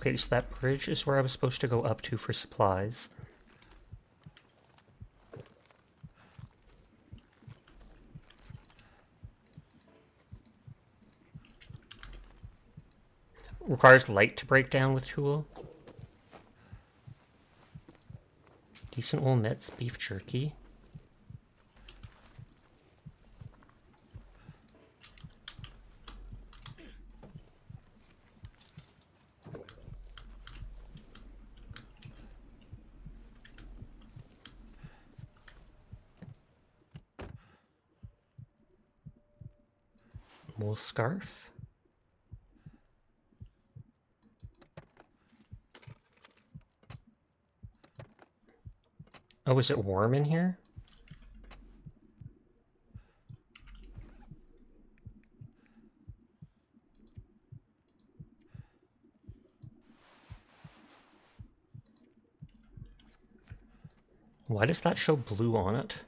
Okay, so that bridge is where I was supposed to go up to for supplies. Requires light to break down with tool. Decent wool mitts, beef jerky. Wool scarf. Oh, is it warm in here? Why does that show blue on it?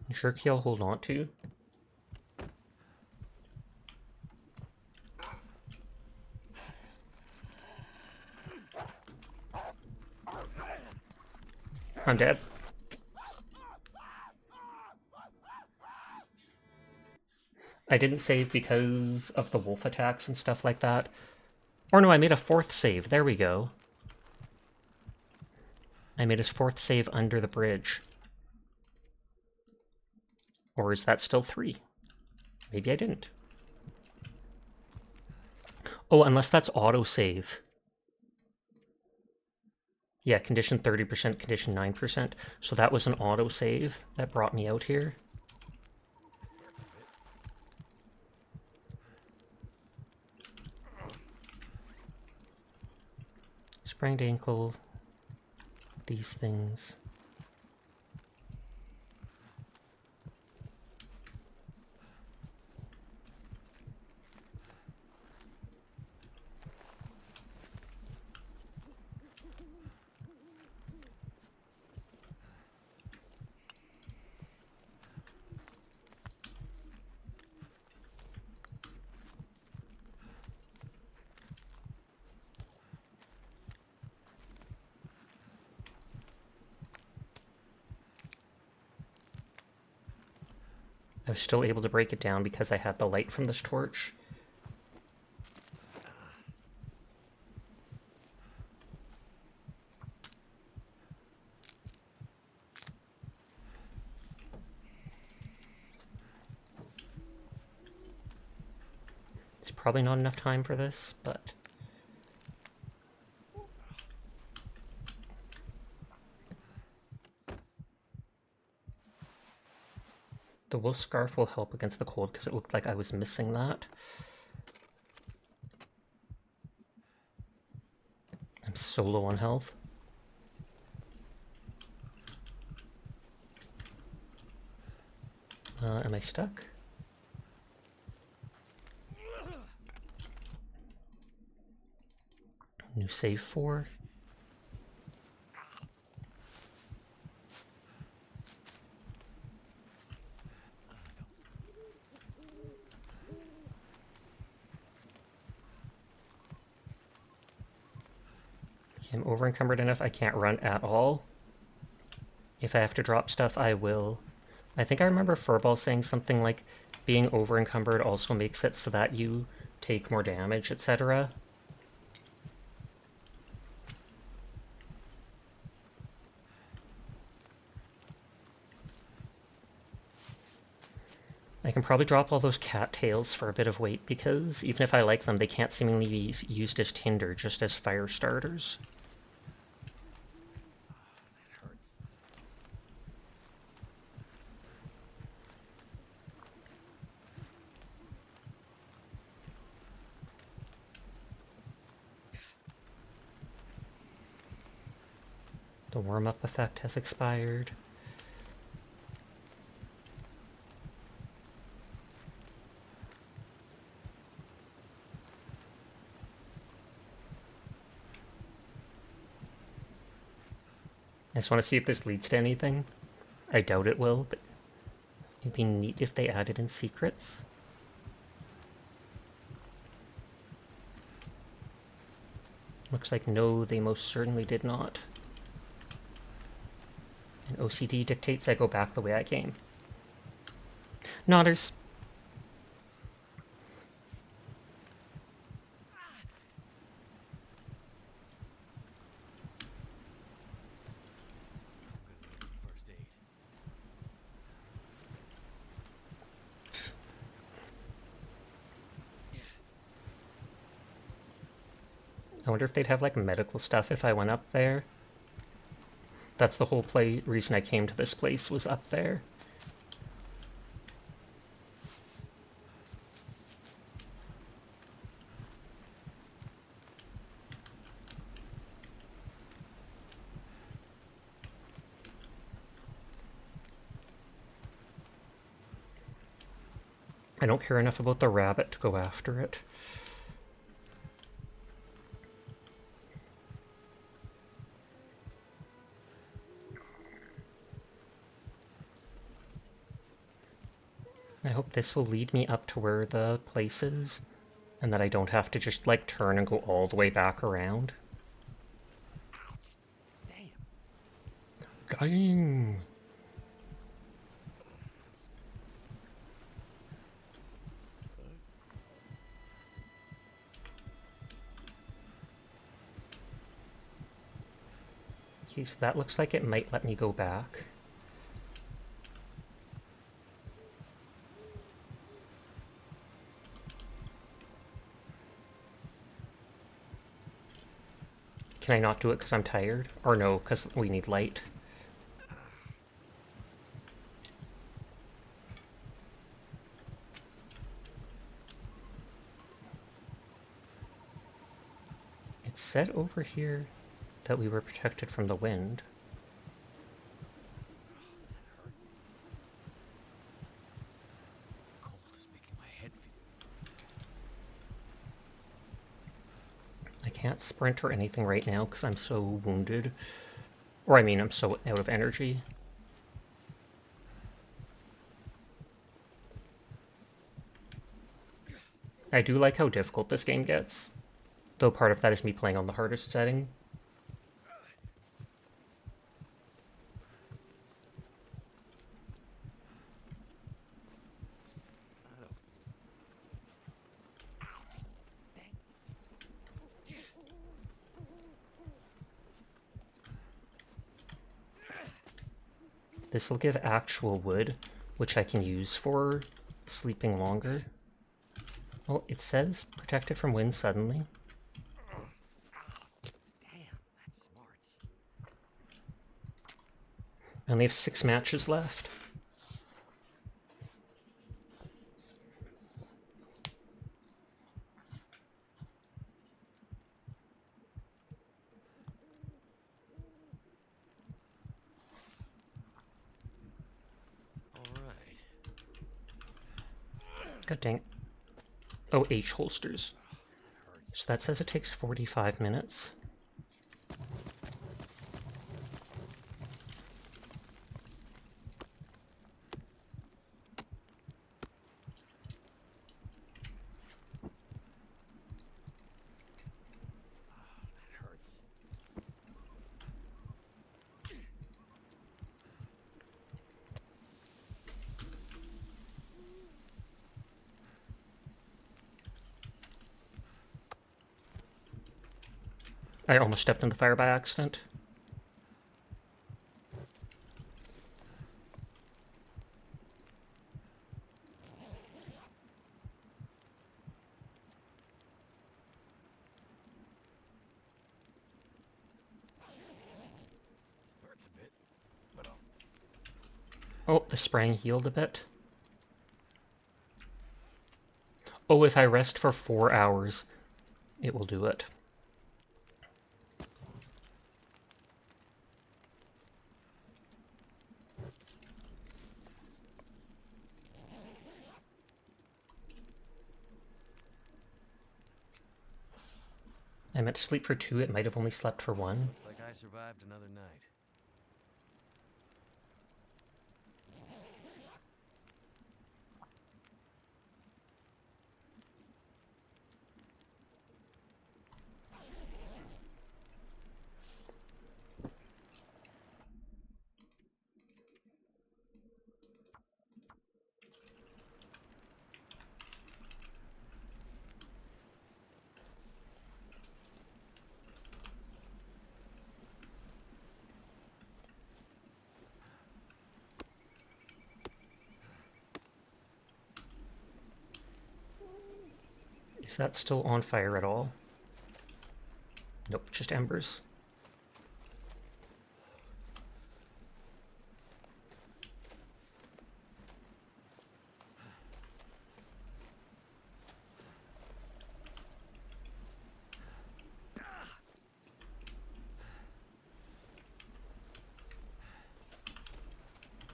You sure key I'll hold on to? I'm dead. I didn't save because of the wolf attacks and stuff like that. Or no, I made a 4th save. There we go. I made his 4th save under the bridge. Or is that still 3? Maybe I didn't. Oh, unless that's autosave. Yeah, condition 30%, condition 9%. So that was an autosave that brought me out here. Sprained ankle. These things. I was still able to break it down because I had the light from this torch. It's probably not enough time for this, but... The wolf scarf will help against the cold because it looked like I was missing that. I'm so low on health. Am I stuck? New save 4. I'm over encumbered enough I can't run at all. If I have to drop stuff, I will. I think I remember Furball saying something like being over encumbered also makes it so that you take more damage, etc. I can probably drop all those cattails for a bit of weight because even if I like them, they can't seemingly be used as tinder, just as fire starters. The warm-up effect has expired. I just want to see if this leads to anything. I doubt it will, but it'd be neat if they added in secrets. Looks like no, they most certainly did not. And OCD dictates I go back the way I came. Nodders. I wonder if they'd have like medical stuff if I went up there. That's the whole reason I came to this place, was up there. I don't care enough about the rabbit to go after it. I hope this will lead me up to where the place is, and that I don't have to just, like, turn and go all the way back around. Dang! Okay, so that looks like it might let me go back. Can I not do it because I'm tired? Or no, because we need light. It said over here that we were protected from the wind. Cold is making my head feel. I can't sprint or anything right now because I'm so wounded. Or I mean, I'm so out of energy. I do like how difficult this game gets, though part of that is me playing on the hardest setting. This will give actual wood, which I can use for sleeping longer. Oh, it says protected from wind suddenly. Damn, that's smarts. I only have 6 matches left. All right. God dang. Oh, H holsters. So that says it takes 45 minutes. That hurts. I almost stepped in the fire by accident. Hurts a bit, but Oh, the spraying healed a bit. Oh, if I rest for 4 hours, it will do it. I meant to sleep for 2, it might have only slept for 1. looks like I survived another night. Is that still on fire at all? Nope, just embers.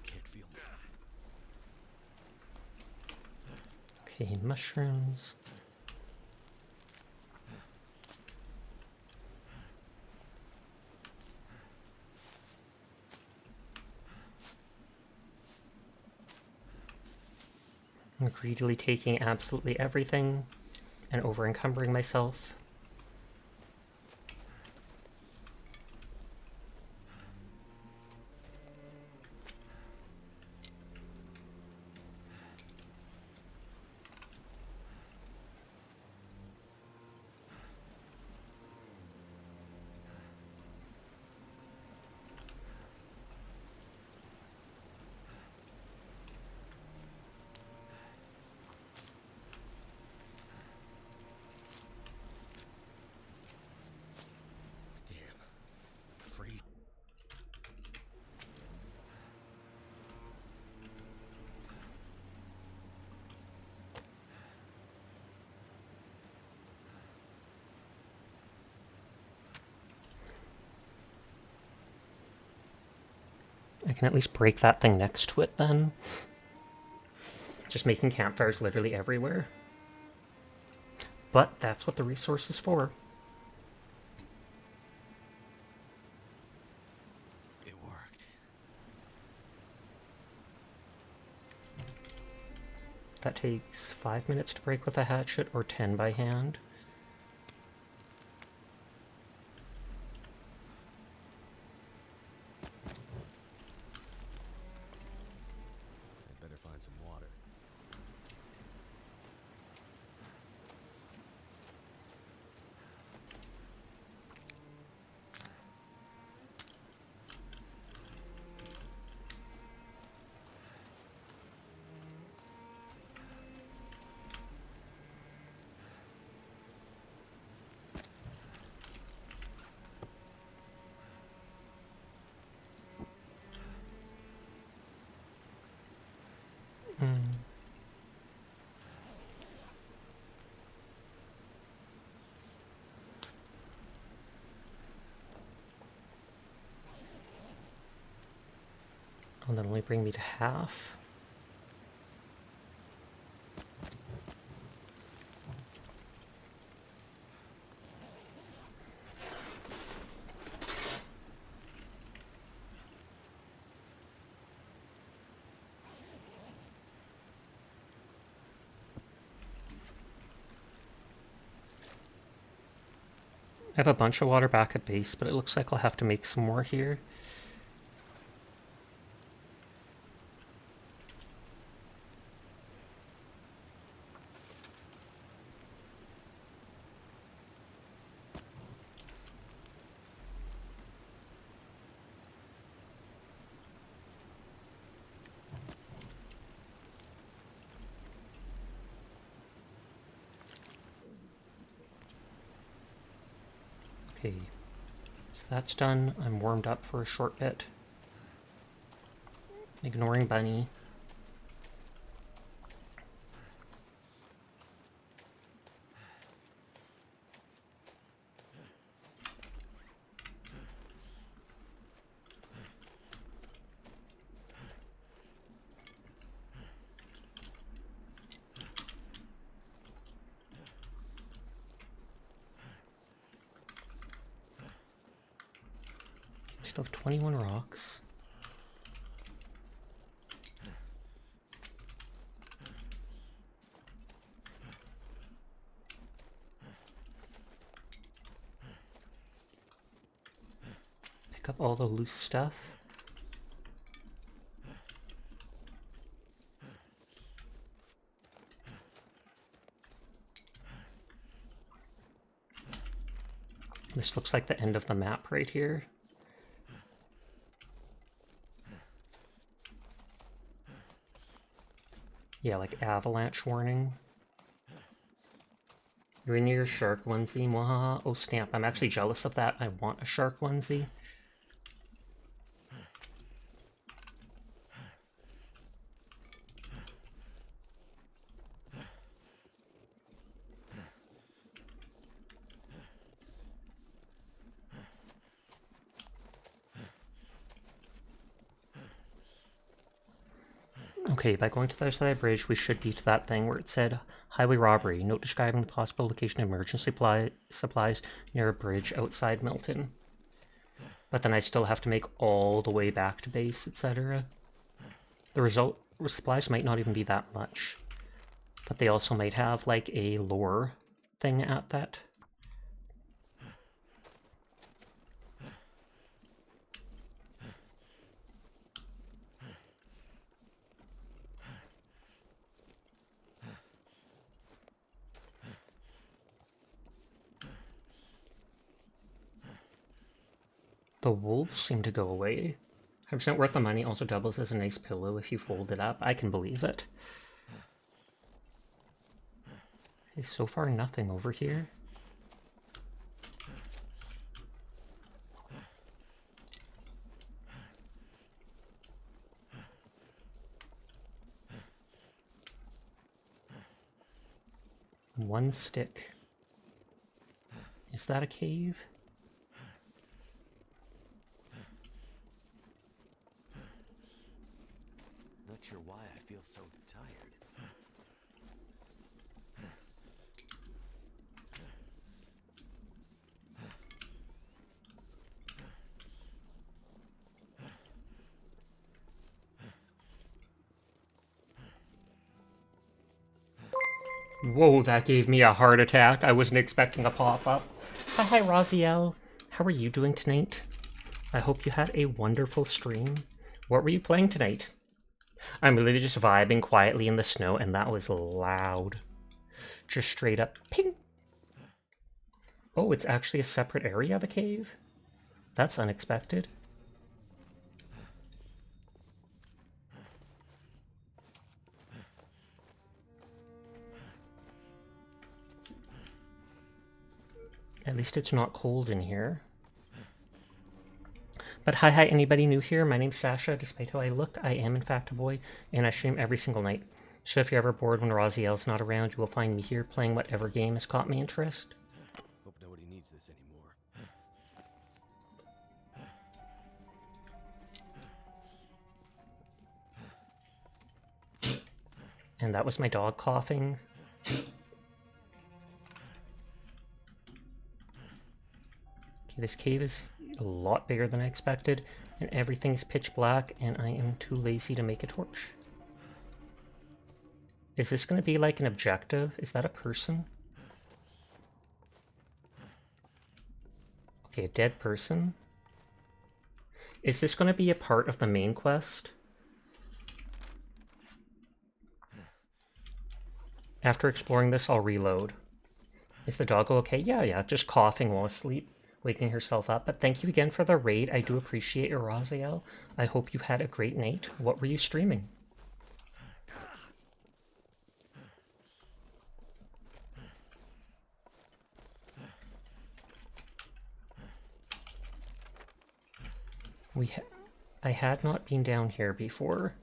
Can't feel me. Okay, mushrooms. I'm greedily taking absolutely everything and over-encumbering myself. Damn. Free. I can at least break that thing next to it then. Just making campfires literally everywhere. But that's what the resource is for. It worked. That takes 5 minutes to break with a hatchet or 10 by hand. I'd better find some water. Oh, that'll only bring me to half. I have a bunch of water back at base, but it looks like I'll have to make some more here. Okay, so that's done. I'm warmed up for a short bit. Ignoring Bunny. Still have 21 rocks. Pick up all the loose stuff. This looks like the end of the map right here. Yeah, like avalanche warning. You're in your shark onesie, mwahaha. Oh snap, I'm actually jealous of that. I want a shark onesie. Okay, by going to the other side of the bridge, we should be to that thing where it said highway robbery. Note describing the possible location of emergency supplies near a bridge outside Milton. But then I still have to make all the way back to base, etc. The supplies might not even be that much. But they also might have like a lore thing at that. The wolves seem to go away. 100% worth the money, also doubles as a nice pillow if you fold it up. I can believe it. Okay, so far nothing over here. One stick. Is that a cave? Not sure why I feel so tired. Whoa, that gave me a heart attack. I wasn't expecting a pop-up. Hi, Raziel. How are you doing tonight? I hope you had a wonderful stream. What were you playing tonight? I'm literally just vibing quietly in the snow, and that was loud. Just straight up ping. Oh, it's actually a separate area, the cave? That's unexpected. At least it's not cold in here. But hi, anybody new here? My name's Sasha. Despite how I look, I am in fact a boy, and I stream every single night. So if you're ever bored when Raziel's not around, you will find me here playing whatever game has caught my interest. Hope nobody needs this anymore. And that was my dog coughing. This cave is a lot bigger than I expected, and everything's pitch black, and I am too lazy to make a torch. Is this going to be like an objective? Is that a person? Okay, a dead person. Is this going to be a part of the main quest? After exploring this, I'll reload. Is the doggo okay? Yeah, just coughing while asleep. Waking herself up, but thank you again for the raid. I do appreciate your Raziel. I hope you had a great night. What were you streaming? I had not been down here before.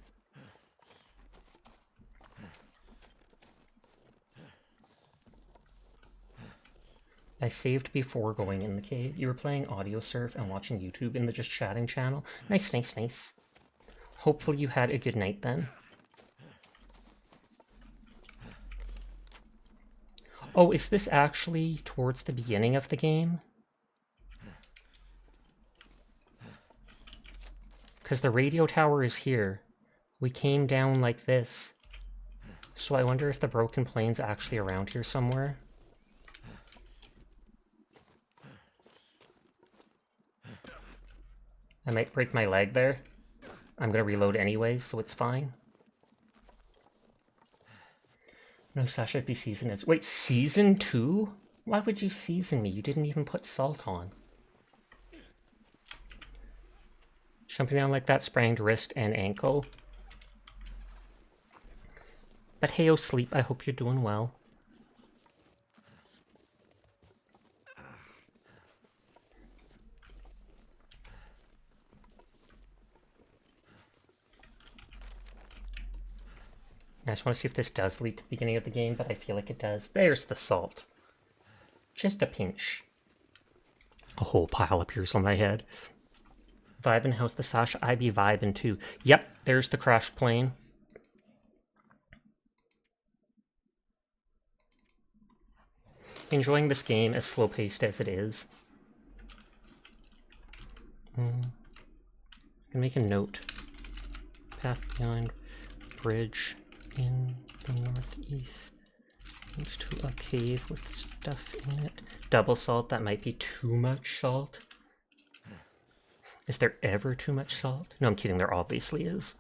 I saved before going in the cave. You were playing audio surf and watching YouTube in the just chatting channel. Nice. Hopefully you had a good night then. Oh, is this actually towards the beginning of the game? Because the radio tower is here. We came down like this. So I wonder if the broken plane's actually around here somewhere. I might break my leg there. I'm gonna reload anyways, so it's fine. No, Sasha, it'd be season is. Wait, season 2? Why would you season me? You didn't even put salt on. Jumping down like that, sprained wrist and ankle. But hey, oh sleep, I hope you're doing well. I just want to see if this does lead to the beginning of the game, but I feel like it does. There's the salt. Just a pinch. A whole pile appears on my head. Vibin', how's the Sasha? I be vibin' too. Yep, there's the crashed plane. enjoying this game as slow-paced as it is. I'm gonna make a note. Path behind bridge in the northeast leads to a cave with stuff in it. Double salt, that might be too much salt. Is there ever too much salt? No, I'm kidding, there obviously is.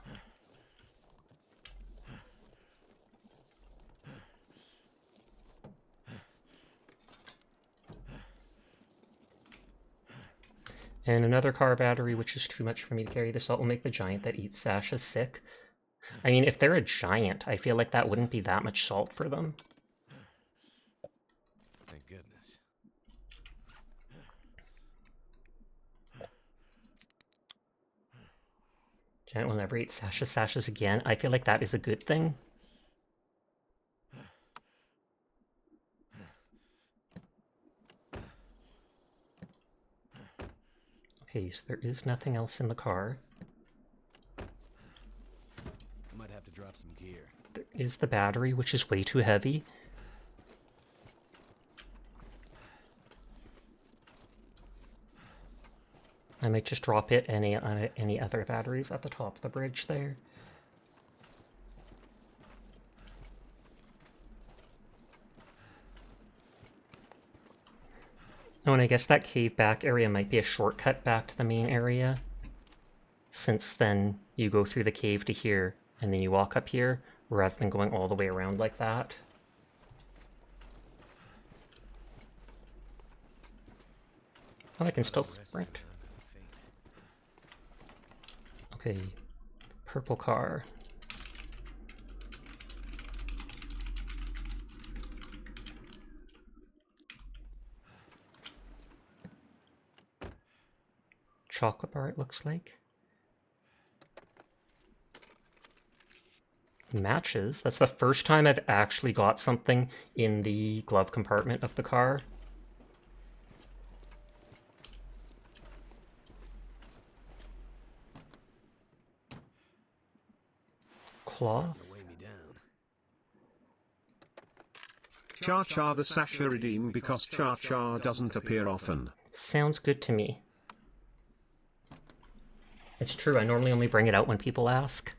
And another car battery, which is too much for me to carry. The salt will make the giant that eats Sasha sick. I mean, if they're a giant, I feel like that wouldn't be that much salt for them. Thank goodness. Giant will never eat Sasha's again. I feel like that is a good thing. Okay, so there is nothing else in the car. I might have to drop some gear. There is the battery, which is way too heavy. I might just drop it any other batteries at the top of the bridge there. Oh, and I guess that cave back area might be a shortcut back to the main area. Since then, you go through the cave to here, and then you walk up here, rather than going all the way around like that. Oh, I can still sprint. Okay, purple car. Chocolate bar, it looks like. Matches. That's the first time I've actually got something in the glove compartment of the car. Cloth. Char the Sasha redeem because Char doesn't appear often. Sounds good to me. It's true, I normally only bring it out when people ask.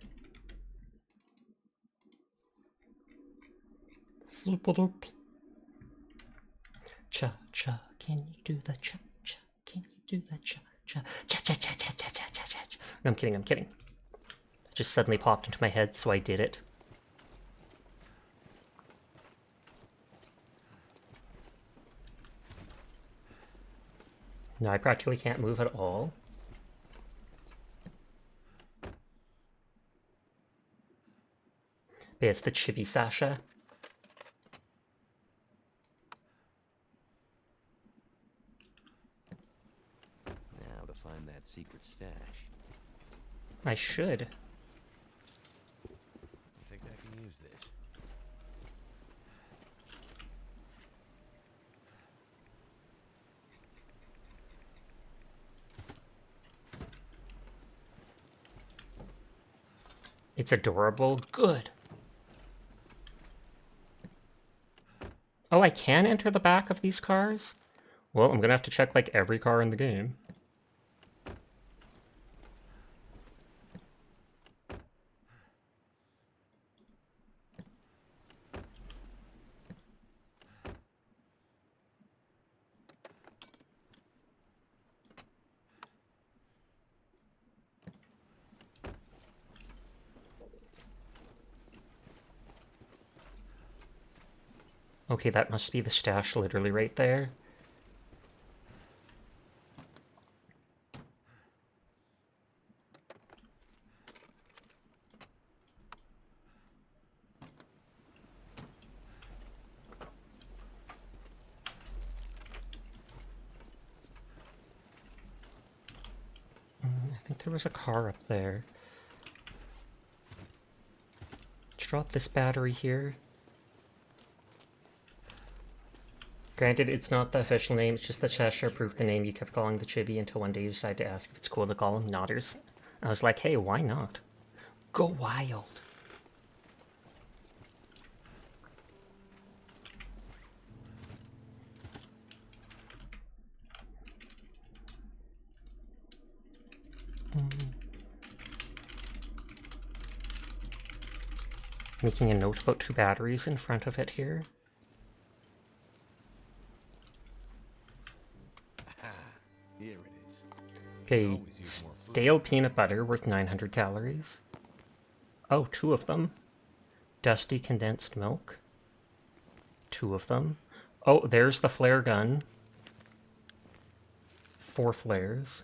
Cha cha, can you do the cha cha? Can you do the cha cha? Cha cha cha cha cha cha cha cha. No, I'm kidding, I'm kidding. It just suddenly popped into my head, so I did it. No, I practically can't move at all. But it's the Chibi Sasha. Now to find that secret stash. I should. I think I can use this. It's adorable. Good. Oh, I can enter the back of these cars? Well, I'm gonna have to check like every car in the game. Okay, that must be the stash literally right there. I think there was a car up there. Let's drop this battery here. Granted, it's not the official name, it's just the Cheshire proved the name you kept calling the Chibi until one day you decided to ask if it's cool to call him Nodders. I was like, hey, why not? Go wild. Making a note about 2 batteries in front of it here. Here it is. Okay, Always use more food. stale peanut butter worth 900 calories. Oh, 2 of them. Dusty condensed milk. 2 of them. Oh, there's the flare gun. 4 flares.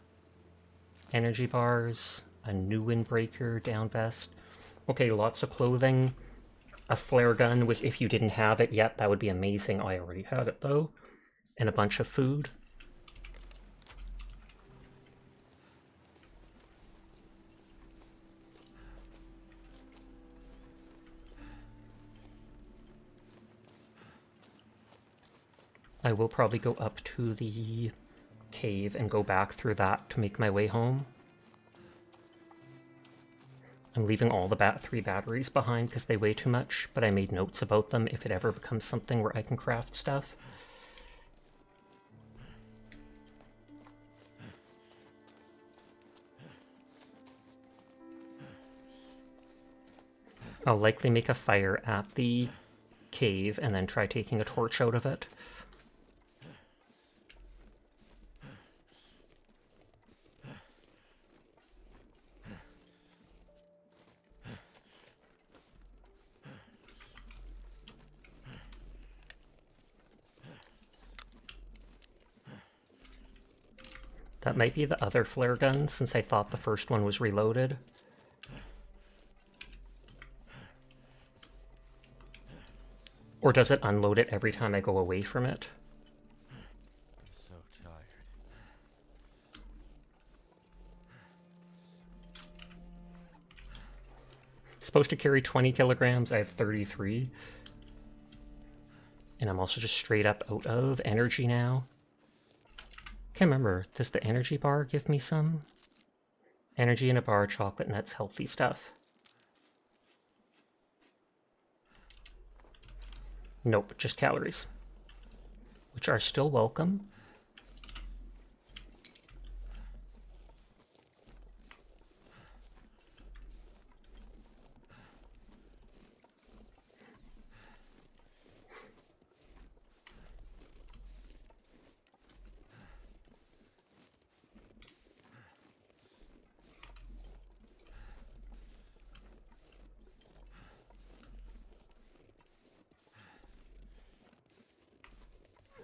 Energy bars. A new windbreaker, down vest. Okay, lots of clothing. A flare gun, which if you didn't have it yet, that would be amazing. I already had it though. And a bunch of food. I will probably go up to the cave and go back through that to make my way home. I'm leaving all the 3 batteries behind because they weigh too much, but I made notes about them if it ever becomes something where I can craft stuff. I'll likely make a fire at the cave and then try taking a torch out of it. That might be the other flare gun, since I thought the first one was reloaded. Or does it unload it every time I go away from it? I'm so tired. It's supposed to carry 20 kilograms, I have 33. And I'm also just straight up out of energy now. Can't remember, does the energy bar give me some? Energy in a bar, chocolate nuts, healthy stuff. Nope, just calories. Which are still welcome.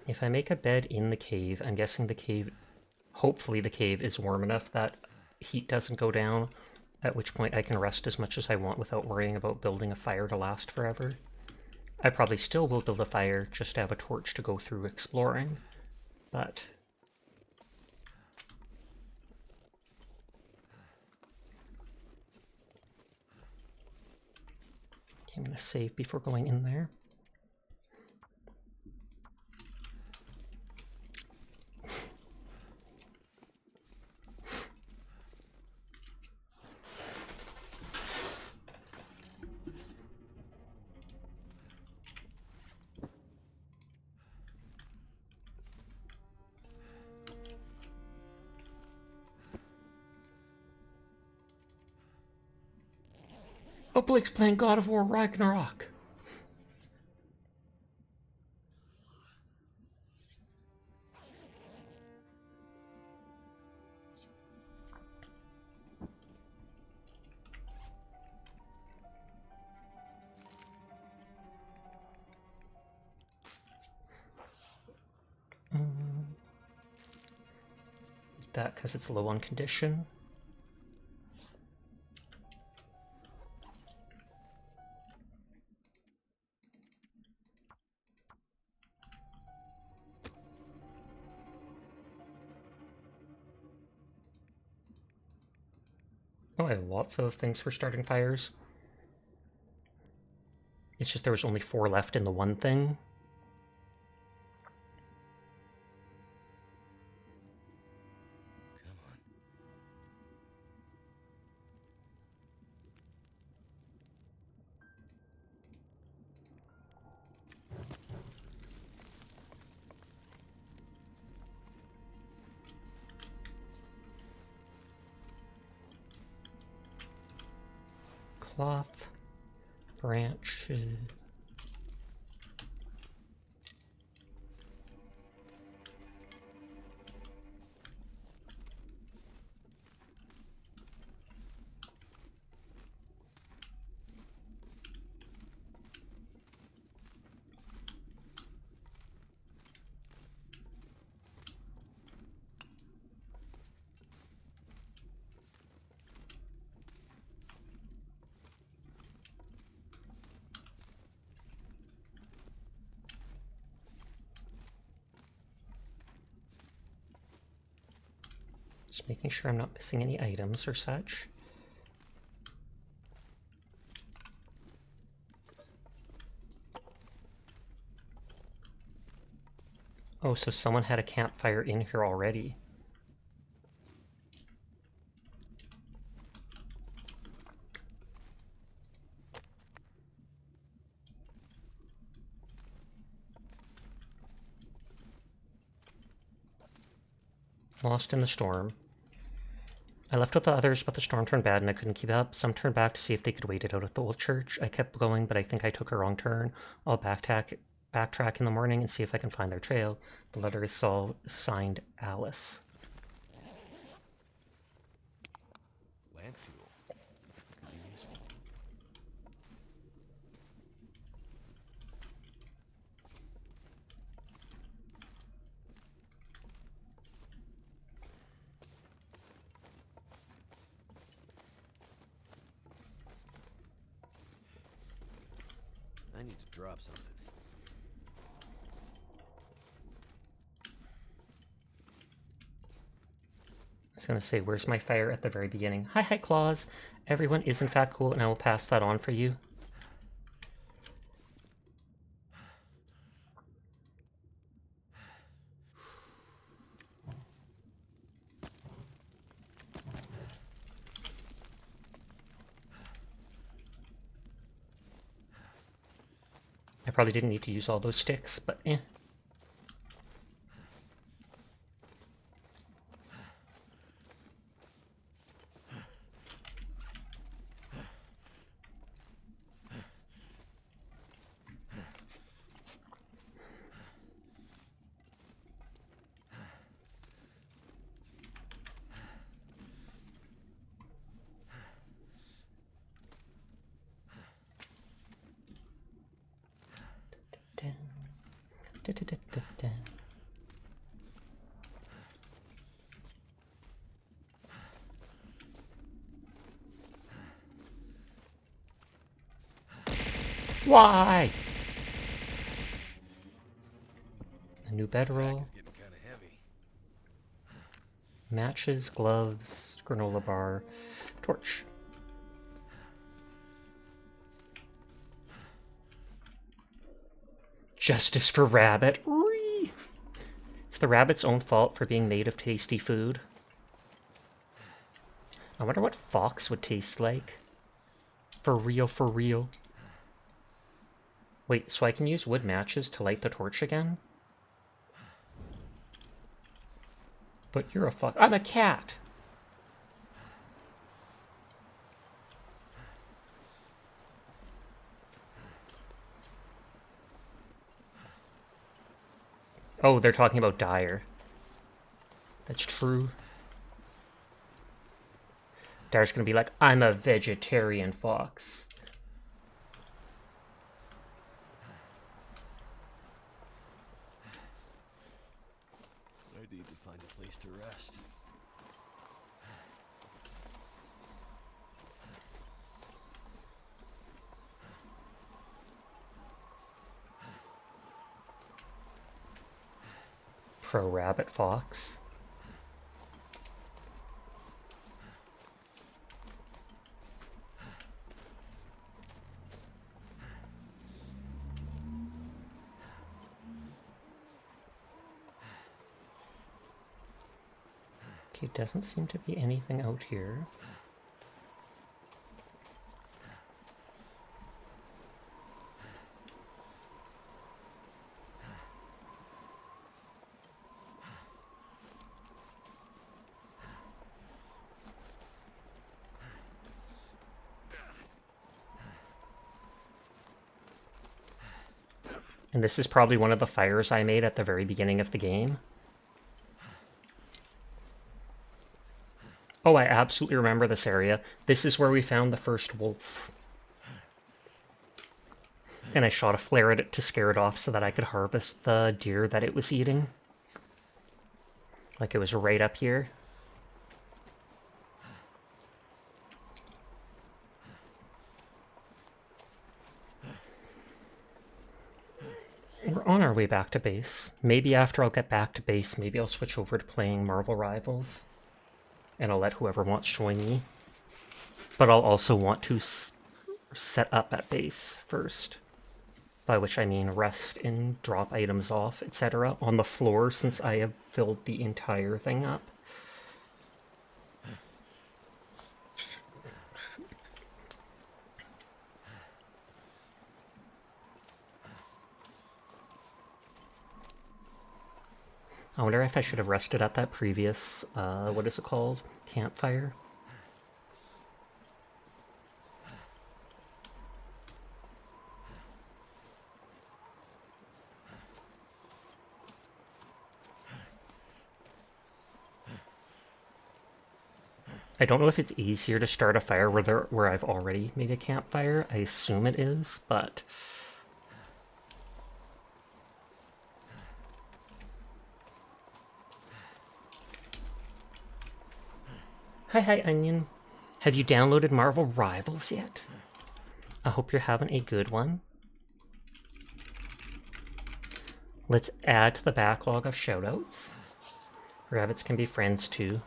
If I make a bed in the cave, I'm guessing the cave, hopefully the cave is warm enough that heat doesn't go down, at which point I can rest as much as I want without worrying about building a fire to last forever. I probably still will build a fire just to have a torch to go through exploring, but... Okay, I'm gonna save before going in there. Oh, Blake's playing God of War Ragnarok. That because it's low on condition. Oh, I have lots of things for starting fires. It's just there was only 4 left in the one thing. Come on. cloth, branches. Just making sure I'm not missing any items or such. Oh, so someone had a campfire in here already. Lost in the storm. I left with the others, but the storm turned bad and I couldn't keep up. Some turned back to see if they could wait it out at the old church. I kept going, but I think I took a wrong turn. I'll backtrack in the morning and see if I can find their trail. The letter is signed Alice. Lamp fuel. Could be useful. I need to drop something. I was going to say, where's my fire at the very beginning? Hi, Claus. Everyone is in fact cool, and I will pass that on for you. I probably didn't need to use all those sticks, but eh. Why? A new bedroll. It's getting kind of heavy. Matches, gloves, granola bar, torch. Justice for Rabbit. Whee! It's the rabbit's own fault for being made of tasty food. I wonder what Fox would taste like. For real, for real. Wait, so I can use wood matches to light the torch again? But you're a fuck. I'm a cat! Oh, they're talking about Dyer. That's true. Dyer's gonna be like, I'm a vegetarian fox. I need to find a place to rest. Pro rabbit fox. Okay, doesn't seem to be anything out here. And this is probably one of the fires I made at the very beginning of the game. Oh, I absolutely remember this area. This is where we found the first wolf. And I shot a flare at it to scare it off so that I could harvest the deer that it was eating. Like it was right up here. We're on our way back to base. Maybe after I'll get back to base, maybe I'll switch over to playing Marvel Rivals. And I'll let whoever wants join me. But I'll also want to set up at base first. By which I mean rest and drop items off, etc. on the floor since I have filled the entire thing up. I wonder if I should have rested at that previous, what is it called? Campfire? I don't know if it's easier to start a fire where I've already made a campfire. I assume it is, but... Hi, Onion. Have you downloaded Marvel Rivals yet? I hope you're having a good one. Let's add to the backlog of shoutouts. Rabbits can be friends too.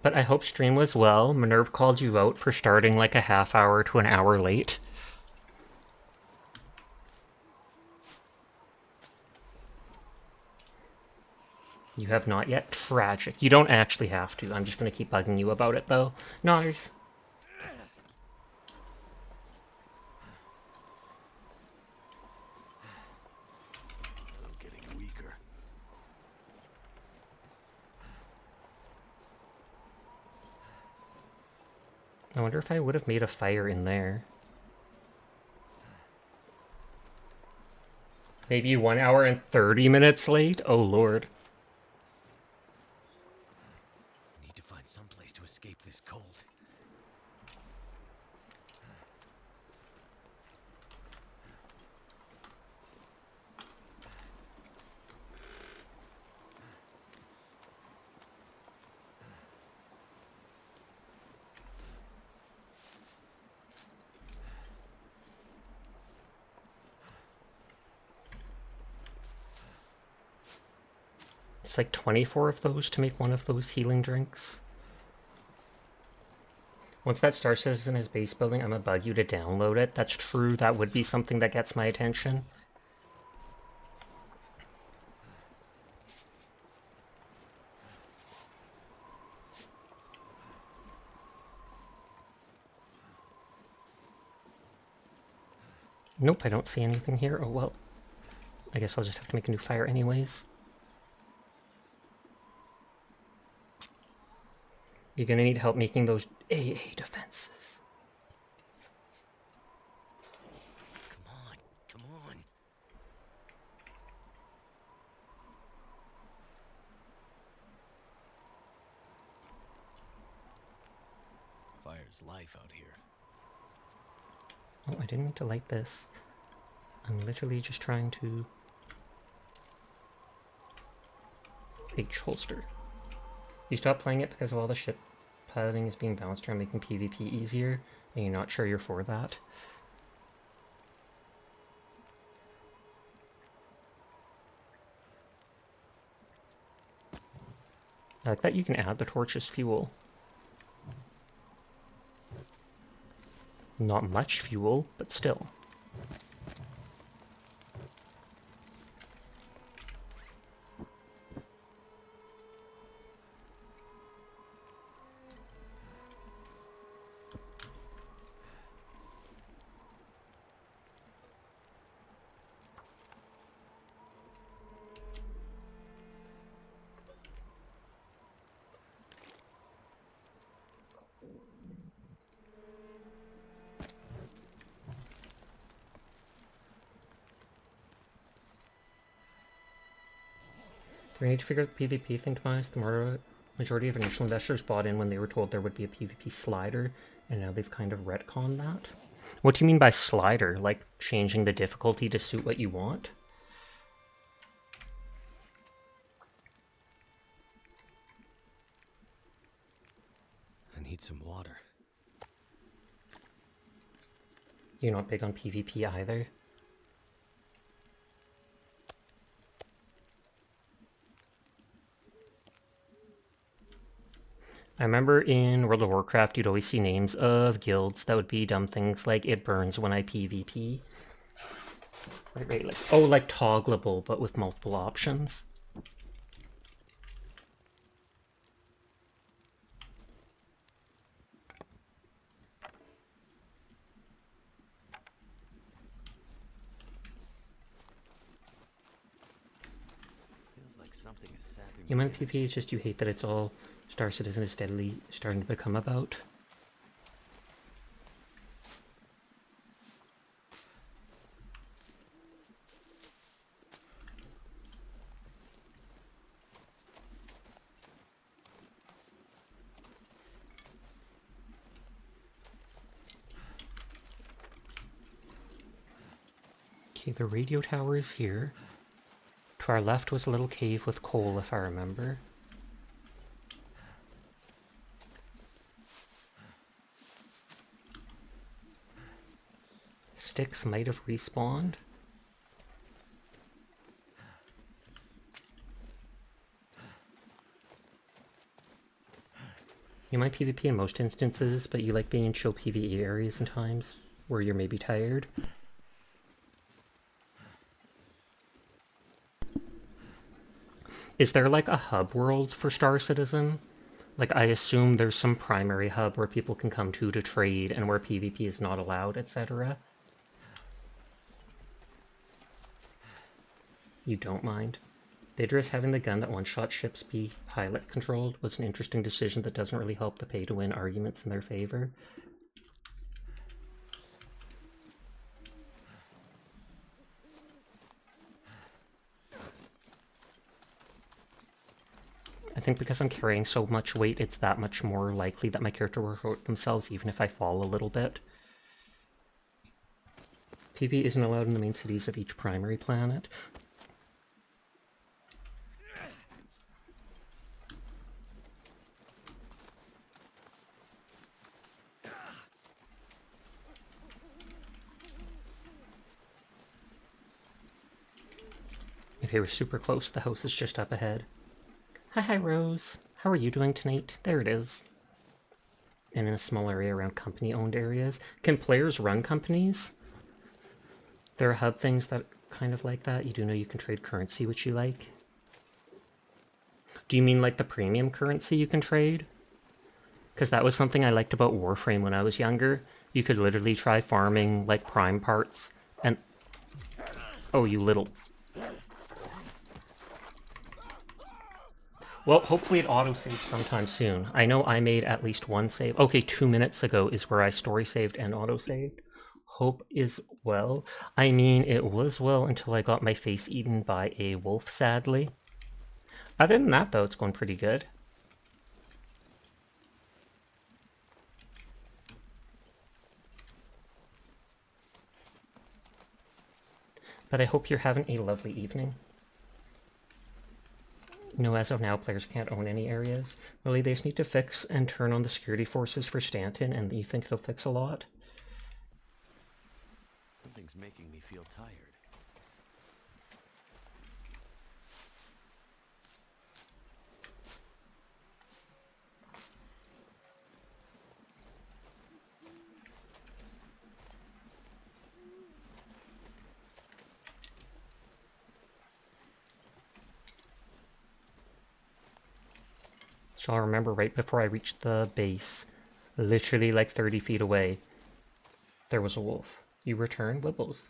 But I hope stream was well. Minerve called you out for starting like a half hour to an hour late. You have not yet. Tragic. You don't actually have to. I'm just going to keep bugging you about it, though. Nice. I'm getting weaker. I wonder if I would have made a fire in there. Maybe 1 hour and 30 minutes late? Oh, Lord. Need to find some place to escape this cold. It's like 24 of those to make one of those healing drinks. Once that Star Citizen is base building, I'm gonna bug you to download it. That's true, that would be something that gets my attention. Nope, I don't see anything here. Oh well. I guess I'll just have to make a new fire anyways. You're gonna need help making those AA defenses. Come on, come on. Fire's life out here. Oh, I didn't mean to light this. I'm literally just trying to... H holster. You stop playing it because of all the ship piloting is being balanced around making PvP easier, and you're not sure you're for that. I like that you can add the torch as fuel. Not much fuel, but still. Do we need to figure out the PvP thing, Tobias? The majority of initial investors bought in when they were told there would be a PvP slider, and now they've kind of retconned that. What do you mean by slider? Like changing the difficulty to suit what you want? I need some water. You're not big on PvP either? I remember in World of Warcraft, you'd always see names of guilds that would be dumb things like it burns when I PvP. Right, like, oh, like toggleable, but with multiple options. Feels like something is sapping You my meant PvP, it's just you hate that it's all Star Citizen is steadily starting to become about. Okay, the radio tower is here. To our left was a little cave with coal, if I remember. Sticks might have respawned. You might PvP in most instances, but you like being in chill PvE areas and times where you're maybe tired. Is there like a hub world for Star Citizen? Like, I assume there's some primary hub where people can come to trade and where PvP is not allowed, etc. You don't mind? Daedalus having the gun that one-shot ships be pilot-controlled was an interesting decision that doesn't really help the pay-to-win arguments in their favor. I think because I'm carrying so much weight, it's that much more likely that my character will hurt themselves even if I fall a little bit. PvP isn't allowed in the main cities of each primary planet. Okay, we're super close. The house is just up ahead. Hi, Rose. How are you doing tonight? There it is. And in a small area around company-owned areas. Can players run companies? There are hub things that kind of like that. You do know you can trade currency, which you like. Do you mean like the premium currency you can trade? Because that was something I liked about Warframe when I was younger. You could literally try farming like prime parts and... Oh, you little... Well, hopefully it auto-saved sometime soon. I know I made at least one save. Okay, 2 minutes ago is where I story saved and auto-saved. Hope is well. I mean, it was well until I got my face eaten by a wolf, sadly. Other than that, though, it's going pretty good. But I hope you're having a lovely evening. No, as of now, players can't own any areas. Really, they just need to fix and turn on the security forces for Stanton, and you think it'll fix a lot? Something's making me feel tired. So I'll remember right before I reached the base, literally like 30 feet away, there was a wolf. You return Wibbles.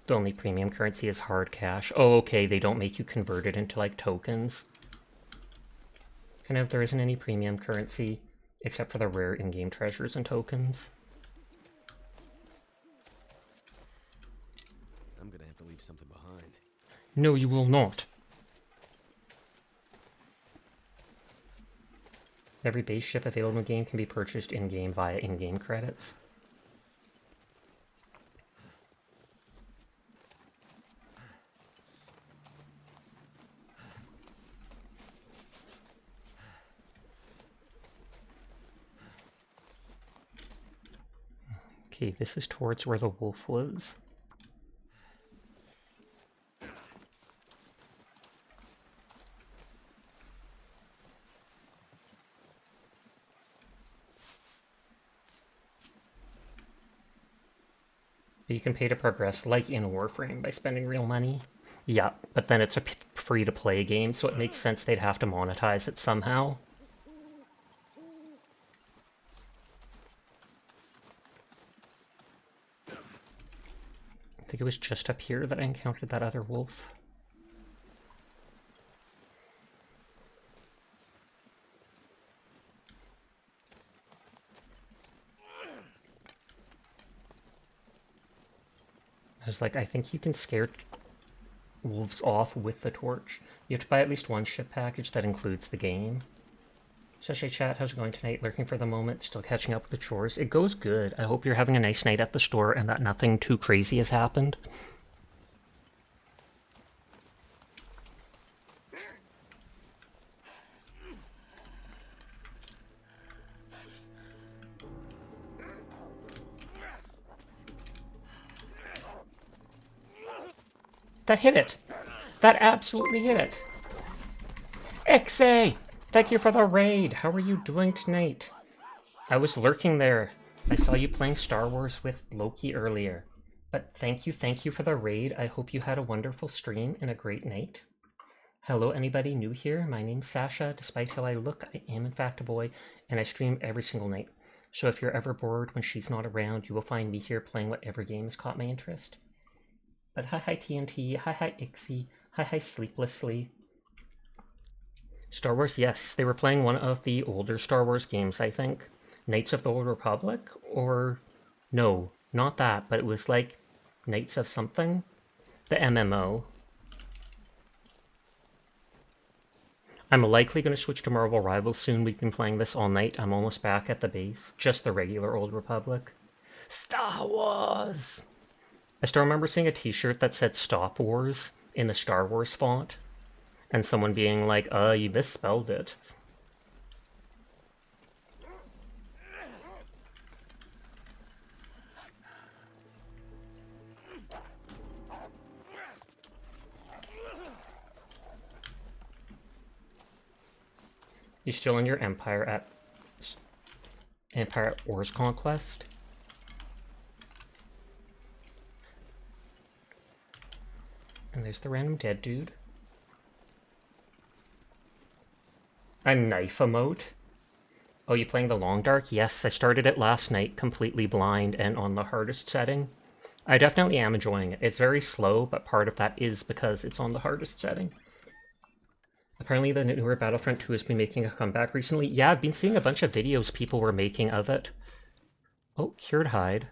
The only premium currency is hard cash. Oh, okay, they don't make you convert it into like tokens. Kind of, there isn't any premium currency except for the rare in-game treasures and tokens. I'm gonna have to leave something behind. No, you will not. Every base ship available in the game can be purchased in-game via in-game credits. Okay, this is towards where the wolf was. You can pay to progress, like in Warframe, by spending real money. Yeah, but then it's a free-to-play game, so it makes sense they'd have to monetize it somehow. I think it was just up here that I encountered that other wolf. I was like, I think you can scare wolves off with the torch. You have to buy at least one ship package that includes the game. Sashay chat, how's it going tonight? Lurking for the moment, still catching up with the chores. It goes good. I hope you're having a nice night at the store and that nothing too crazy has happened. That hit it! That absolutely hit it! XA! Thank you for the raid! How are you doing tonight? I was lurking there. I saw you playing Star Wars with Loki earlier. But thank you for the raid. I hope you had a wonderful stream and a great night. Hello, anybody new here? My name's Sasha. Despite how I look, I am in fact a boy, and I stream every single night. So if you're ever bored when she's not around, you will find me here playing whatever game has caught my interest. But hi TNT, hi Ixie, hi Sleeplessly. Star Wars, yes, they were playing one of the older Star Wars games, I think. Knights of the Old Republic? Or... no, not that, but it was like Knights of something? The MMO. I'm likely going to switch to Marvel Rivals soon. We've been playing this all night. I'm almost back at the base. Just the regular Old Republic. Star Wars! I still remember seeing a t-shirt that said Stop Wars in the Star Wars font. And someone being like, you misspelled it. You still in your Empire at Wars Conquest? And there's the random dead dude. A knife emote? Oh, you playing the Long Dark? Yes, I started it last night, completely blind and on the hardest setting. I definitely am enjoying it. It's very slow, but part of that is because it's on the hardest setting. Apparently the newer Battlefront 2 has been making a comeback recently. Yeah, I've been seeing a bunch of videos people were making of it. Oh, Cured Hide.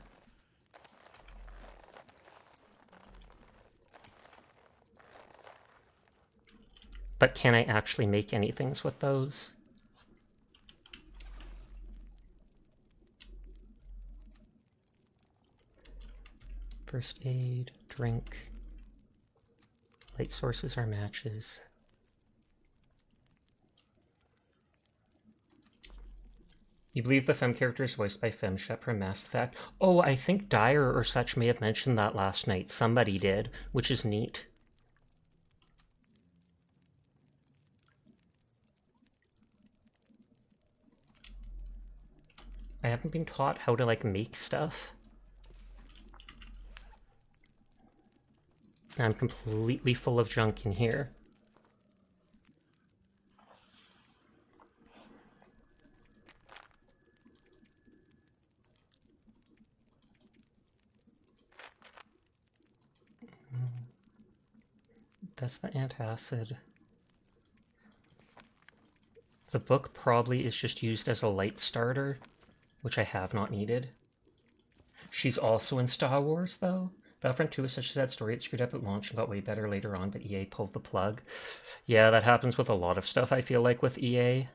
But can I actually make anything with those? First aid, drink. Light sources are matches. You believe the Fem character is voiced by FemShep from Mass Effect? Oh, I think Dyer or such may have mentioned that last night. Somebody did, which is neat. I haven't been taught how to, like, make stuff. I'm completely full of junk in here. That's the antacid. The book probably is just used as a light starter, which I have not needed. She's also in Star Wars, though. Battlefront 2 is such a sad story. It screwed up at launch and got way better later on, but EA pulled the plug. Yeah, that happens with a lot of stuff, I feel like, with EA.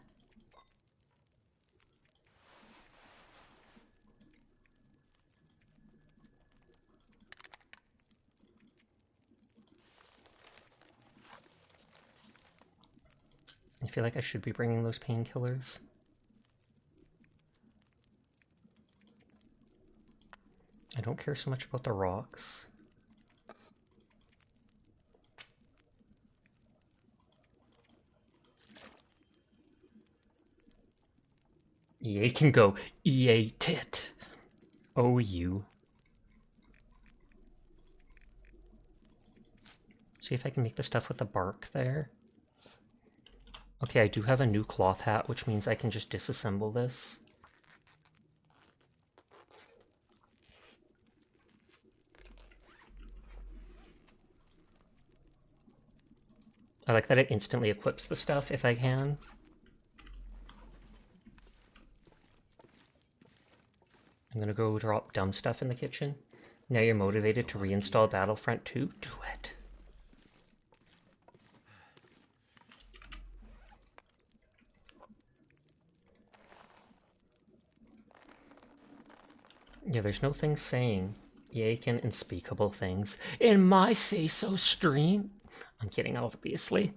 I feel like I should be bringing those painkillers. I don't care so much about the rocks. EA can go EA tit. Oh, you. See if I can make the stuff with the bark there. Okay, I do have a new cloth hat, which means I can just disassemble this. I like that it instantly equips the stuff if I can. I'm gonna go drop dumb stuff in the kitchen. Now you're motivated to reinstall Battlefront 2? Do it. Yeah, there's no thing saying EA can unspeakable things in my say-so stream. I'm kidding, obviously.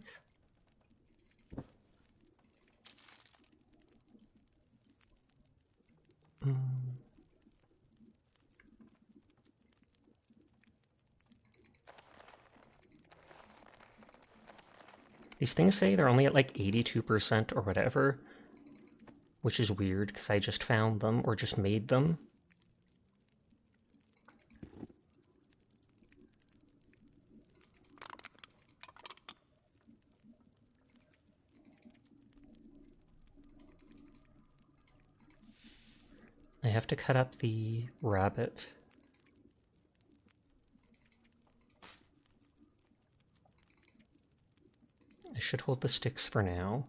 These things say they're only at like 82% or whatever, which is weird because I just found them or just made them. I have to cut up the rabbit. I should hold the sticks for now.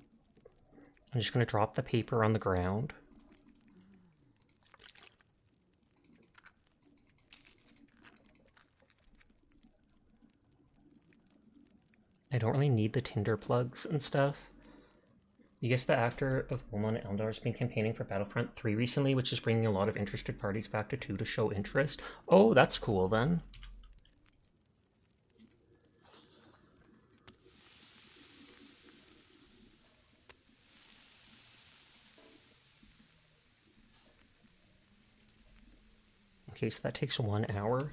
I'm just going to drop the paper on the ground. I don't really need the tinder plugs and stuff. You guess the actor of Beaumont Eldar has been campaigning for Battlefront 3 recently, which is bringing a lot of interested parties back to 2 to show interest. Oh, that's cool then. Okay, so that takes 1 hour.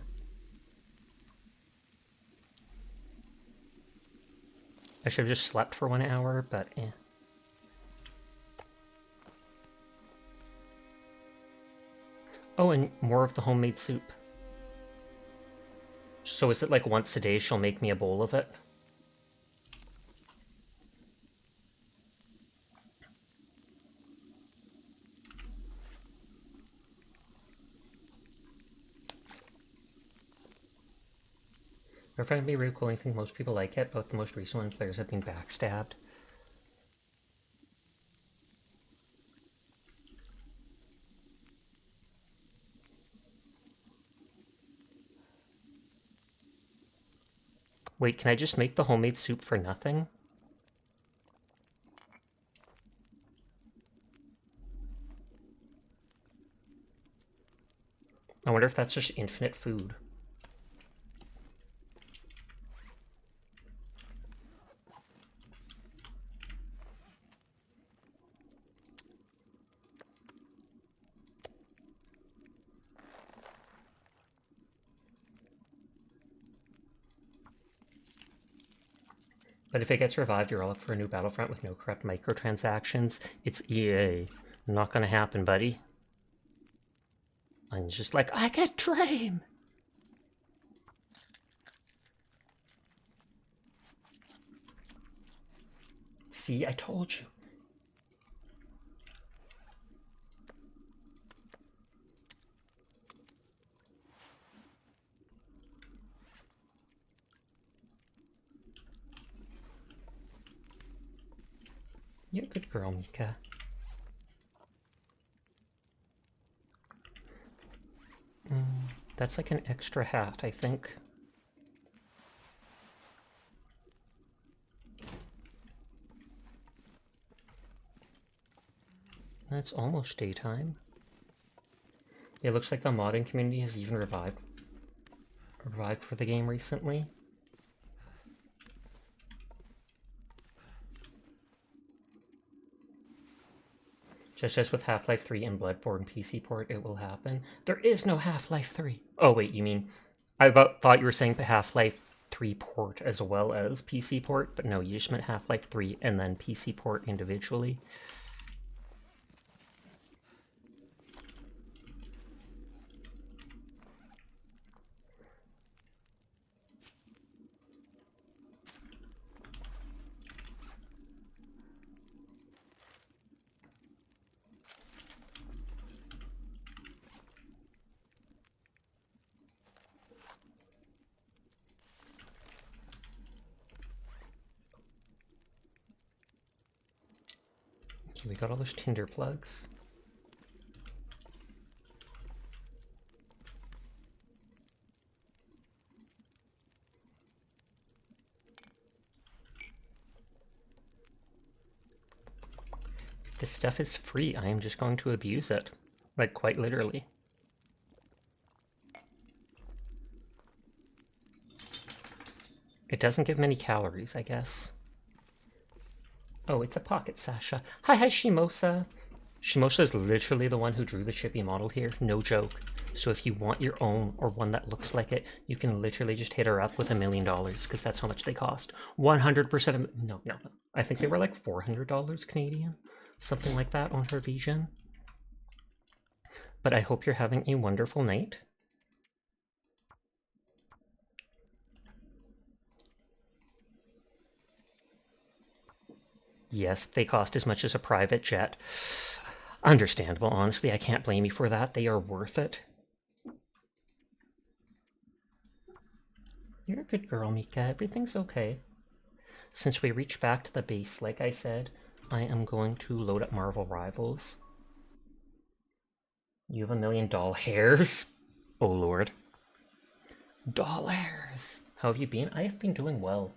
I should have just slept for 1 hour, but eh. Oh, and more of the homemade soup. So is it like once a day she'll make me a bowl of it? I find it really cool. I think most people like it. Both the most recent one players have been backstabbed. Wait, can I just make the homemade soup for nothing? I wonder if that's just infinite food. But if it gets revived, you're all up for a new Battlefront with no corrupt microtransactions. It's EA. Not gonna happen, buddy. I'm just like, I get dream! See, I told you. You're a good girl, Mika. That's like an extra hat, I think. It's almost daytime. It looks like the modding community has even revived for the game recently. Just as with Half-Life 3 and Bloodborne PC port, it will happen. There is no Half-Life 3. Oh, wait, you mean... thought you were saying the Half-Life 3 port as well as PC port, but no, you just meant Half-Life 3 and then PC port individually. Okay, we got all those Tinder plugs. If this stuff is free, I am just going to abuse it. Like, quite literally. It doesn't give many calories, I guess. Oh, it's a pocket Sasha. Hi, Shimosa. Shimosa is literally the one who drew the chippy model here. No joke. So if you want your own or one that looks like it, you can literally just hit her up with $1 million because that's how much they cost. 100% of... No. I think they were like $400 Canadian. Something like that on her Vision. But I hope you're having a wonderful night. Yes, they cost as much as a private jet. Understandable, honestly. I can't blame you for that. They are worth it. You're a good girl, Mika. Everything's okay. Since we reach back to the base, like I said, I am going to load up Marvel Rivals. You have $1 million hairs? Oh, Lord. Dollars! How have you been? I have been doing well.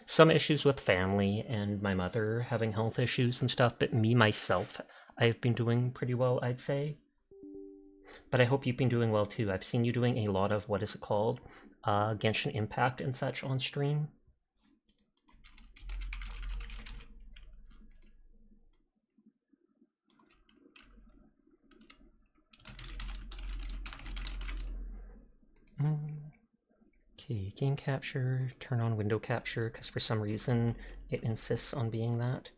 Some issues with family and my mother having health issues and stuff, but me, myself, I've been doing pretty well, I'd say. But I hope you've been doing well too. I've seen you doing a lot of, what is it called? Genshin Impact and such on stream. Okay, game capture, turn on window capture, because for some reason it insists on being that.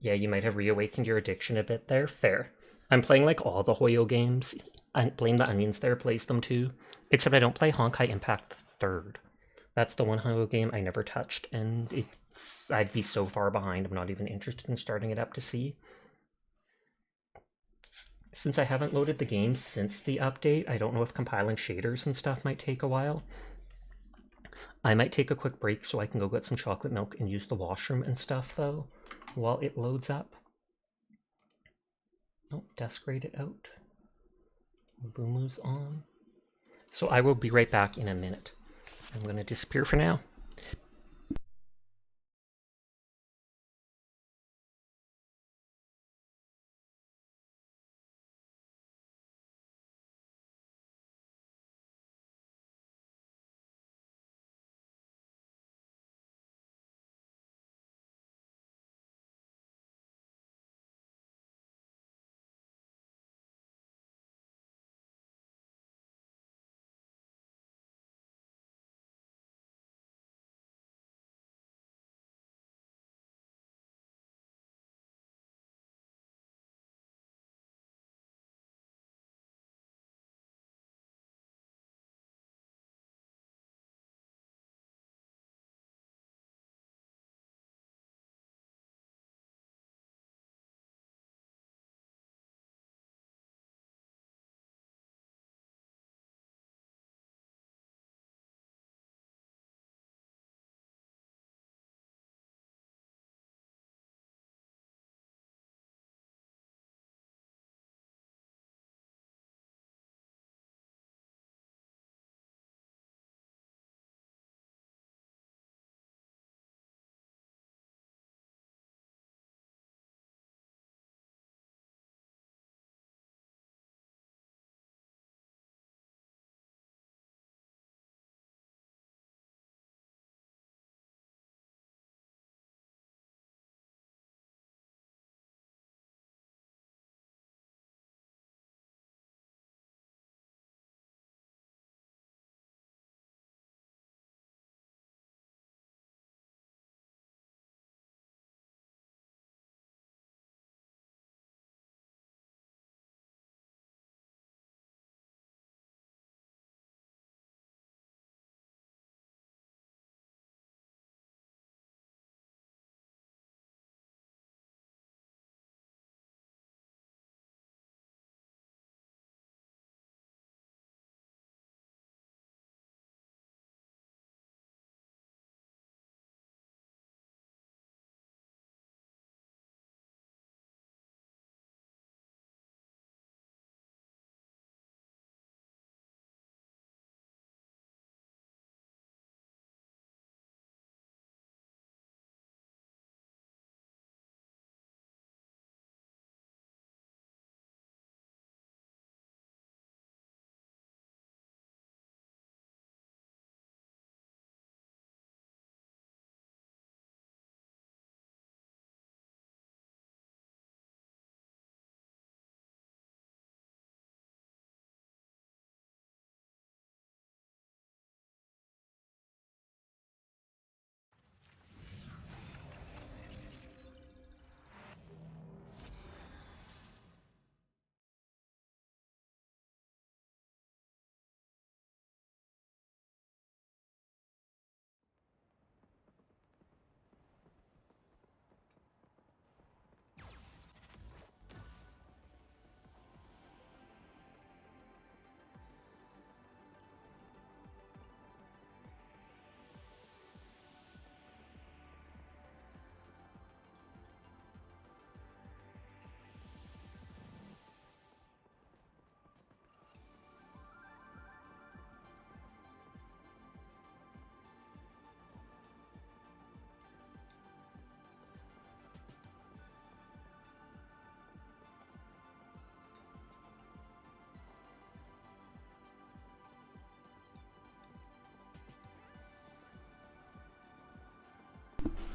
Yeah, you might have reawakened your addiction a bit there. Fair. I'm playing like all the Hoyo games. I Blame the Onions there plays them too. Except I don't play Honkai Impact 3rd. That's the one Hoyo game I never touched, and I'd be so far behind, I'm not even interested in starting it up to see. Since I haven't loaded the game since the update, I don't know if compiling shaders and stuff might take a while. I might take a quick break so I can go get some chocolate milk and use the washroom and stuff, though, while it loads up. Oh, desk rated out. Boomoo's on. So I will be right back in a minute. I'm going to disappear for now.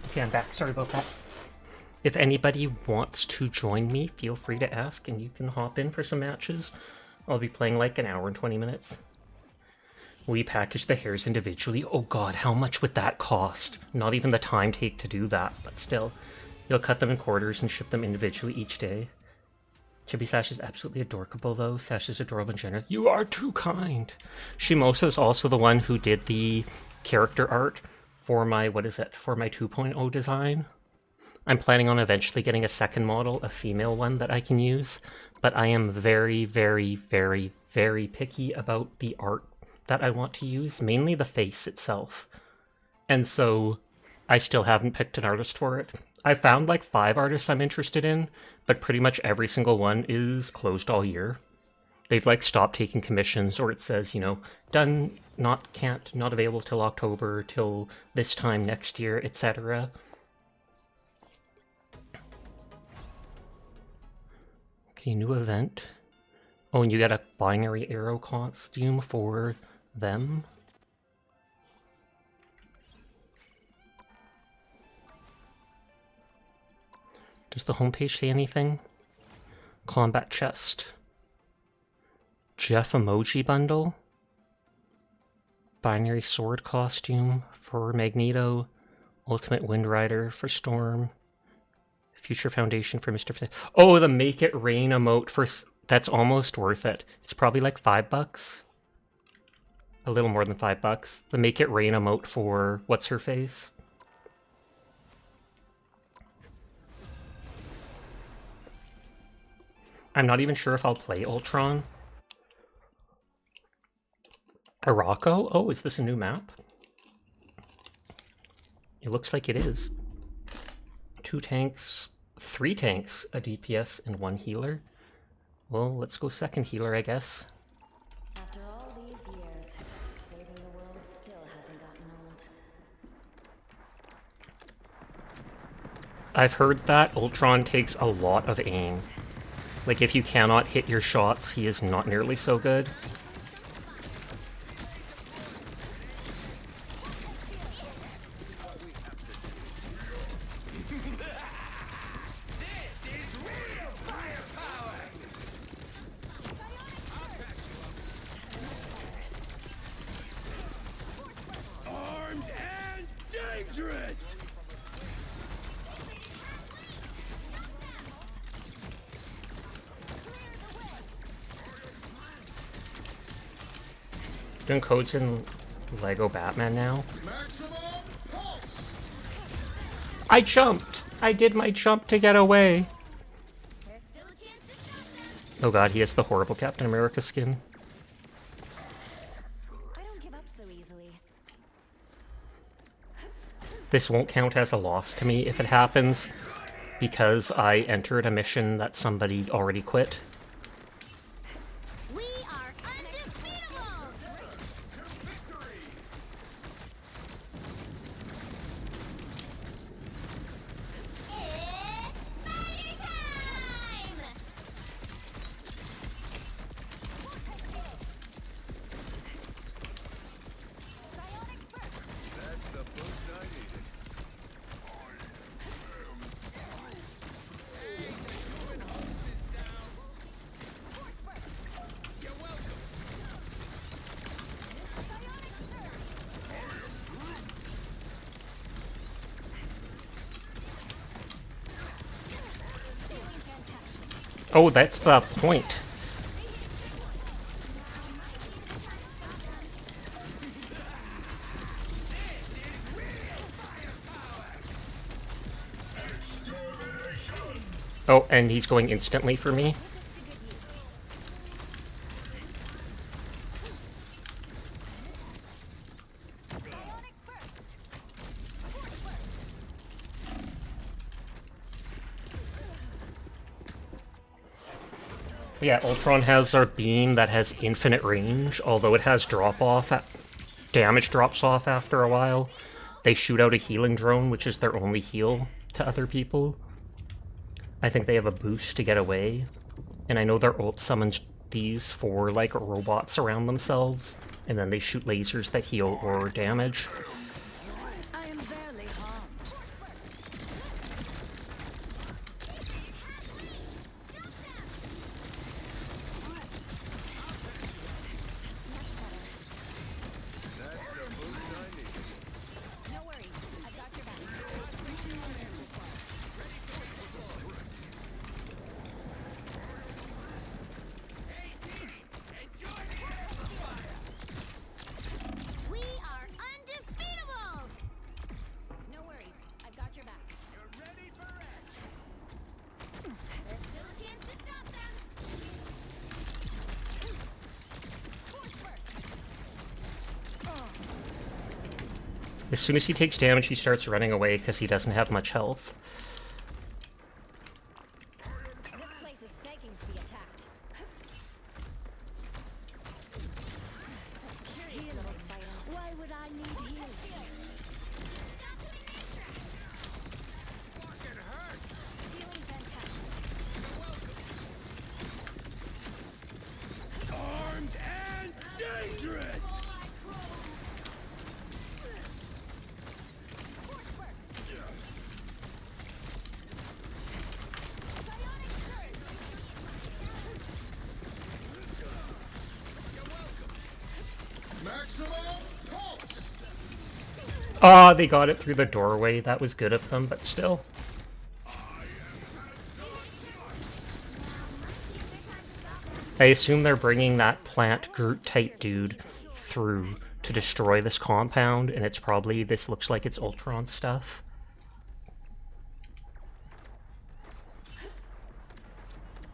Okay, I'm back. Sorry about that. If anybody wants to join me, feel free to ask, and you can hop in for some matches. I'll be playing like an hour and 20 minutes. We package the hairs individually. Oh god, how much would that cost? Not even the time take to do that, but still. You'll cut them in quarters and ship them individually each day. Chibi Sash is absolutely adorable though. Sash is adorable in general. You are too kind. Shimosa is also the one who did the character art for my, for my 2.0 design. I'm planning on eventually getting a second model, a female one that I can use, but I am very, very, very, very picky about the art that I want to use, mainly the face itself. And so I still haven't picked an artist for it. I found like 5 artists I'm interested in, but pretty much every single one is closed all year. They've like stopped taking commissions, or it says, you know, done, not available till October, till this time next year, etc. Okay, new event. Oh, and you got a binary arrow costume for them. Does the homepage say anything? Combat chest. Jeff emoji bundle. Binary sword costume for Magneto. Ultimate Wind Rider for Storm. Future Foundation for Mr. Oh, the Make It Rain emote for... That's almost worth it. It's probably like $5. A little more than $5. The Make It Rain emote for What's-Her-Face. I'm not even sure if I'll play Ultron. Arakko? Oh, is this a new map? It looks like it is. 2 tanks, 3 tanks, a DPS, and 1 healer. Well, let's go second healer, I guess. After all these years, saving the world still hasn't gotten old. I've heard that Ultron takes a lot of aim. Like, if you cannot hit your shots, he is not nearly so good. Doing codes in Lego Batman now. I jumped! I did my jump to get away! Oh god, he has the horrible Captain America skin. I don't give up so easily. This won't count as a loss to me if it happens, because I entered a mission that somebody already quit. We are undefeatable! It's party time! That's the boost I needed. Oh, that's the point. Oh, and he's going instantly for me. Yeah, Ultron has our beam that has infinite range, although it has drop-off. Damage drops off after a while. They shoot out a healing drone, which is their only heal to other people. I think they have a boost to get away. And I know their ult summons these for, like, robots around themselves, and then they shoot lasers that heal or damage. I am barely harmed. As soon as he takes damage, he starts running away because he doesn't have much health. This place is begging to be attacked. Such curious little spiders. Why would I need healing? Feeling fantastic. Armed and dangerous! Ah, they got it through the doorway. That was good of them, but still. I assume they're bringing that plant Groot-type dude through to destroy this compound, and it's probably, this looks like it's Ultron stuff.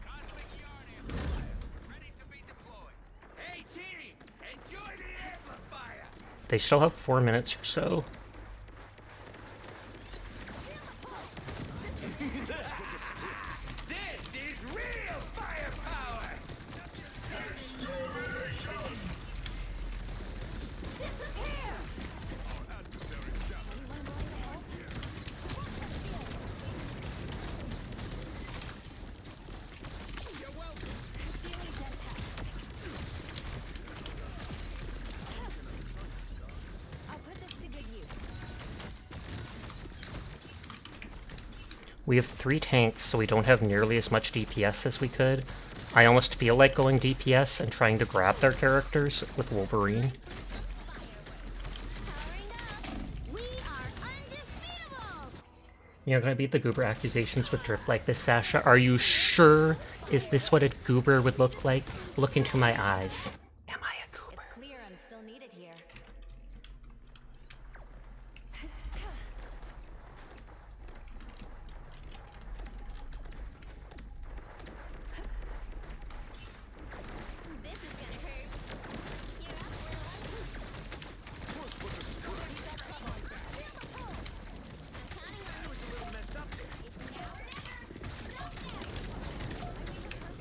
Cosmic Yarn Amplifier, ready to be deployed. Hey team, enjoy the amplifier! They still have 4 minutes or so. This is real firepower! I'll put this to good use. We have 3 tanks, so we don't have nearly as much DPS as we could. I almost feel like going DPS and trying to grab their characters with Wolverine. Powering up. We are undefeatable. You're gonna beat the Goober accusations with drip like this, Sasha? Are you sure? Is this what a Goober would look like? Look into my eyes. Am I a Goober? It's clear I'm still needed here. This is gonna hurt. You're up,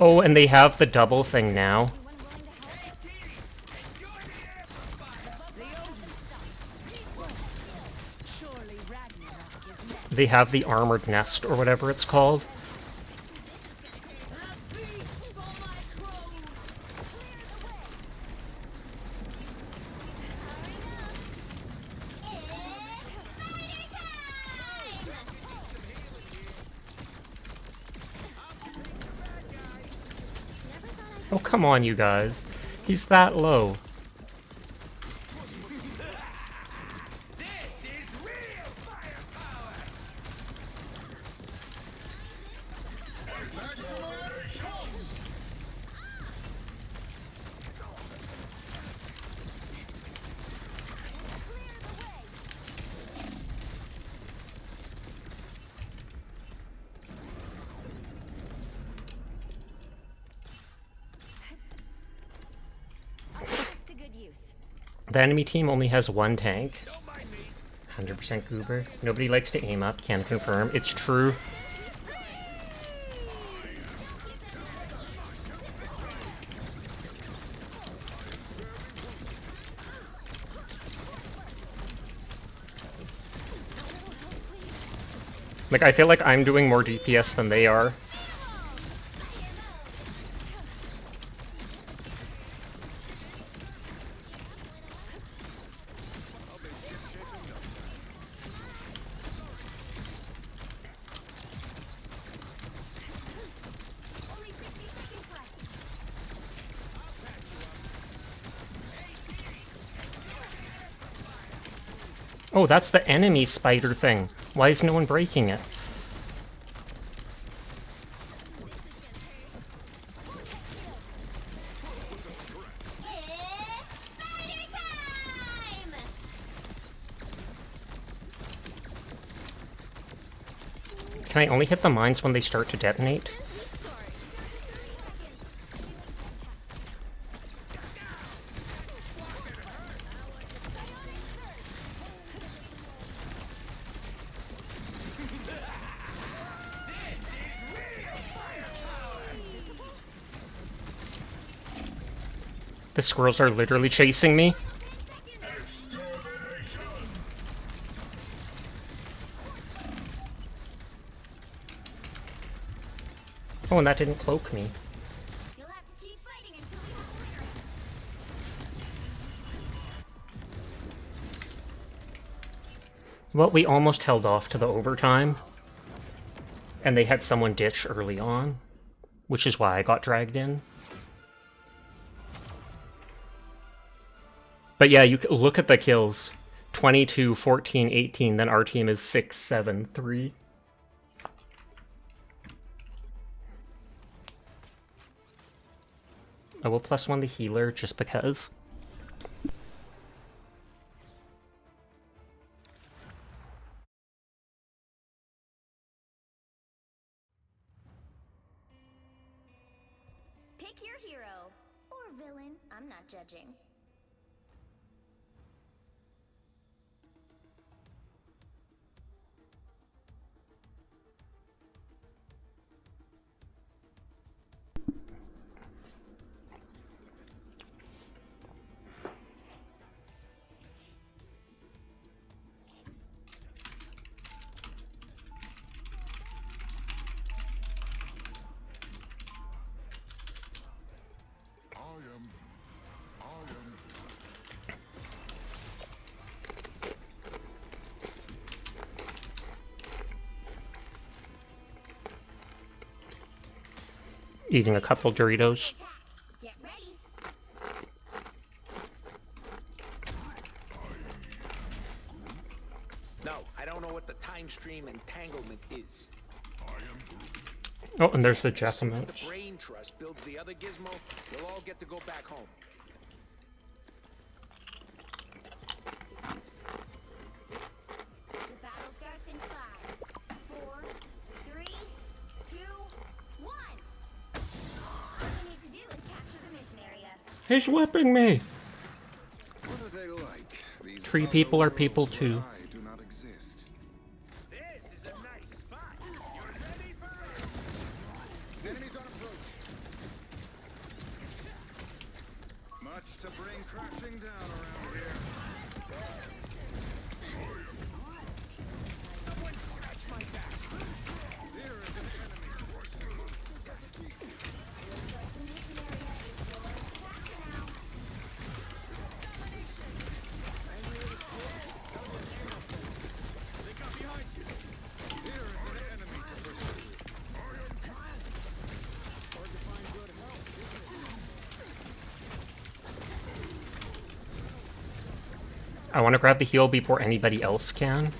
Oh, and they have the double thing now. anyone willing to help? Hey team, enjoy the amplifier! Surely Ragnarok is next. They have the armored nest or whatever it's called. Oh, come on, you guys. He's that low. This is real firepower! I'll put this to good use. The enemy team only has 1 tank. Don't mind me. 100% Goober. Nobody likes to aim up, can confirm. It's true. Like, I feel like I'm doing more DPS than they are. Only 60 seconds left. Oh, that's the enemy spider thing. Why is no one breaking it? Can I only hit the mines when they start to detonate? The squirrels are literally chasing me. Oh, and that didn't cloak me. You'll have to keep fighting until we have a winner. Well, we almost held off to the overtime. And they had someone ditch early on, which is why I got dragged in. But yeah, you look at the kills. 22, 14, 18, then our team is 6, 7, 3. I will +1 the healer just because. Pick your hero. Or villain. I'm not judging. Eating a couple Doritos. Get ready. No, I don't know what the time stream entanglement is. Oh, and there's the Jeff As the emotes. Brain Trust builds the other gizmo, we'll all get to go back home. The battle starts in 5, 4, 3, 2, 1. All you need to do is capture the mission area. He's whipping me! What are they like? These 3 other people are worlds people where too. I do not exist. This is a nice spot. You're ready for it? Enemies on approach. Much to bring crashing down around here. Someone scratch my back. Here is an enemy. The mission area is yours. Capture now. They got behind you. Here is an enemy to pursue. Hard to find good help, isn't it? I want to grab the heal before anybody else can.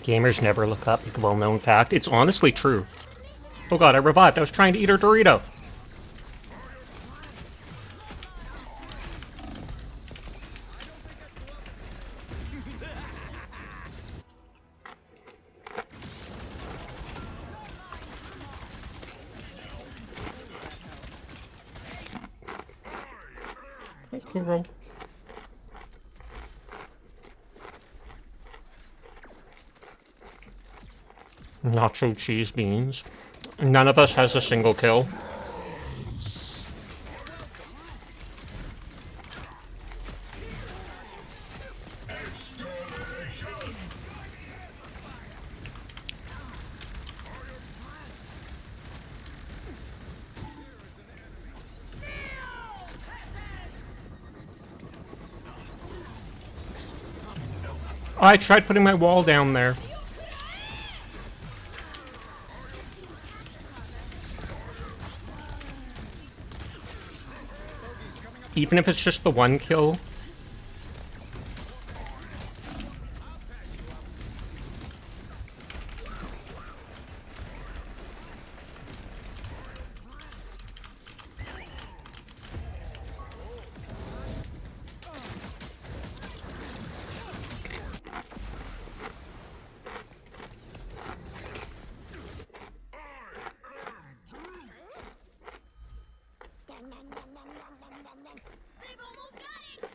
Gamers never look up, like a well-known fact. It's honestly true. Oh god, I revived. I was trying to eat a Dorito. Hey, Kuro. Nacho cheese beans. None of us has a single kill. I tried putting my wall down there. Even if it's just the one kill. They've almost got it.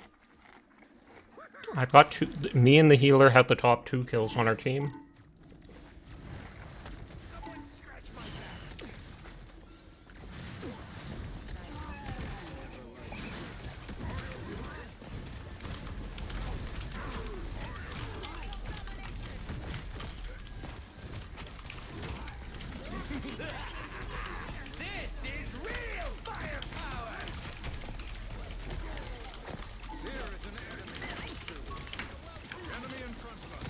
I've got two. Me and the healer have the top 2 kills on our team. This is real firepower! Here is an enemy soon. Enemy in front of us.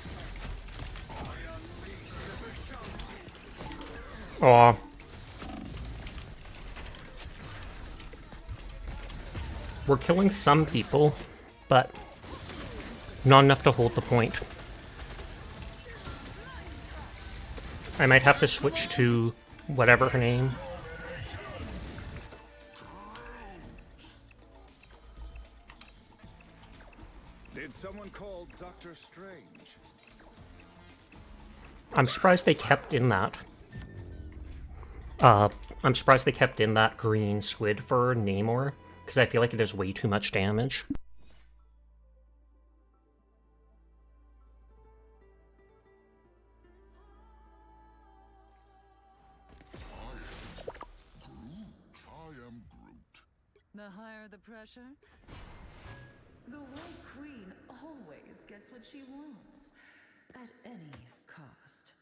I unleash the Vishanti. Aw. We're killing some people, but not enough to hold the point. I might have to switch to whatever her name. Did someone call Doctor Strange? I'm surprised they kept in that. I'm surprised they kept in that green squid for Namor, because I feel like it does way too much damage. I am Groot. The higher the pressure, the White Queen always gets what she wants, at any cost.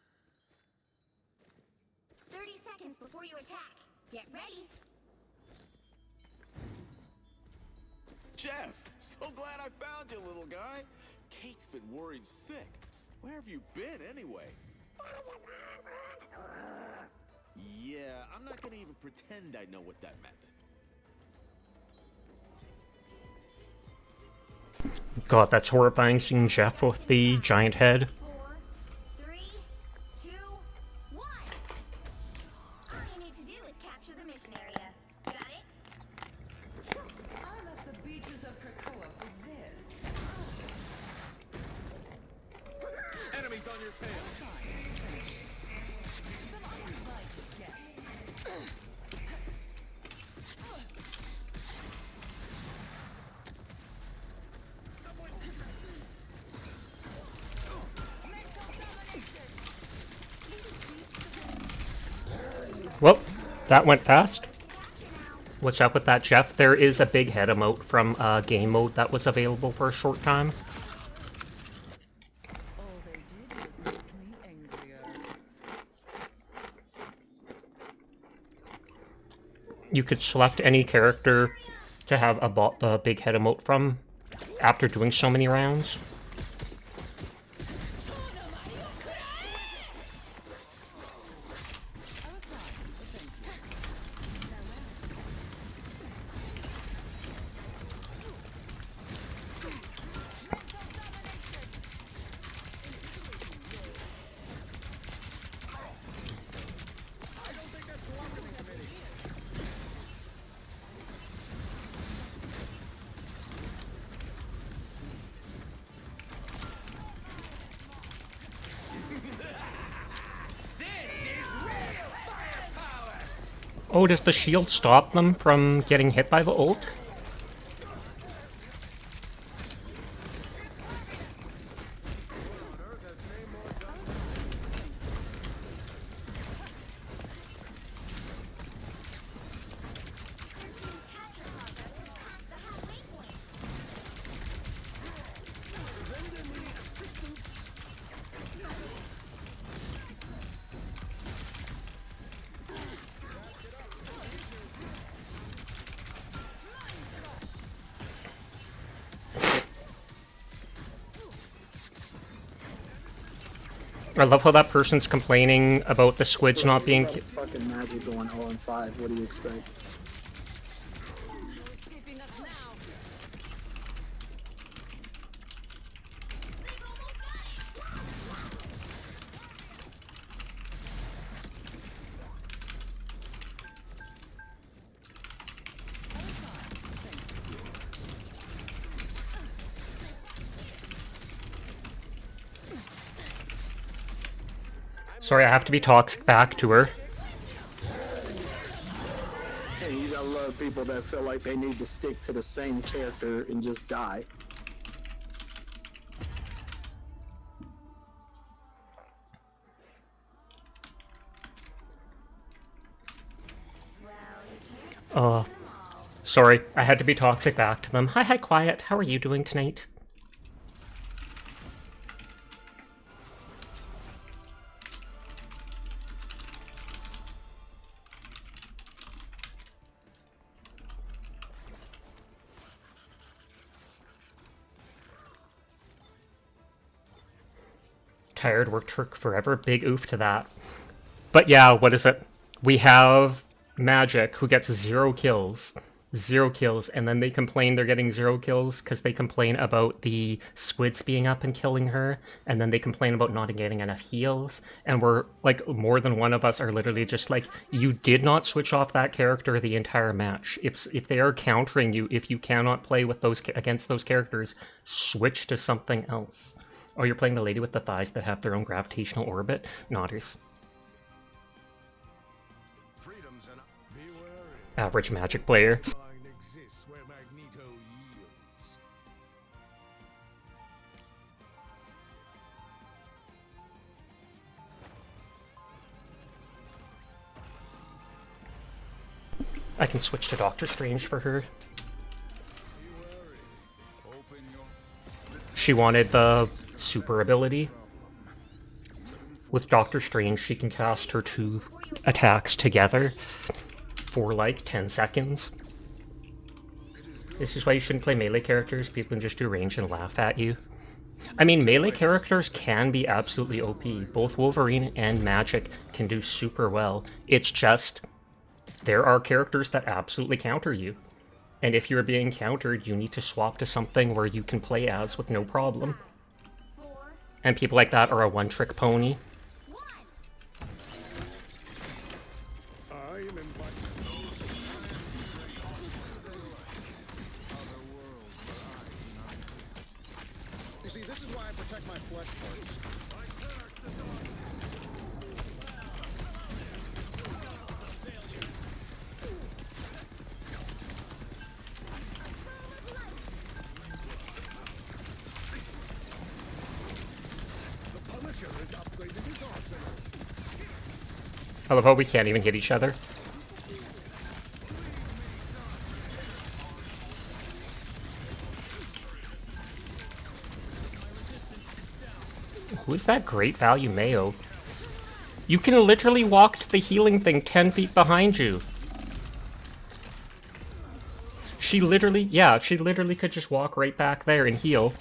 30 seconds before you attack. Get ready. Jeff, so glad I found you, little guy. Kate's been worried sick. Where have you been, anyway? Yeah, I'm not gonna even pretend I know what that meant. God, that's horrifying seeing Jeff with the giant head. 4, 3, 2, 1. All you need to do is capture the mission area. Got it? I left the beaches of Krakoa for this. Enemies on your tail. Some uninvited guests. Well, that went fast. What's up with that, Jeff? There is a big head emote from game mode that was available for a short time. All they did was make me angrier. You could select any character to have the big head emote from after doing so many rounds. Oh, does the shield stop them from getting hit by the ult? I love how that person's complaining about the squids not being... Fucking Magic going 0-5. What do you expect? Escaping us now. Sorry, I have to be toxic back to her. Hey, you gotta love people that feel like they need to stick to the same character and just die. Sorry, I had to be toxic back to them. Hi, Quiet. How are you doing tonight? Tired, work took forever. Big oof to that. But yeah, what is it? We have Magic, who gets 0 kills. 0 kills, and then they complain they're getting 0 kills because they complain about the squids being up and killing her, and then they complain about not getting enough heals, and we're, like, more than one of us are literally just like, you did not switch off that character the entire match. If they are countering you, if you cannot play with those against those characters, switch to something else. Oh, you're playing the lady with the thighs that have their own gravitational orbit? Nodders. Average Magic player. I can switch to Doctor Strange for her. She wanted the super ability. With Doctor Strange, she can cast her 2 attacks together for like 10 seconds. This is why you shouldn't play melee characters. People can just do range and laugh at you. I mean, melee characters can be absolutely OP. Both Wolverine and Magic can do super well. It's just, there are characters that absolutely counter you. And if you're being countered, you need to swap to something where you can play as with no problem. And people like that are a one-trick pony. You see, this is why I protect my flesh parts. I love how we can't even hit each other. Who is that great value Mayo? You can literally walk to the healing thing 10 feet behind you. She literally could just walk right back there and heal.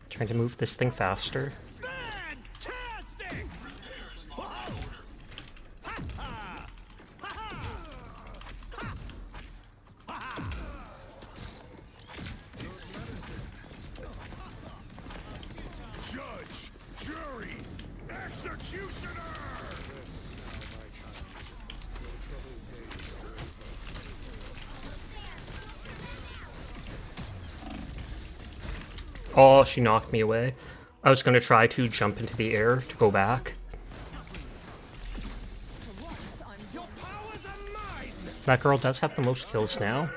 Trying to move this thing faster. Fantastic! Judge, jury, executioner! Oh, she knocked me away. I was going to try to jump into the air to go back. That girl does have the most kills now.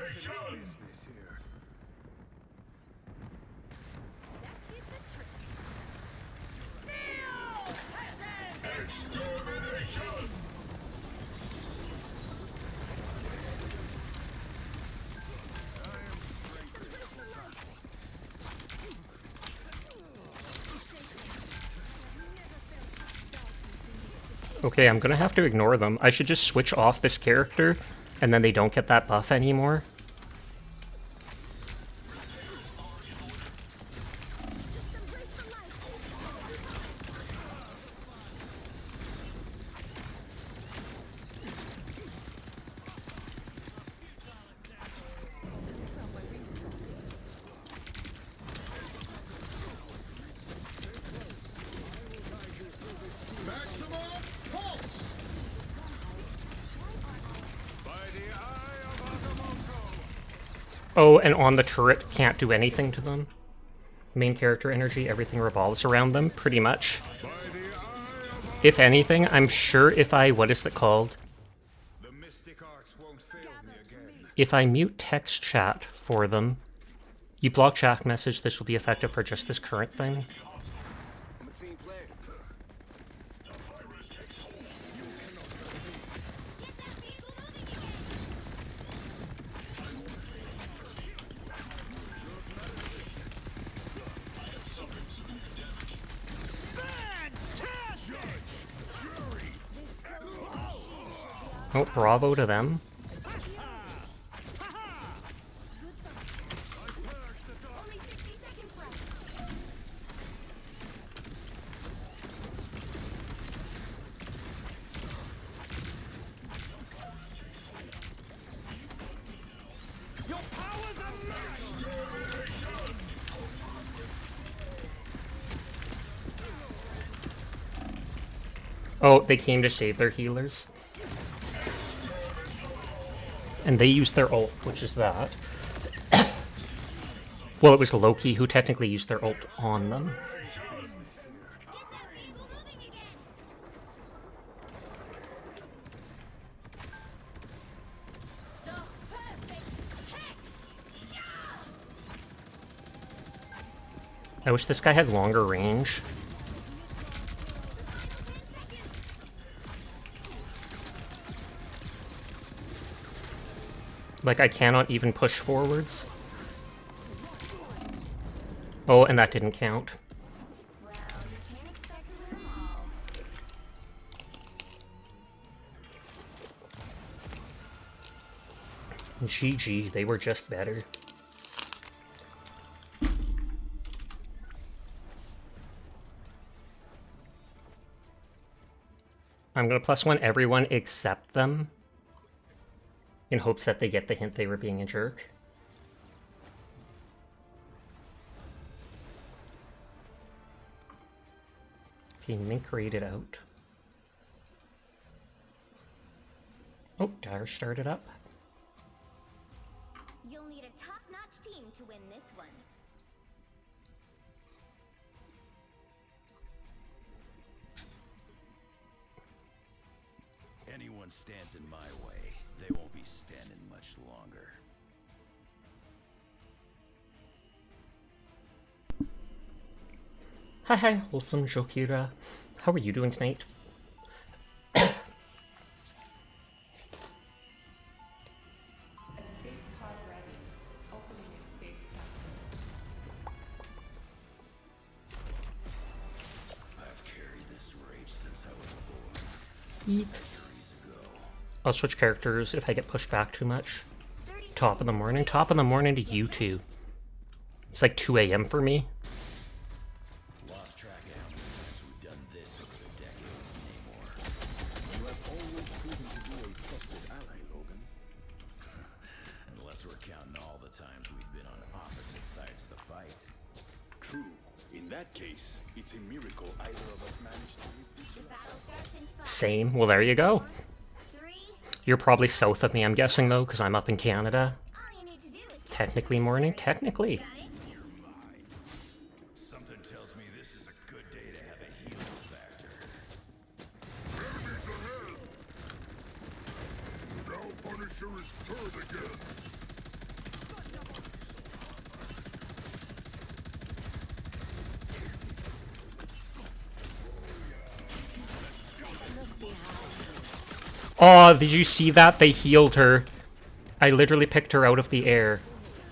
Okay, I'm gonna have to ignore them. I should just switch off this character, and then they don't get that buff anymore. Oh, and on the turret, can't do anything to them. Main character energy, everything revolves around them, pretty much. If anything, I'm sure if I... what is it called? The mystic arts won't fail me again. If I mute text chat for them, you block chat message, this will be effective for just this current thing. I'm a team player. Oh, bravo to them. Only 60 seconds left. Your powers are mastered! Oh, they came to save their healers. And they used their ult, which is that. Well, it was Loki who technically used their ult on them. Get that vehicle moving again. The perfect hex. Yeah! I wish this guy had longer range. Like, I cannot even push forwards. Oh, and that didn't count. Well, you can't expect to win them all. GG, they were just better. I'm gonna +1 everyone except them, in hopes that they get the hint they were being a jerk. Okay, Mink raided out. Oh, Dire started up. You'll need a top-notch team to win this one. Anyone stands in my way, they won't be standing much longer. Hi, wholesome Jokira. How are you doing tonight? Escape pod ready. Opening escape capsule. I've carried this rage since I was born. Eat. Centuries ago. I'll switch characters if I get pushed back too much. Top of the morning. Top of the morning to you two. It's like 2 a.m. for me. Lost track of how many times we've done this over the decades, Namor. You have always proven to be a trusted ally, Logan. Unless we're counting all the times we've been on opposite sides of the fight. True. In that case, it's a miracle either of us managed to live this The battle starts in 5, Same. Well, there you go. 3. You're probably south of me, I'm guessing, though, because I'm up in Canada. All you need to do is Technically morning. Technically. got it. Something tells me this is a good day to have a healing factor. Enemies ahead! Now Punisher is turned again. Oh, did you see that? They healed her. I literally picked her out of the air.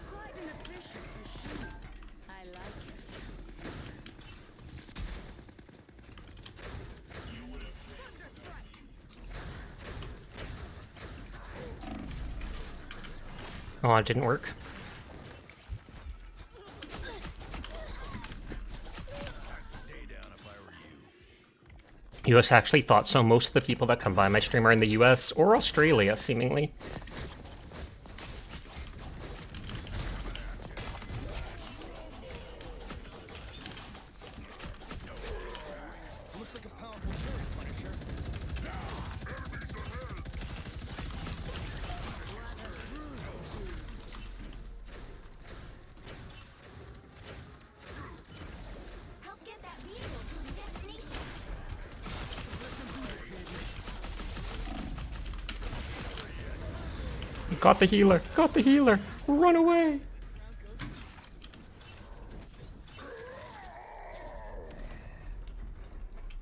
Quite an efficient machine. I like it. Oh, it didn't work. I'd stay down if I were you. US actually thought so. Most of the people that come by my stream are in the US or Australia, seemingly. Looks like a powerful turret, Punisher. Enemies ahead! Got the healer! Got the healer! Run away!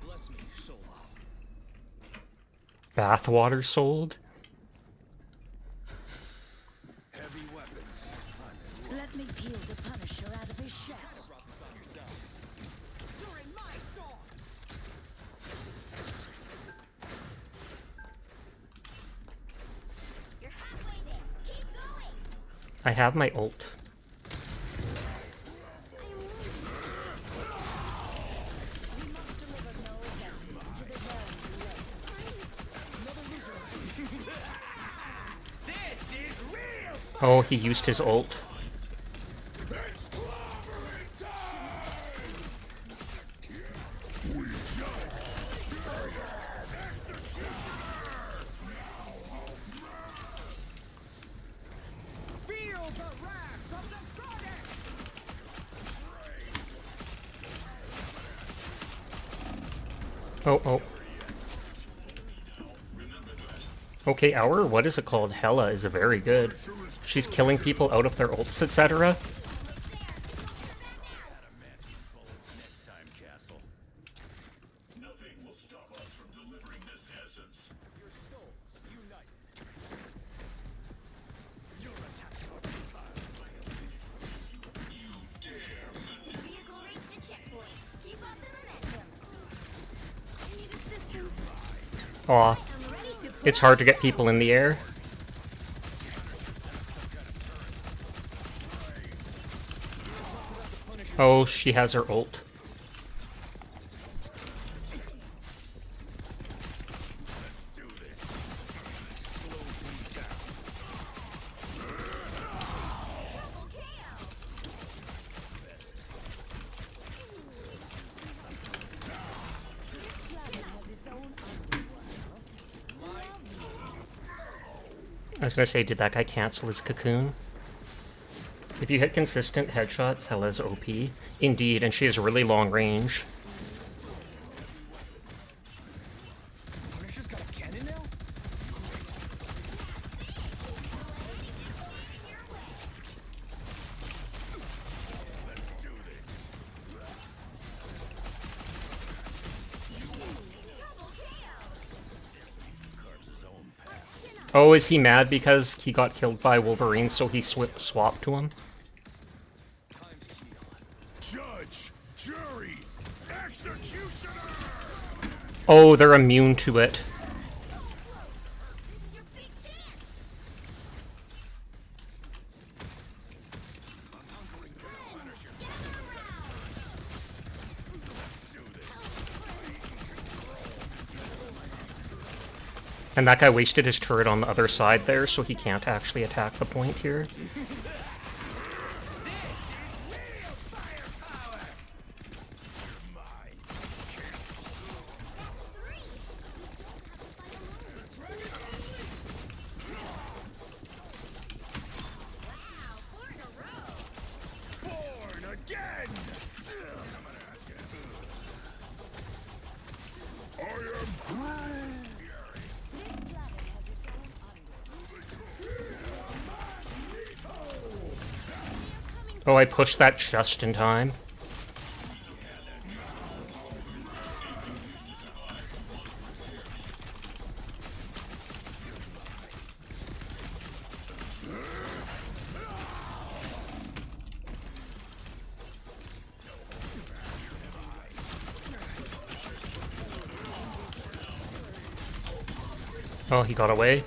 Bless me, Solo. Bathwater sold? Heavy weapons. Let me peel the Punisher out of his shell. You're halfway there. Keep going. I have my ult. This is real. Oh, he used his ult. Feel the wrath of the goddess. Oh, oh. Okay, our, what is it called? Hela is very good. She's killing people out of their ults, etc. Next time, Castle. Nothing will stop us from delivering this essence. Your souls unite. Your attacks are futile. Vehicle reached a checkpoint. Keep up the momentum. Need assistance. Aw, I'm ready to it's hard to get people in the air. Oh, she has her ult. I was gonna say, did that guy cancel his cocoon? If you hit consistent headshots, Hela's OP. Indeed, and she has really long range. Punisher's got a cannon now? Oh, is he mad because he got killed by Wolverine, so he swapped to him? Judge, jury, executioner. Oh, they're immune to it. Your big chance. And that guy wasted his turret on the other side there, so he can't actually attack the point here. Born again. I am Oh, I pushed that just in time. Oh, he got away.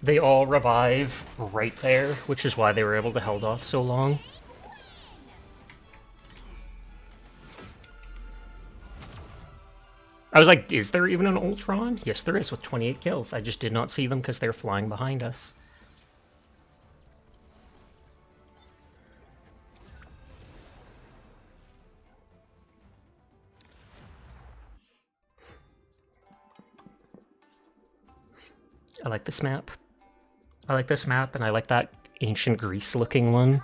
They all revive right there, which is why they were able to hold off so long. I was like, is there even an Ultron? Yes, there is, with 28 kills. I just did not see them because they're flying behind us. I like this map. I like this map, and I like that ancient Greece looking one.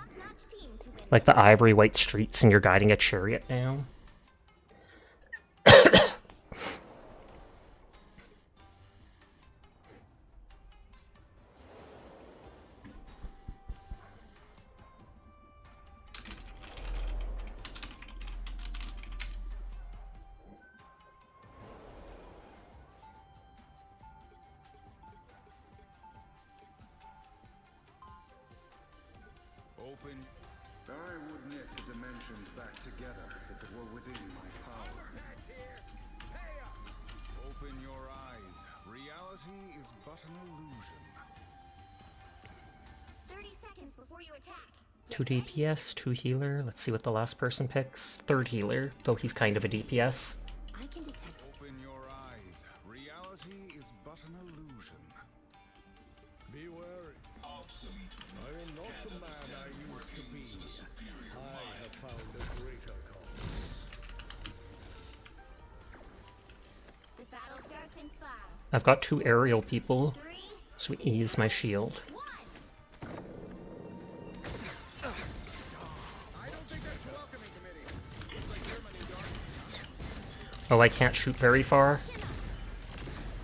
Like the ivory white streets and you're guiding a chariot down. Open. I would knit the dimensions back together if it were within my power. Open your eyes. Reality is but an illusion. 30 seconds before you attack. 2 DPS, 2 healer. Let's see what the last person picks. 3rd healer, though he's kind of a DPS. I can detect. Open your eyes. Reality is but an illusion. Be wary. Obsolete. I am not the man I used to be. I have found a greater cause. The battle starts in 5. I've got 2 aerial people, 3, so ease my shield. 1. I don't think that's welcoming committee. Looks like you're my new darling. Oh, I can't shoot very far.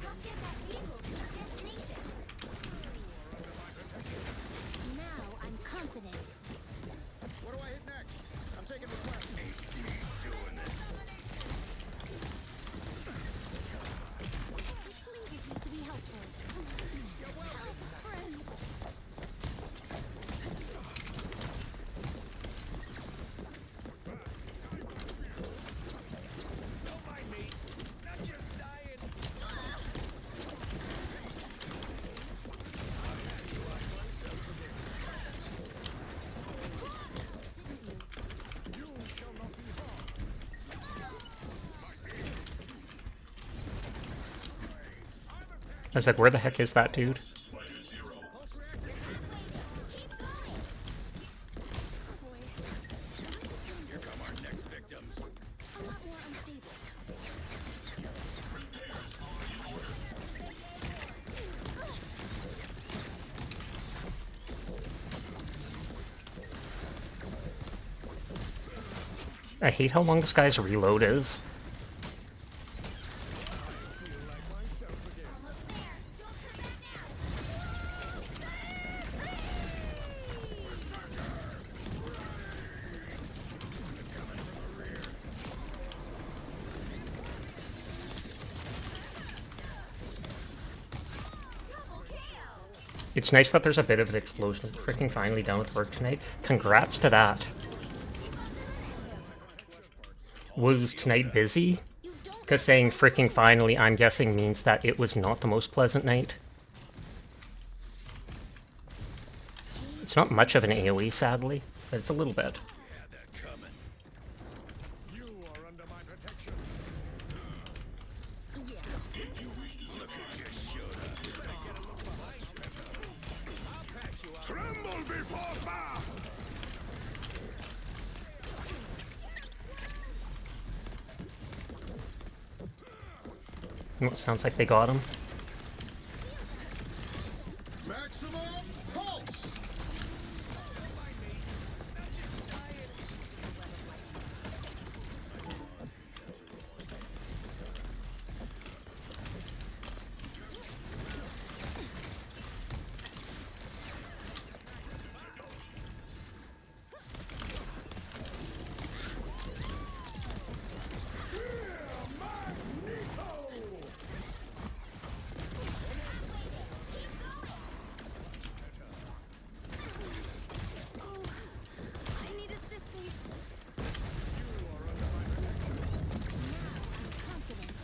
Don't get that vehicle to its destination. Now I'm confident. What do I hit next? I'm taking this left. Which leaders need to be helpful? Help, friends. Don't mind me. I'm just dying. You shall not be harmed. I was like, where the heck is that dude? Spider Zero. Pulse reactor. Keep going. Here come our next victims. A lot more unstable. Repairs are in order. I hate how long this guy's reload is. Almost there. Don't turn back now. Double kill. It's nice that there's a bit of an explosion. Freaking finally done with work tonight. Congrats to that. Was tonight busy? Because saying freaking finally, I'm guessing, means that it was not the most pleasant night. It's not much of an AoE, sadly, but it's a little bit. Had that coming. You are under my protection. If you wish to survive, I'll patch you up. Tremble before fast! It sounds like they got him. Maximum pulse! I need assistance. Confident.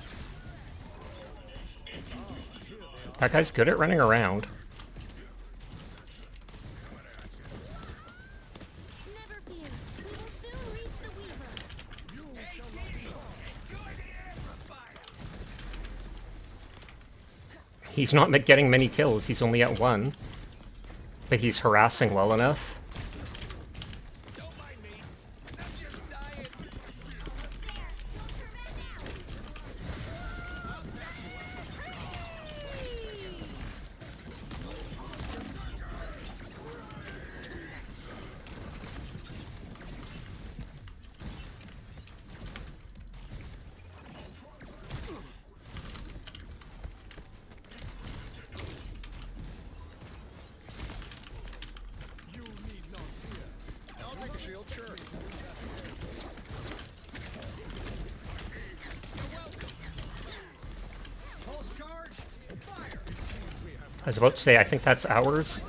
That guy's good at running around. Never fear. We will soon reach the Weaver. He's not getting many kills, he's only at 1. But he's harassing well enough. Don't mind me. I'm just dying. Almost there. Don't turn back now. Pulse charge. Fire. I was about to say, I think that's ours.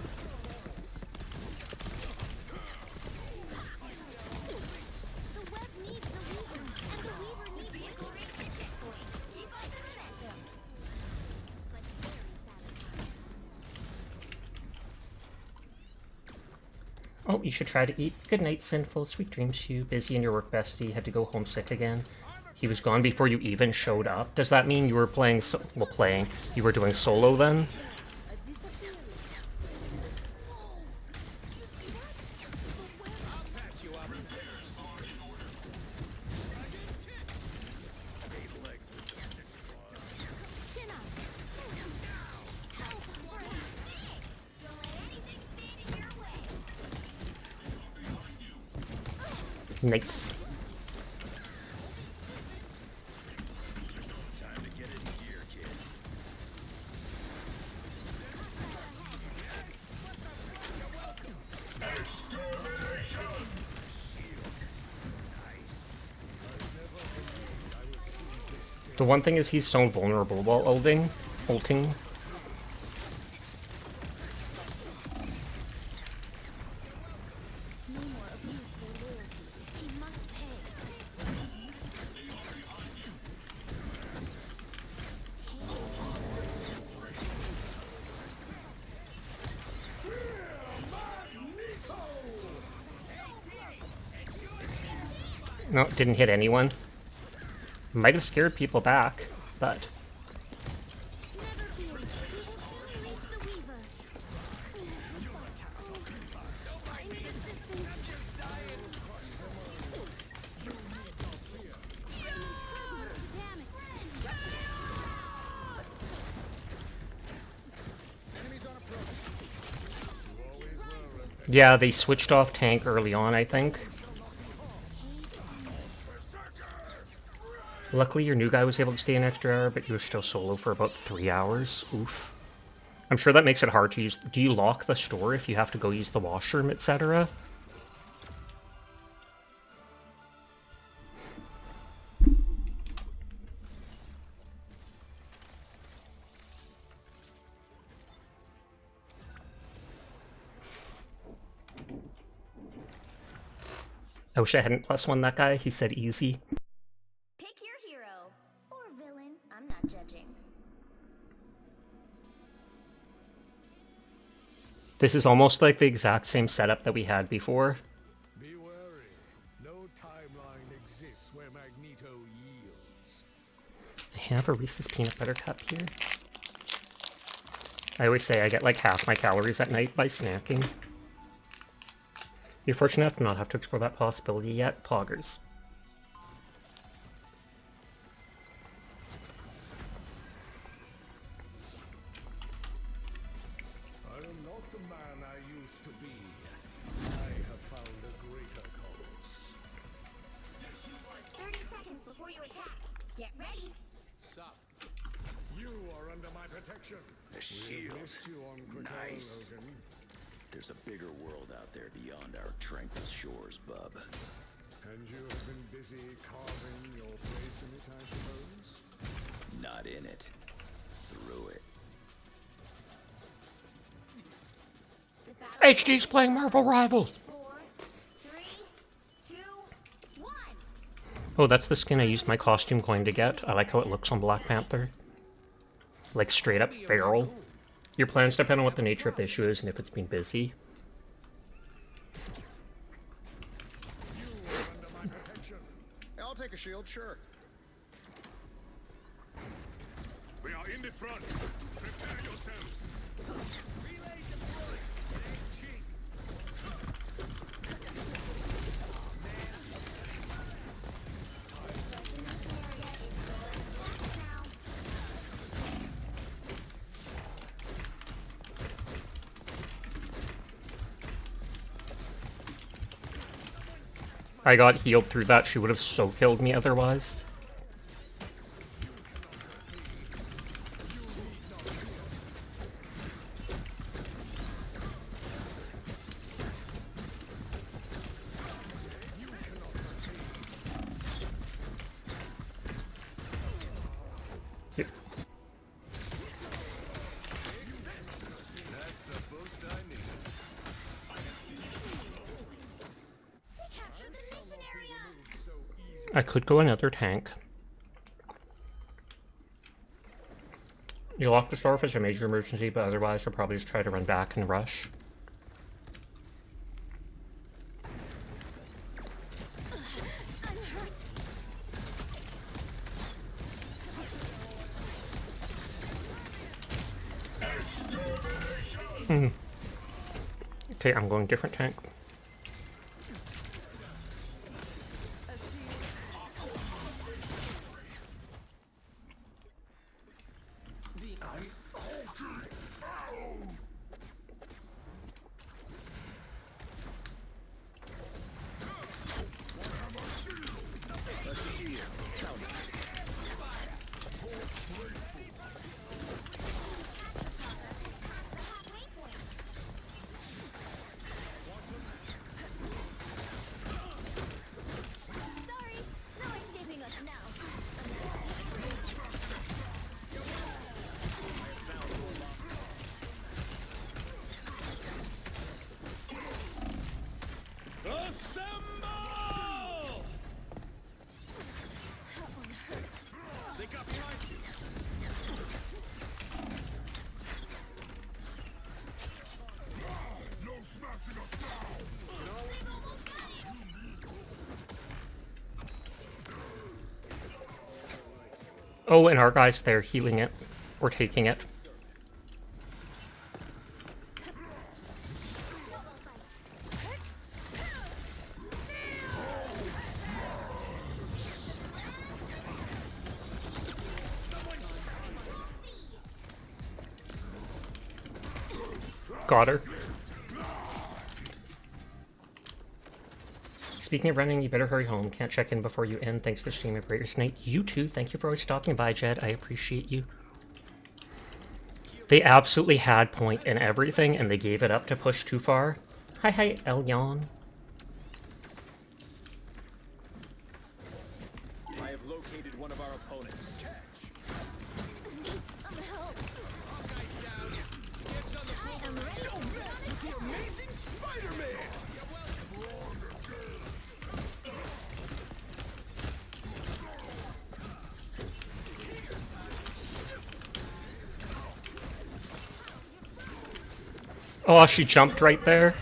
The web needs the weaver, and the weaver needs the inspiration checkpoint. Keep up the momentum. But very satisfying. Oh, you should try to eat. Good night, Sinful. Sweet dreams to you. Busy in your work, bestie. Had to go homesick again. He was gone before you even showed up. Does that mean you were playing you were doing solo then? Nice. The one thing is he's so vulnerable while ulting. No, didn't hit anyone. Might have scared people back, but... Yeah, they switched off tank early on, I think. Luckily, your new guy was able to stay an extra hour, but you were still solo for about 3 hours. Oof. I'm sure that makes it hard to use. Do you lock the store if you have to go use the washroom, etc.? I wish I hadn't +1 that guy. He said easy. Pick your hero or villain. I'm not judging. This is almost like the exact same setup that we had before. Be wary. No timeline exists where Magneto yields. I have a Reese's Peanut Butter Cup here. I always say I get like half my calories at night by snacking. You're fortunate enough to not have to explore that possibility yet, Poggers. I am not the man I used to be. I have found a greater cause. 30 seconds before you attack. Get ready. Sup? You are under my protection. The shield. Missed you on Krakoa, Nice. Logan. There's a bigger world out there beyond our tranquil shores, bub. And you have been busy carving your place in it, I suppose? Not in it. Through it. HG's playing Marvel Rivals! 4, 3, 2, 1. Oh, that's the skin I used my costume coin to get. I like how it looks on Black Panther. Like straight up feral. Your plans depend on what the nature of the issue is and if it's been busy. You are under my protection. I'll take a shield, sure. We are in the front. Prepare yourselves. Relay deployed. It ain't cheap. I got healed through that. She would have so killed me otherwise. I could go another tank. You lock the store if it's a major emergency, but otherwise I'll probably just try to run back and rush. Okay, I'm going different tank. Oh, and our guy's there healing it. Or taking it. Got her. Speaking of running, you better hurry home. Can't check in before you end. Thanks for the stream. Have a great night. You too. Thank you for always stopping by, Jed. I appreciate you. They absolutely had point in everything, and they gave it up to push too far. Hi, Elyon. I have located one of our opponents. Catch. Need some help. Hawkeye's down. Gets on the floor. I am ready. Don't mess with the amazing Spider-Man. Oh, she jumped right there.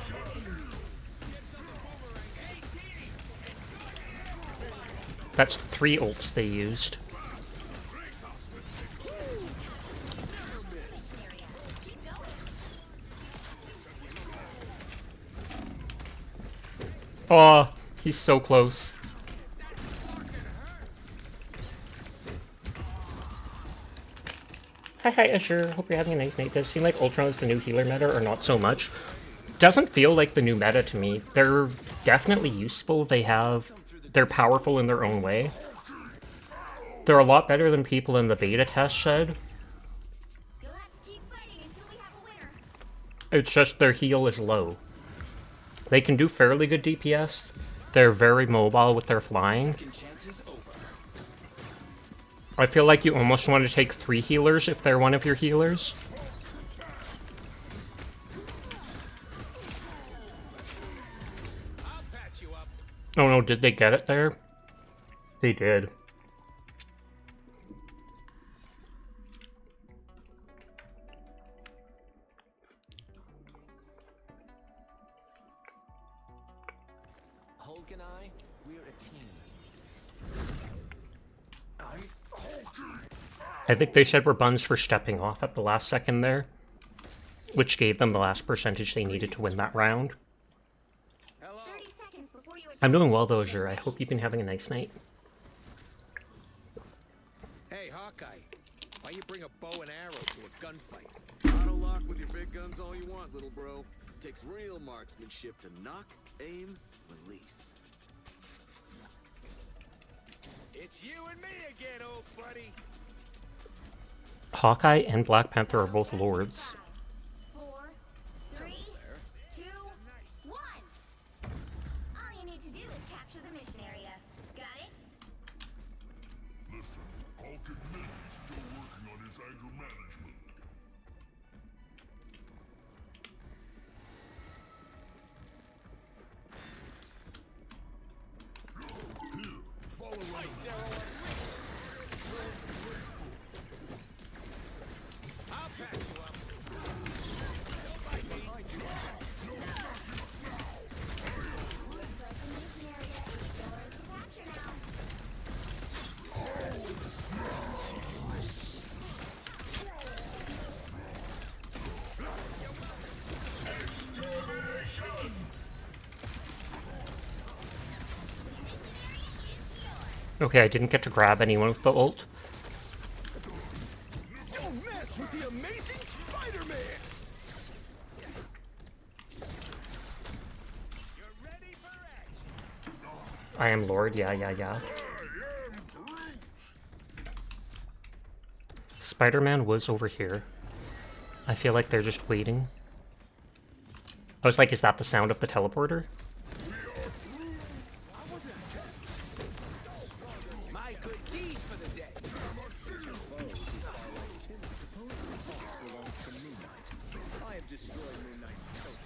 That's 3 ults they used. Oh, he's so close. Hi, Azure. Hope you're having a nice night. Does it seem like Ultron is the new healer meta, or not so much? Doesn't feel like the new meta to me. They're definitely useful. They're powerful in their own way. They're a lot better than people in the beta test said. You'll have to keep fighting until we have a winner. It's just their heal is low. They can do fairly good DPS. They're very mobile with their flying. I feel like you almost want to take 3 healers if they're one of your healers. Oh no, did they get it there? They did. Hulk and I, we're a team. I think they said we're buns for stepping off at the last second there, which gave them the last percentage they needed to win that round. I'm doing well though, Azure. I hope you've been having a nice night. Hey, Hawkeye. Why you bring a bow and arrow to a gunfight? Auto lock with your big guns all you want, little bro. Takes real marksmanship to knock, aim, release. It's you and me again, old buddy. Hawkeye and Black Panther are both lords. 4, 3, 2, 1. All you need to do is capture the mission area. Got it? Listen, Hulk admitted he's still working on his anger management. Here, follow Okay, I didn't get to grab anyone with the ult. Don't mess with the amazing Spider-Man! I am Lord, yeah. Spider-Man was over here. I feel like they're just waiting. I was like, is that the sound of the teleporter? My good deed for the day. I have destroyed Moon Knight's totem.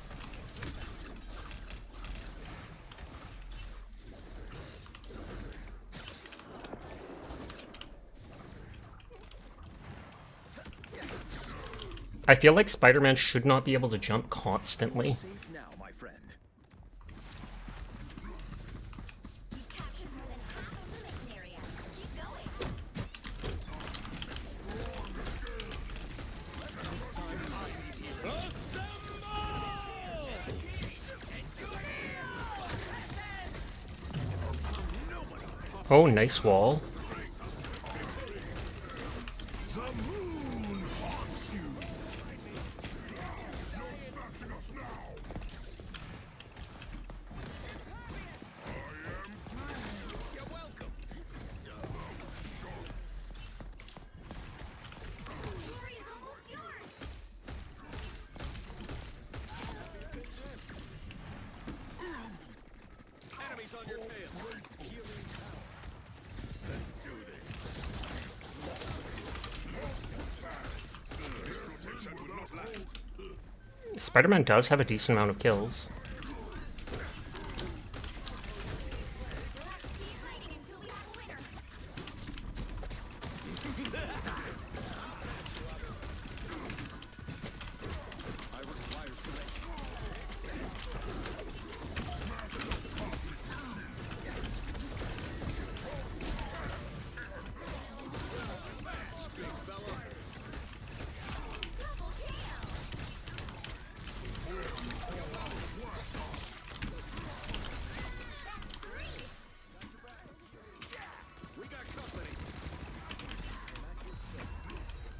I feel like Spider-Man should not be able to jump constantly. Safe now, my friend. Captured more than half of the mission area. Keep going. Oh, nice wall. The moon haunts you. No smashing us now. You're welcome. Enemies on your tail. Let's do this. This rotation will not last. Spider-Man does have a decent amount of kills.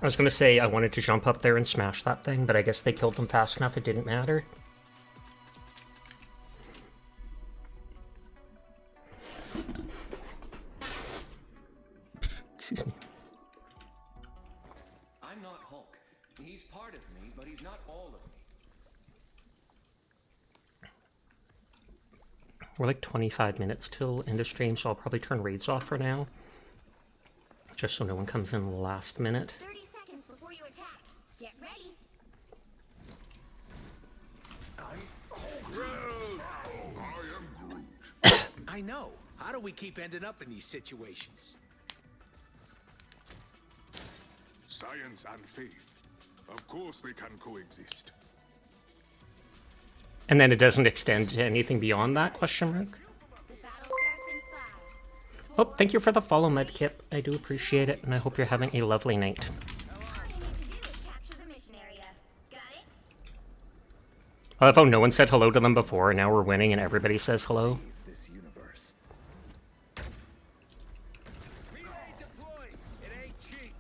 I was gonna say I wanted to jump up there and smash that thing, but I guess they killed them fast enough it didn't matter. Excuse me. I'm not Hulk. He's part of me, but he's not all of me. We're like 25 minutes till end of stream, so I'll probably turn raids off for now. Just so no one comes in last minute. 30 seconds before you attack. Get ready. Groot! I am Groot. I know. How do we keep ending up in these situations? Science and faith. Of course they can coexist. And then it doesn't extend to anything beyond that, question mark? The battle starts in 5. Oh, thank you for the follow, Medkit. I do appreciate it, and I hope you're having a lovely night. All you need to do is capture the mission area. Got it? I love how no one said hello to them before, and now we're winning and everybody says hello. This universe. Relay deployed. It ain't cheap.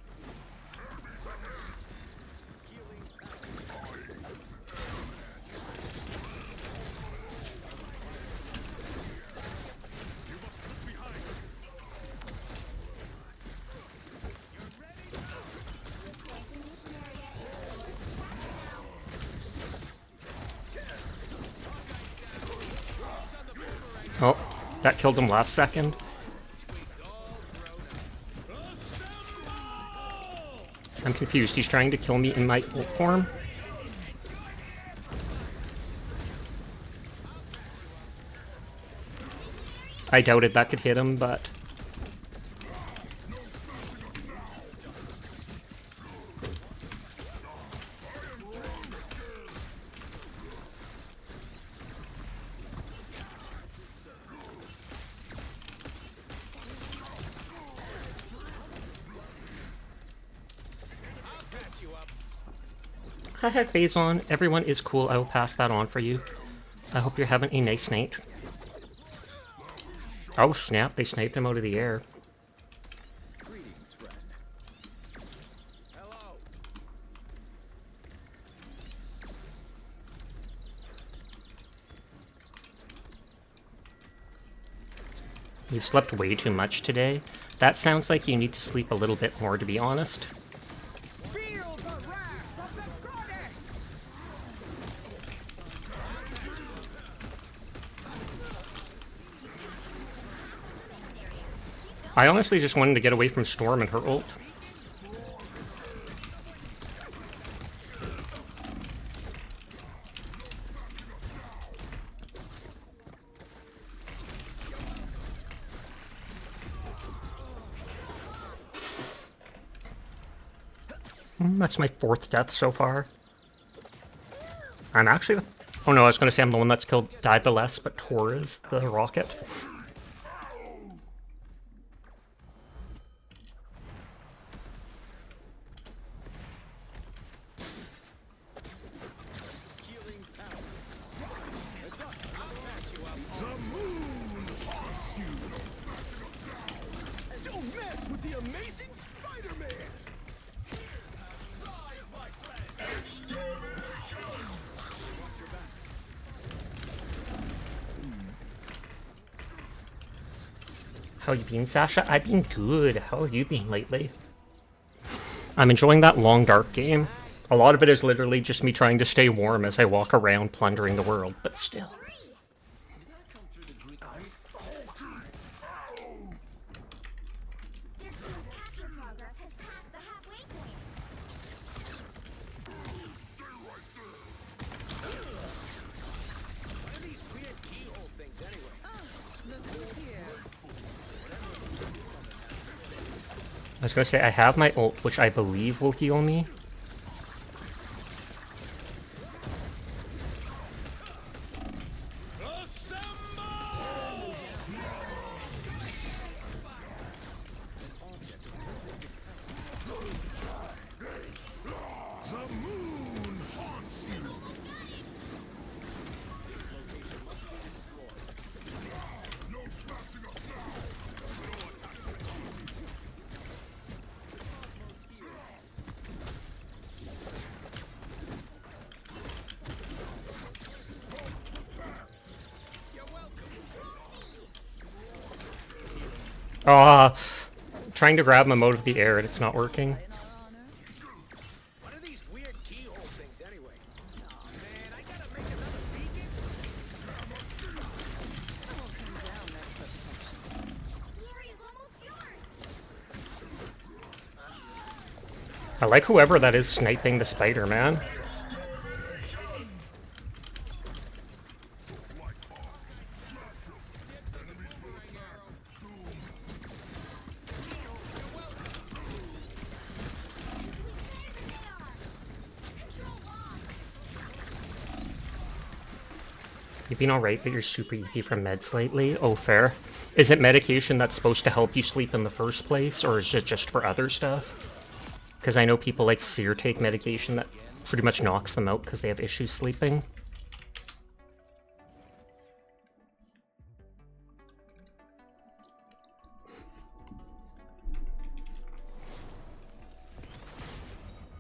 Oh, that killed him last second. I'm confused. He's trying to kill me in my ult form? I doubted that could hit him, but... Hi, Phazon. Everyone is cool. I will pass that on for you. I hope you're having a nice night. Oh, snap. They sniped him out of the air. You've slept way too much today. That sounds like you need to sleep a little bit more, to be honest. Feel the wrath of the goddess! I honestly just wanted to get away from Storm and her ult. That's my 4th death so far. I'm actually... Oh no, I was going to say I'm the one that's died the less, but Tor is the rocket. The moon haunts you! Don't mess with the amazing Spider-Man! How you been, Sasha? I've been good. How have you been lately? I'm enjoying that long dark game. A lot of it is literally just me trying to stay warm as I walk around plundering the world, but still. Their team's capture progress has passed the halfway point. What are these weird keyhole things anyway? Look who's here. I was gonna say, I have my ult, which I believe will heal me. The moon haunts you! Trying to grab my mode of the air and it's not working. What are these weird keyhole things anyway? Aw man, I gotta make another beacon? Glory is almost yours. I like whoever that is sniping the spider, man. You've been alright, but you're super EP from meds lately? Oh, fair. Is it medication that's supposed to help you sleep in the first place, or is it just for other stuff? Because I know people like Seer take medication that pretty much knocks them out because they have issues sleeping.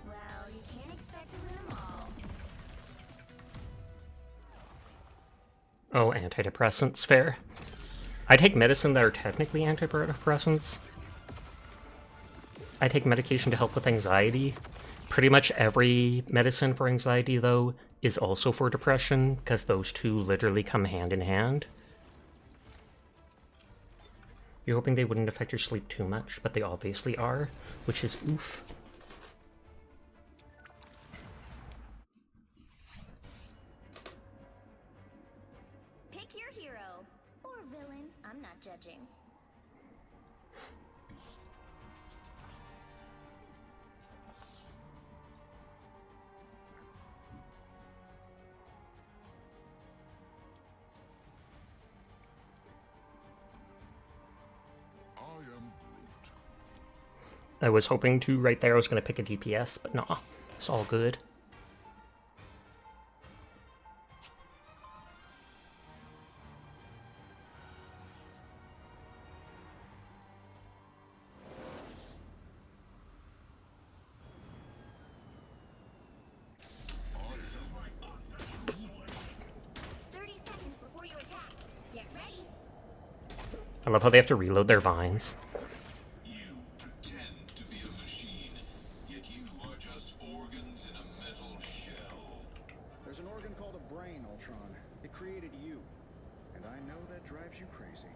Well, you can't expect to win them all. Oh, antidepressants, fair. I take medicine that are technically antidepressants. I take medication to help with anxiety. Pretty much every medicine for anxiety, though, is also for depression, because those two literally come hand in hand. You're hoping they wouldn't affect your sleep too much, but they obviously are, which is oof. Pick your hero. Or villain. I'm not judging. I was hoping to right there, I was going to pick a DPS, but nah, it's all good. I love how they have to reload their vines. You pretend to be a machine, yet you are just organs in a metal shell. There's an organ called a brain, Ultron. It created you. And I know that drives you crazy.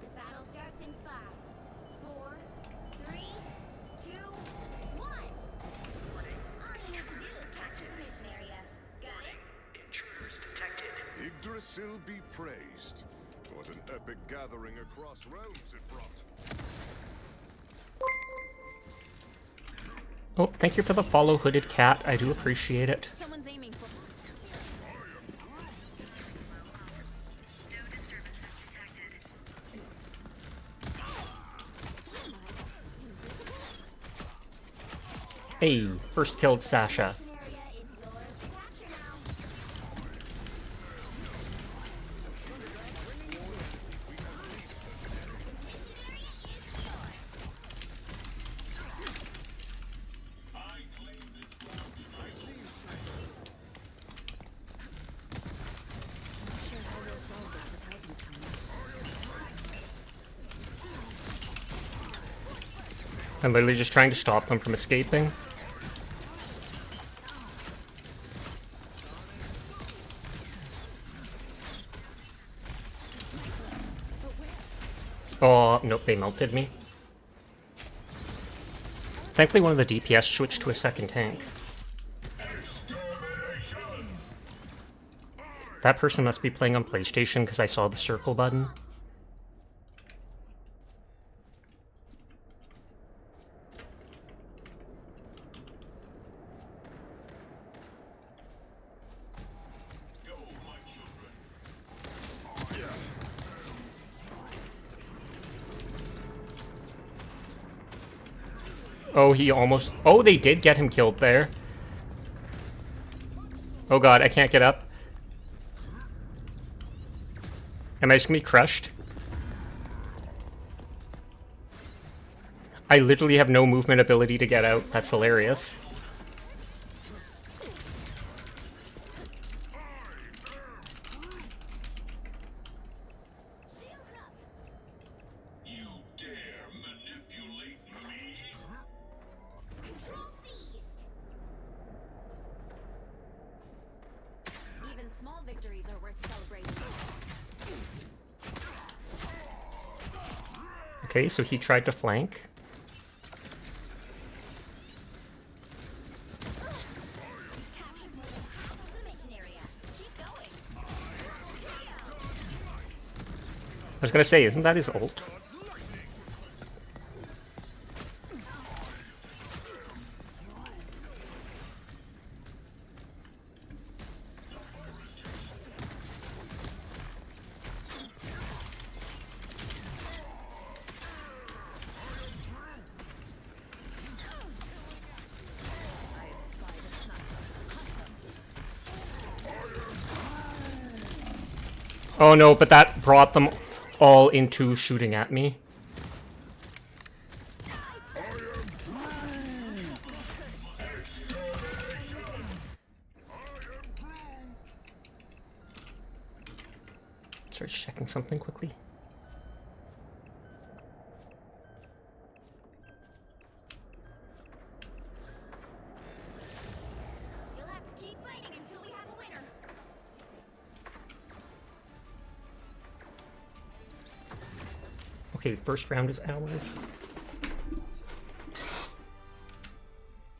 The battle starts in 5, 4, 3, 2, 1. All you need to do is capture the mission area. Got it? Intruders detected. Yggdrasil be praised. What an epic gathering across realms it brought. Oh, thank you for the follow, Hooded Cat. I do appreciate it. Someone's aiming for. Hey, first killed Sasha. I'm literally just trying to stop them from escaping. Oh, nope, they melted me. Thankfully one of the DPS switched to a second tank. That person must be playing on PlayStation because I saw the circle button. Oh, he almost... Oh, they did get him killed there. Oh god, I can't get up. Am I just gonna be crushed? I literally have no movement ability to get out. That's hilarious. You dare manipulate me? Control seized. Even small victories are worth celebrating. Okay, so he tried to flank. I was gonna say, isn't that his ult? Oh no, but that brought them all into shooting at me. Start checking something quickly. You'll have to keep fighting until we have a winner. Okay, first round is ours.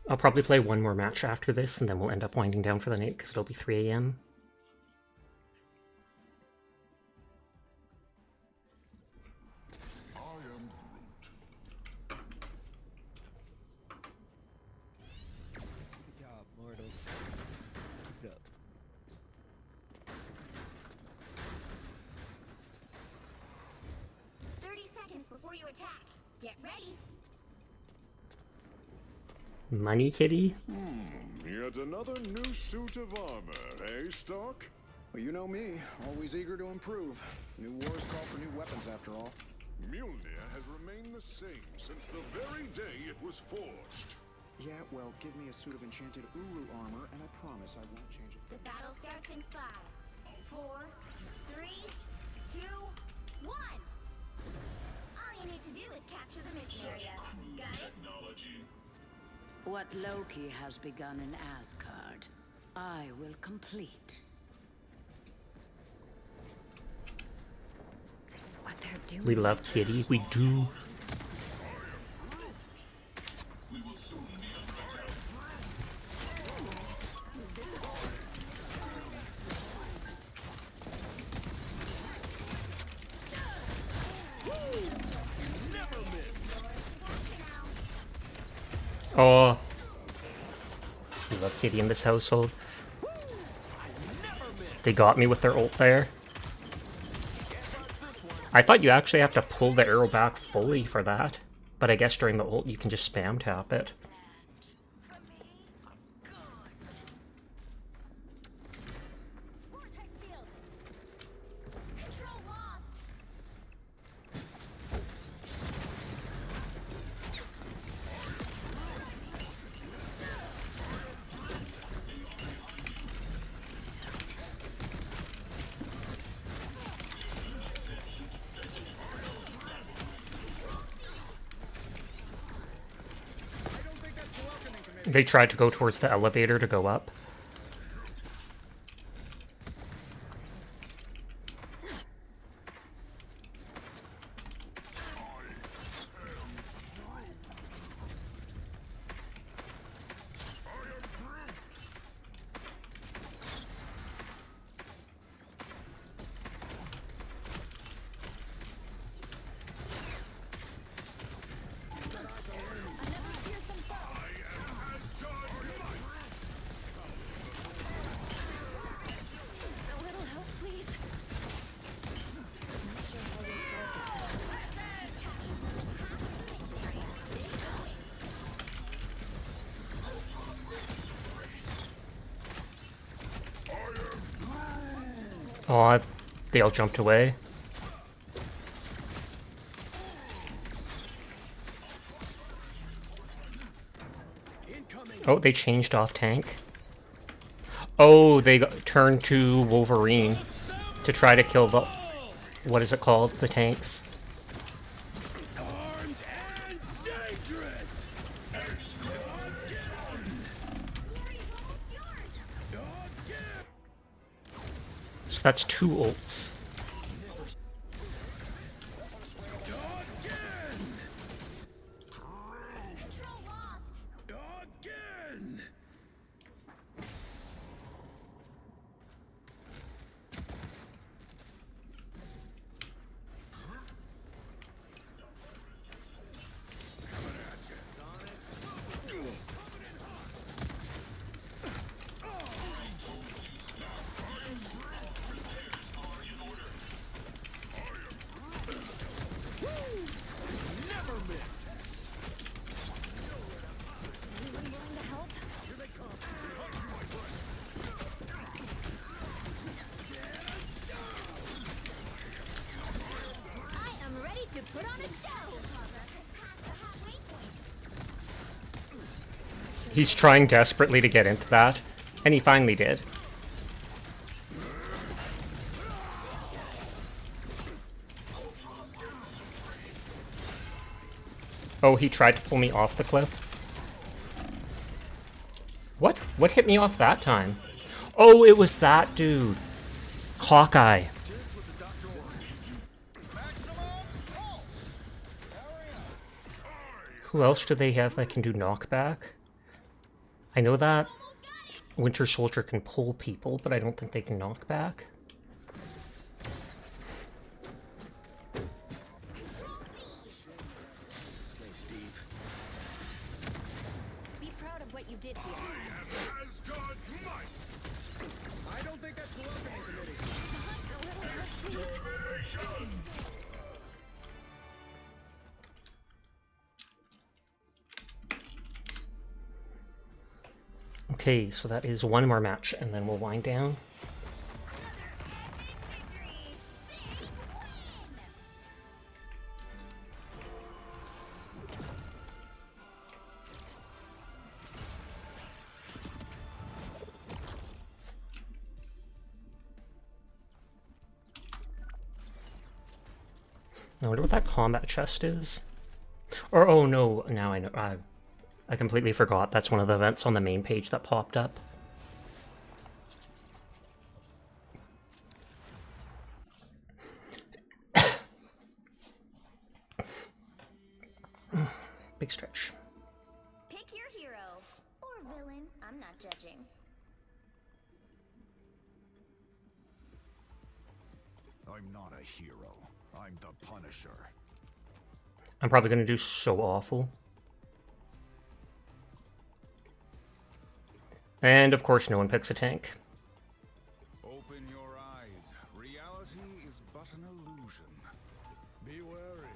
I'll probably play one more match after this, and then we'll end up winding down for the night, because it'll be 3 AM. Good job, mortals. Keep it up. Before you attack, get ready. Money Kitty? Yet another new suit of armor, eh, Stark? Well, you know me, always eager to improve. New wars call for new weapons, after all. Mjolnir has remained the same since the very day it was forged. Yeah, well, give me a suit of enchanted Uru armor, and I promise I won't change it. The battle starts in 5, 4, 3, 2, 1. All you need to do is capture the mission area. Got it? Technology. What Loki has begun in Asgard, I will complete. What they're doing. We love Kitty. We do. We will soon be under attack. Never miss. Oh. We love Kitty in this household. They got me with their ult there. I thought you actually have to pull the arrow back fully for that. But I guess during the ult you can just spam tap it. Control lost. They tried to go towards the elevator to go up. A little help, please. Oh, they all jumped away. Oh, they changed off tank. Oh, they turned to Wolverine to try to kill the... What is it called? The tanks. So that's 2 ults. I am ready to put on a show. He's trying desperately to get into that, and he finally did. Oh, he tried to pull me off the cliff. What? What hit me off that time? Oh, it was that dude. Hawkeye. Who else do they have that can do knockback? I know that Winter Soldier can pull people, but I don't think they can knock back. Be proud of what you did here. I don't think that's the welcoming committee. A little help, please. Okay, so that is one more match, and then we'll wind down. I wonder what that combat chest is. Or, oh no, now I know. I completely forgot. That's one of the events on the main page that popped up. Big stretch. Pick your hero or villain. I'm not judging. I'm not a hero. I'm the Punisher. I'm probably going to do so awful. And of course no one picks a tank. Open your eyes. Reality is but an illusion. Be wary.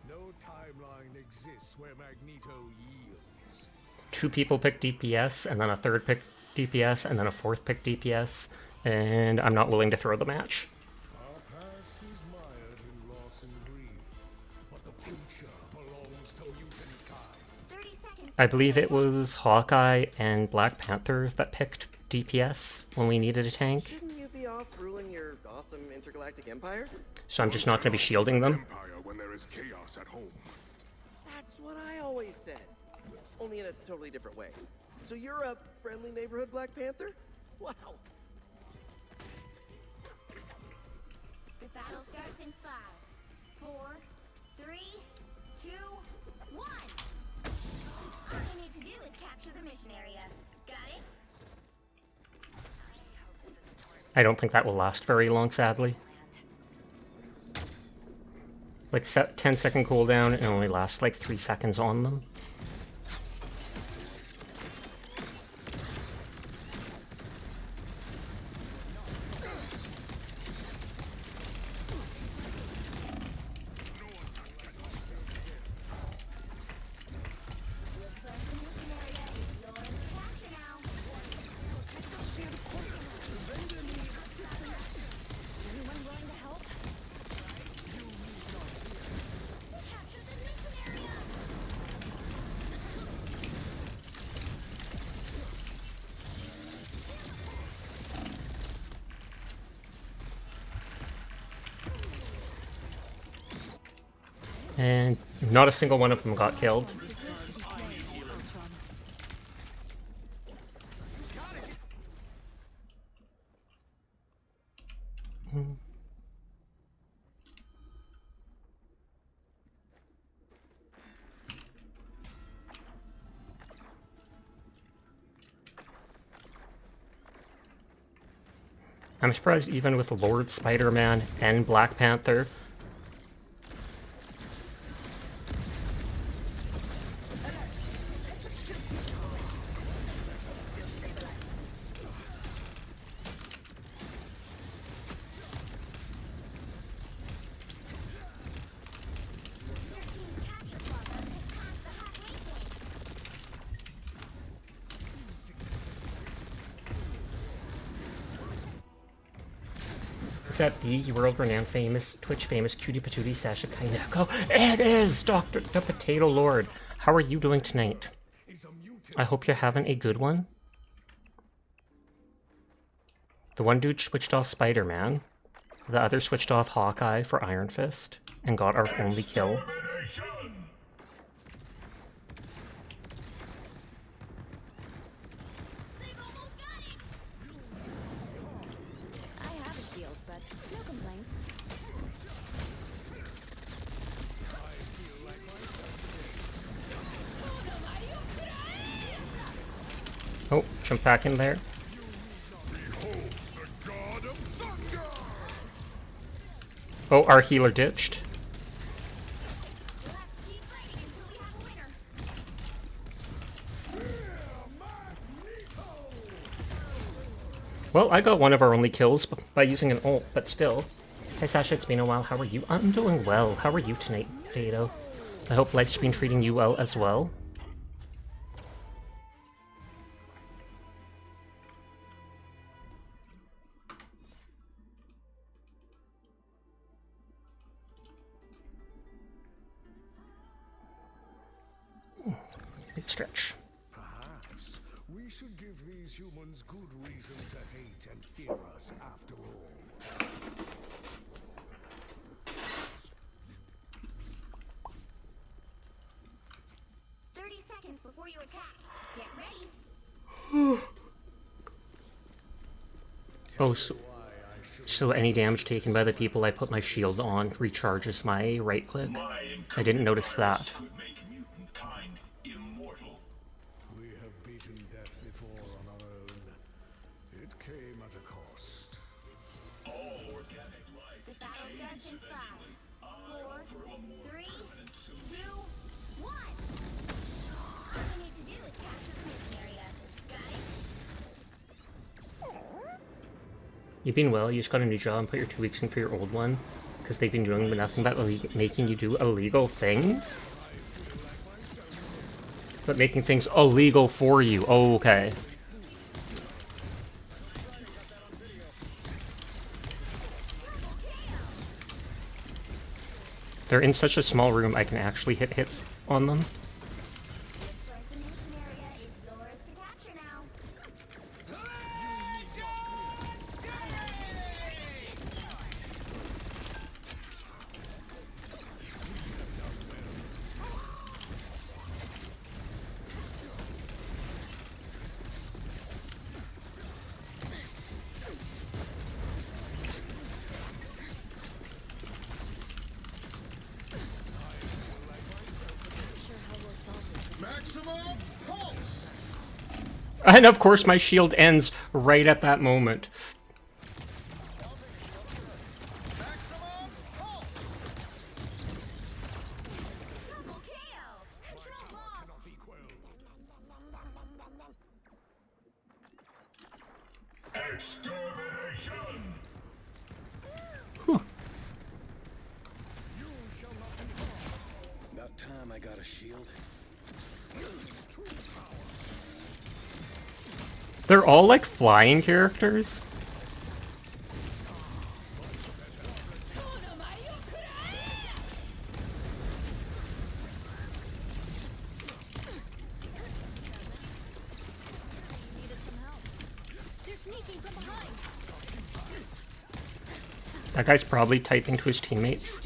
No timeline exists where Magneto yields. 2 people pick DPS, and then a third pick DPS, and then a fourth pick DPS, and I'm not willing to throw the match. Our past is mired in loss and grief, but the future belongs to mutant kind. 30 seconds. I believe it was Hawkeye and Black Panther that picked DPS when we needed a tank. Shouldn't you be off ruling your awesome intergalactic empire? So I'm just not going to be shielding them. Empire when there is chaos at home. That's what I always said. Only in a totally different way. So you're a friendly neighborhood Black Panther? Wow. The battle starts in 5, 4, 3, 2, 1. All you need to do is capture the mission area. Got it? I don't think that will last very long, sadly. Like 10-second cooldown and only lasts like 3 seconds on them. And not a single one of them got killed. I'm surprised even with Lord Spider-Man and Black Panther, is that the world-renowned famous, Twitch-famous Cutie Patootie Sasha Kaineko? It is! Dr. the Potato Lord! How are you doing tonight? I hope you're having a good one. The one dude switched off Spider-Man. The other switched off Hawkeye for Iron Fist, and got our only kill. No complaints. Oh, jump back in there. Oh, our healer ditched. Well, I got one of our only kills by using an ult, but still. Hey Sasha, it's been a while. How are you? I'm doing well. How are you tonight, Potato? I hope life's been treating you well as well. Big stretch. Perhaps we should give these humans good reason to hate and fear us after all. before you attack. Get ready. Oh, so any damage taken by the people I put my shield on recharges my right click. I didn't notice that. We have beaten death before on our own. It came at a cost. All organic life The battle starts in 5, 4, 3, 2, 1. All you need to do is capture the mission area. Got it? You've been well, you just got a new job and put your 2 weeks in for your old one? Because they've been doing nothing but making you do illegal things? But making things illegal for you. Oh, okay. They're in such a small room I can actually hit hits on them. Looks like the mission area is yours to capture now. Maximum pulse! And of course my shield ends right at that moment. Double KO. Control lost. Extermination! About time I got a shield. They're all like flying characters. They're sneaking from behind. That guy's probably typing to his teammates.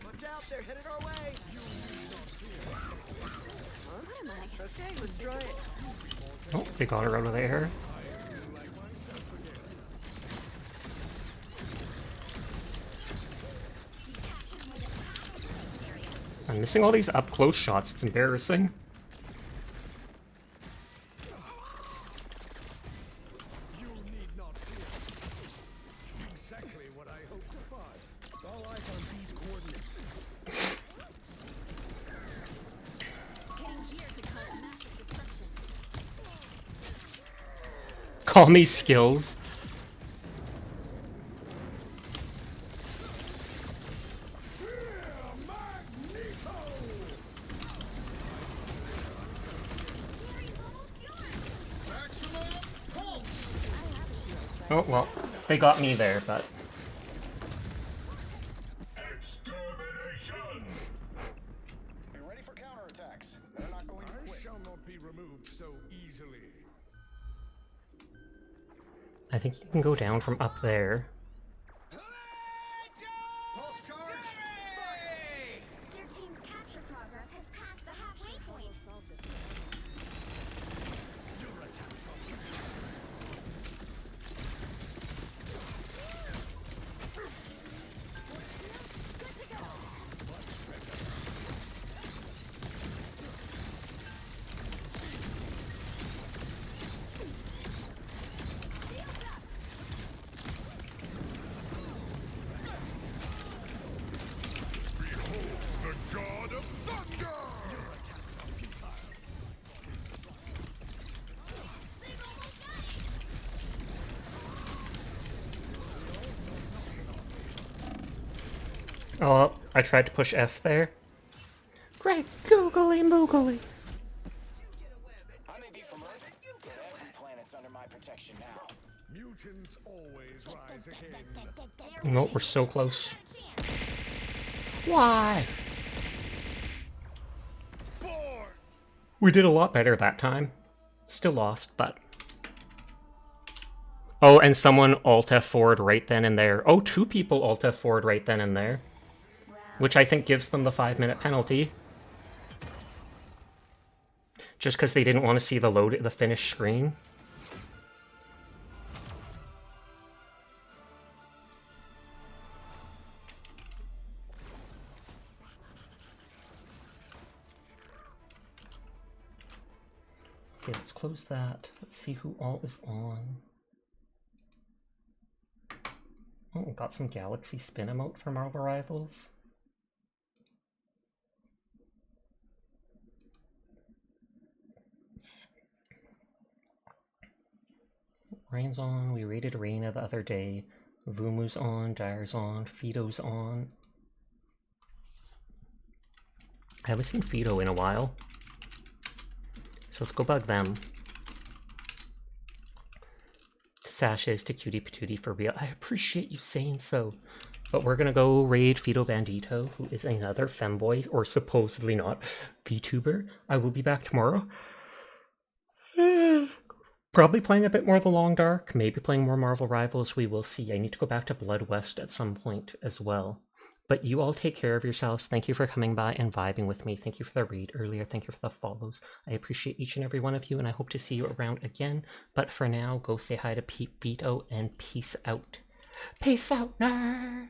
Watch out, they're headed our way. What am I? Okay, let's try it. Oh, they got her out of there. I'm missing all these up-close shots, it's embarrassing. You need not fear. Exactly what I hoped to find. All eyes on these coordinates. Getting here to cause massive destruction. Call me skills. Oh, well, they got me there, but... Extermination! Be ready for counterattacks. They're not going to quit. I shall not be removed so easily. I think you can go down from up there. Pulse charge! Their team's capture progress has passed the halfway point. The God of Thunder! Oh, I tried to push F there. Great googly moogly. I may be from Earth, but every planet's under my protection now. Mutants always rise again. No, we're so close. Why? We did a lot better that time. Still lost, but... Oh, and someone Alt F4'd right then and there. Oh, 2 people Alt F4'd right then and there. Which I think gives them the 5-minute penalty. Just because they didn't want to see the finished screen. Okay, let's close that. Let's see who all is on. Oh, got some Galaxy Spin emote for Marvel Rivals. Rain's on. We raided Reina the other day. Vumu's on. Dyer's on. Fido's on. I haven't seen Fido in a while. So let's go bug them. To Sashes, to Cutie Patootie for real. I appreciate you saying so. But we're gonna go raid Fido Bandito, who is another femboy, or supposedly not, VTuber. I will be back tomorrow. Probably playing a bit more The Long Dark, maybe playing more Marvel Rivals, we will see. I need to go back to Blood West at some point as well. But you all take care of yourselves. Thank you for coming by and vibing with me. Thank you for the raid earlier. Thank you for the follows. I appreciate each and every one of you, and I hope to see you around again. But for now, go say hi to Pete Vito and peace out. Peace out, nerds!